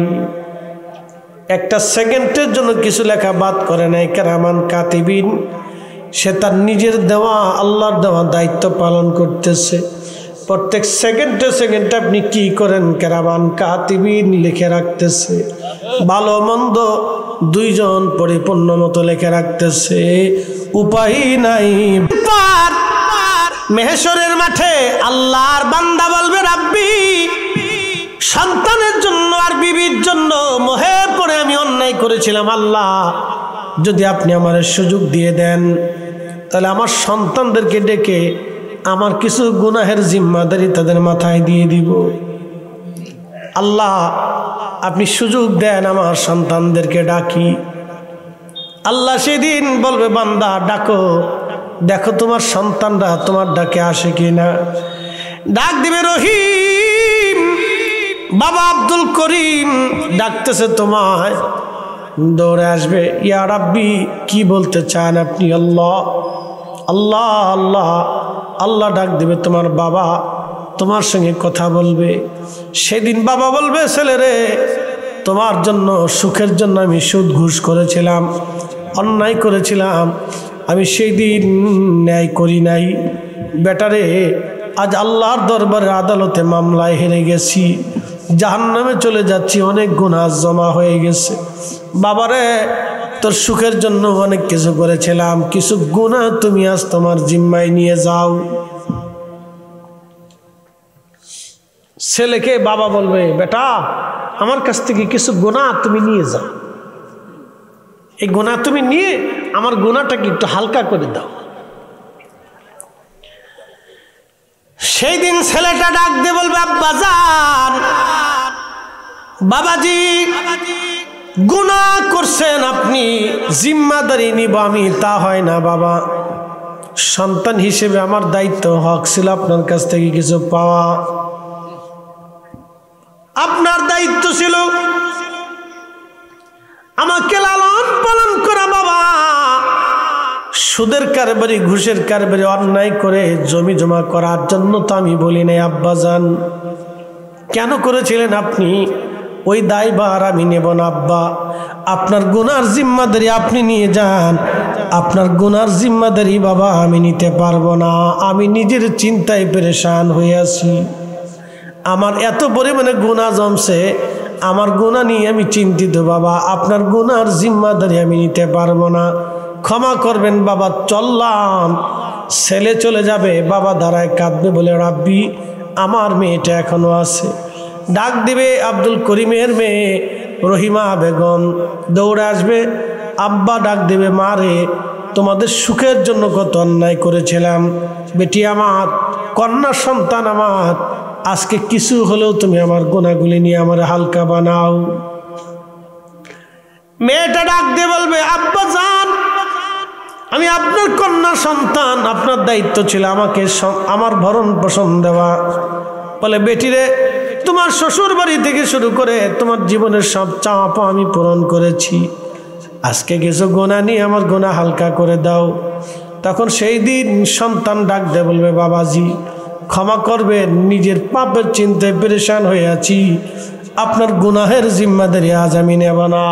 একটা সেকেন্ডের জন্য কিছু লেখা বাদ করে নাই কেরামান কাতিবিন। সে তার নিজের দেওয়া আল্লাহর দেওয়া দায়িত্ব পালন করতেছে। প্রত্যেক সেকেন্ডে সেকেন্ডে আপনি কি করেন কেরামান কাতিবিন লিখে রাখতেছে। ভালো মন্দ দুইজন পরিপূর্ণ মতো লিখে রাখতেছে। উপায় নাই। মেহেশরের মাঠে আল্লাহর বান্দা বলবে রাব্বি, সন্তানের জন্য আর বিবির জন্য মোহে পড়ে আমি অন্যায় করেছিলাম। আল্লাহ যদি আপনি আমার সুযোগ দিয়ে দেন তাহলে আমার সন্তানদেরকে ডেকে আমার কিছু গুনাহের জিম্মাদারি তাদের মাথায় দিয়ে দিব। আল্লাহ আপনি সুযোগ দেন আমার সন্তানদেরকে ডাকি। আল্লাহ সেদিন বলবে বান্দা ডাকো, দেখো তোমার সন্তানরা তোমার ডাকে আসে কিনা। ডাক দিবে রহিম, বাবা আব্দুল করিম ডাকতেছে তোমায়, দৌড়ে আসবে ইয়া রাব্বি কি বলতে চান আপনি? আল্লাহ আল্লাহ আল্লাহ আল্লাহ ডাক দিবে তোমার বাবা তোমার সঙ্গে কথা বলবে। সেদিন বাবা বলবে ছেলেরে তোমার জন্য সুখের জন্য আমি সুদ ঘুষ করেছিলাম, অন্যায় করেছিলাম, আমি সেই দিন ন্যায় করি নাই। বেটারে আজ আল্লাহর দরবারে আদালতে মামলায় হেরে গেছি, জাহান্নামে চলে যাচ্ছি, অনেক গুনাহ জমা হয়ে গেছে। বাবারে তোর সুখের জন্য অনেক কিছু করেছিলাম, কিছু গুনাহ তুমি আজ তোমার জিম্মায় নিয়ে যাও। ছেলেকে বাবা বলবে বেটা আমার কাছ থেকে কিছু গুনাহ তুমি নিয়ে যাও, এই গুনাহ তুমি নিয়ে আমার গুনাহটাকে একটু হালকা করে দাও। সেই দিন ছেলেটা ডাক দিয়ে বলবে আব্বাজান, বাবাজি গুনাহ করছেন আপনি, জিম্মাদারি নিব আমি, তা হয় না বাবা। সন্তান হিসেবে আমার দায়িত্ব হক ছিল আপনার কাছ থেকে কিছু পাওয়া, আপনার দায়িত্ব ছিল আমাকে লালন পালন করা। বাবা সুদের কারবারি ঘুষের কারবারি অন্যায় করে জমি জমা করার জন্য তো আমি বলি নাই আব্বাজান। কেন করেছিলেন আপনি? ওই দায়ভার আমি নেব না আব্বা, আপনার গুনার জিম্মাদারি আপনি নিয়ে যান, আপনার গুনার জিম্মাদারি বাবা আমি নিতে পারবো না। আমি নিজের চিন্তায় পেরেশান হয়ে আছি, আমার এত পরিমাণে গুনাহ জমছে, আমার গুনাহ নিয়ে আমি চিন্তিত বাবা, আপনার গুনার জিম্মাদারি আমি নিতে পারবো না, ক্ষমা করবেন বাবা, চললাম। ছেলে চলে যাবে, বাবা দাঁড়ায় কাঁদবে বলে রাব্বি আমার মেয়েটা এখনো আছে। ডাক দিবে আব্দুল করিমের মেয়ে, রহিমা বেগম দৌড়ে আসবে, আব্বা ডাক দেবে, মা রে তোমাদের সুখের জন্য কত অন্যায় করেছিলাম, বেটি আমার, কন্যা সন্তান আমার, আজকে কিছু হলেও তুমি আমার গুনাহগুলি নিয়ে আমার হালকা বানাও। মেয়েটা ডাক দিয়ে বলবে, আব্বা জান, আমি আপনার কন্যা সন্তান, আপনার দায়িত্ব ছিল আমাকে আমার ভরণ পোষণ দেওয়া। বলে, বেটিরে তোমার শ্বশুর বাড়ি থেকে শুরু করে তোমার জীবনের সব চাওয়া পাওয়া আমি পূরণ করেছি, আজকে কিছু গুনাহ নিয়ে আমার গুনাহ হালকা করে দাও। তখন সেই দিন সন্তান ডাক দিয়ে বলবে, বাবাজি ক্ষমা করবেন, নিজের পাপের চিন্তায় পেরেশান হয়ে আছি, আপনার গুনাহের জিম্মাদারি আজ আমি নেব না।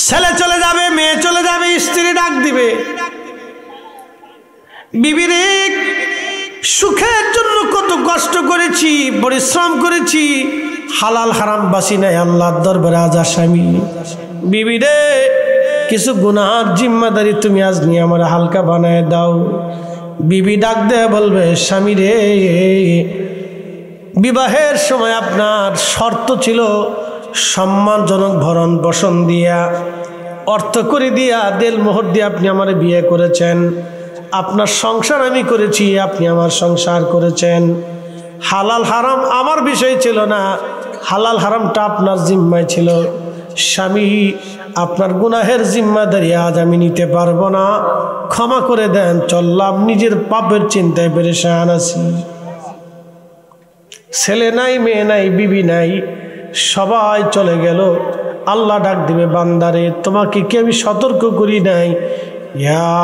ছেলে চলে যাবে, মেয়ে চলে যাবে, স্ত্রী ডাক দিবে, বিবিরে সুখের জন্য কত কষ্ট করেছি, পরিশ্রম করেছি, হালাল হারাম বাসি নাই, আল্লাহর দরবারে আজ আসামি। বিবিরে কিছু গুনাহের জিম্মাদারি তুমি আজ নিয়ে আমার হালকা বানায় দাও। বিবি ডাক দেয়া বলবে, স্বামী রে বিবাহের সময় আপনার শর্ত ছিল সম্মানজনক ভরণ পোষণ দিয়া, অর্থ করে দিয়া, দেল মোহর দিয়ে আপনি আমার বিয়ে করেছেন, আপনার সংসার আমি করেছি, আপনি আমার সংসার করেছেন। হালাল হারাম আমার বিষয় ছিল না, হালাল হারামটা আপনার জিম্মায় ছিল। স্বামী আপনার গুনাহের জিম্মাদারি আজ আমি নিতে পারবো না, ক্ষমা করে দেন, চললাম, নিজের পাপের চিন্তায় পেরেশান আছি। ছেলে নাই, মেয়ে নাই, বিবি নাই, সবাই চলে গেল। আল্লাহ ডাক দিবে, বান্দারে তোমাকে কি আমি সতর্ক করি নাই? ইয়া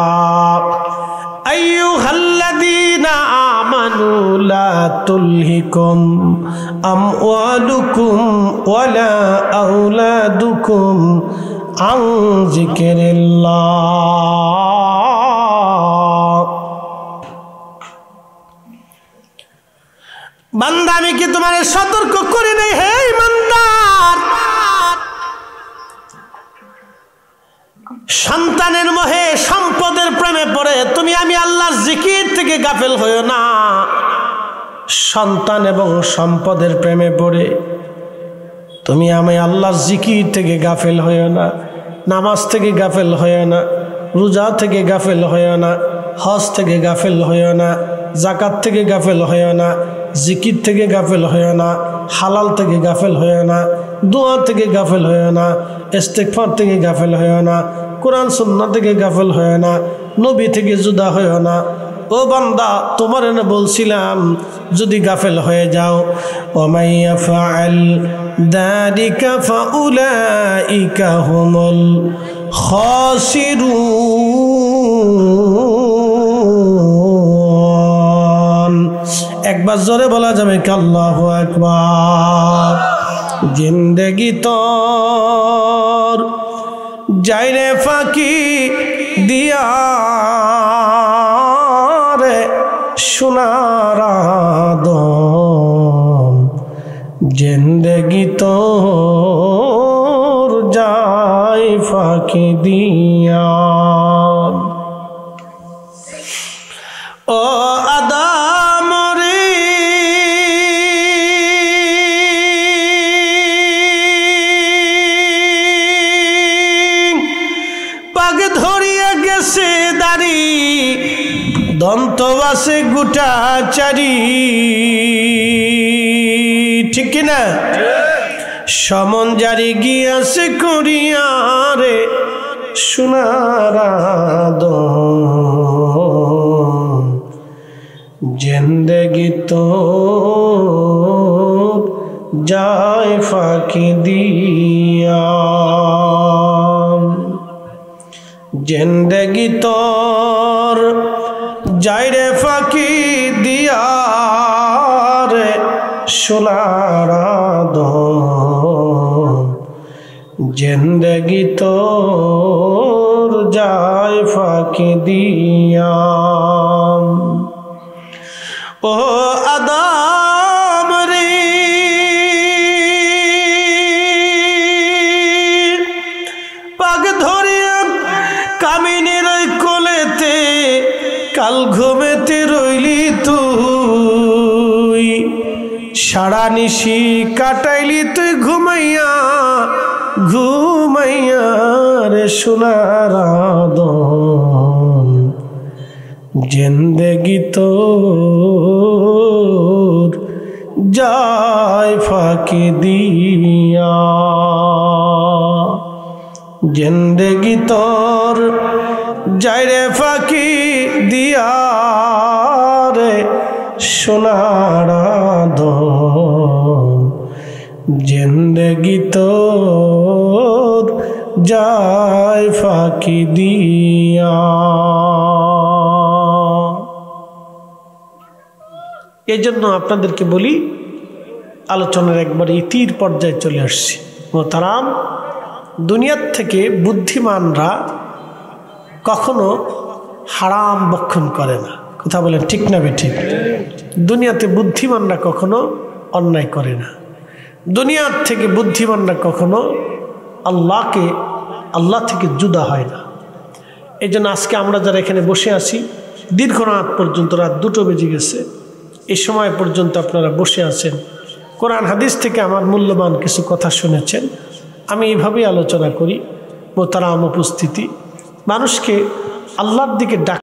আইয়ুহাল্লাযীনা আমানু লা তুলহিকুম আমওয়ালুকুম ওয়ালা আওলাদুকুম আন যিকরিল্লাহ। বান্দা আমি কি তোমার সতর্ক করি নাই? হে ইমানদার, সন্তানের মোহে সম্পদের প্রেমে পড়ে তুমি আমি আল্লাহর জিকির থেকে গাফেল হইও না। সন্তান এবং সম্পদের প্রেমে পড়ে তুমি আমি আল্লাহর জিকির থেকে গাফেল হইও না, নামাজ থেকে গাফেল হইও না, রোজা থেকে গাফেল হইও না, হজ থেকে গাফেল হইও না, যাকাত থেকে গাফেল হইও না, জিকির থেকে গাফেল হইও না, হালাল থেকে গাফেল হইও না, দোয়া থেকে গাফেল হইও না, ইস্তেগফার থেকে গাফেল হইও না, কোরআন সুন্নাহ থেকে গাফেল হইও না, নবী থেকে জুদা হইও না। ও বান্দা, তোমার না বলছিলাম যদি গাফেল হয়ে যাও, ওয়ামাই ইয়াফআল যালিকা ফাউলাইকা হুমুল খাসিরুন। একবার জোরে বলা যাবে কি আল্লাহু আকবার। জিন্দেগি তোর যাইরে ফাঁকি দিয়া রে সোনার আদম, জিন্দেগি তোর যাই ফাঁকি দিয়া। ও আদম রে পাগ ধরিয়া গেছে দাড়ি, দন্ত বাসে গোটা চারি, ঠিক কিনা? সমন জারি গিয়াছে করিয়া রে সোনার আদম, জিন্দেগি তোর যায় ফাঁকি দিয়া। জিন্দেগি তোর যাইরে ফাঁকি দিয়া রে সোনার আদম, জিন্দেগি তোর যায় ফাঁকি দিয়া। ও আদম রে পাগ ধরিয়া কামিনীর কোলেতে কাল ঘুমেতে রইলি তুই, সারা নিশি কাটাইলি তুই ঘুমাইয়া ঘুমাইয়া রে সোনার আদম জিন্দেগি তোর যায় ফাঁকি দিয়া জিন্দেগি তোর যায় রে ফাঁকি দিয়া রে সোনার আদম জিন্দেগি তোর যায় ফাঁকি দিয়া। এই জন্য আপনাদেরকে বলি, আলোচনার একবার ইতির পর্যায়ে চলে আসছি। মোহতারাম, দুনিয়ার থেকে বুদ্ধিমানরা কখনো হারাম ভক্ষণ করে না। কথা বলেন ঠিক না বেঠিক? দুনিয়াতে বুদ্ধিমানরা কখনো অন্যায় করে না। দুনিয়ার থেকে বুদ্ধিমানরা কখনো আল্লাহ থেকে জুদা হয় না। এই জন্য আজকে আমরা যারা এখানে বসে আছি, দীর্ঘ রাত পর্যন্ত, রাত 2টো বেজে গেছে, এই সময় পর্যন্ত আপনারা বসে আছেন, কোরআন হাদিস থেকে আমার মূল্যবান কিছু কথা শুনেছেন। আমি এইভাবেই আলোচনা করি। মোহতারাম উপস্থিতি, মানুষকে আল্লাহর দিকে ডাক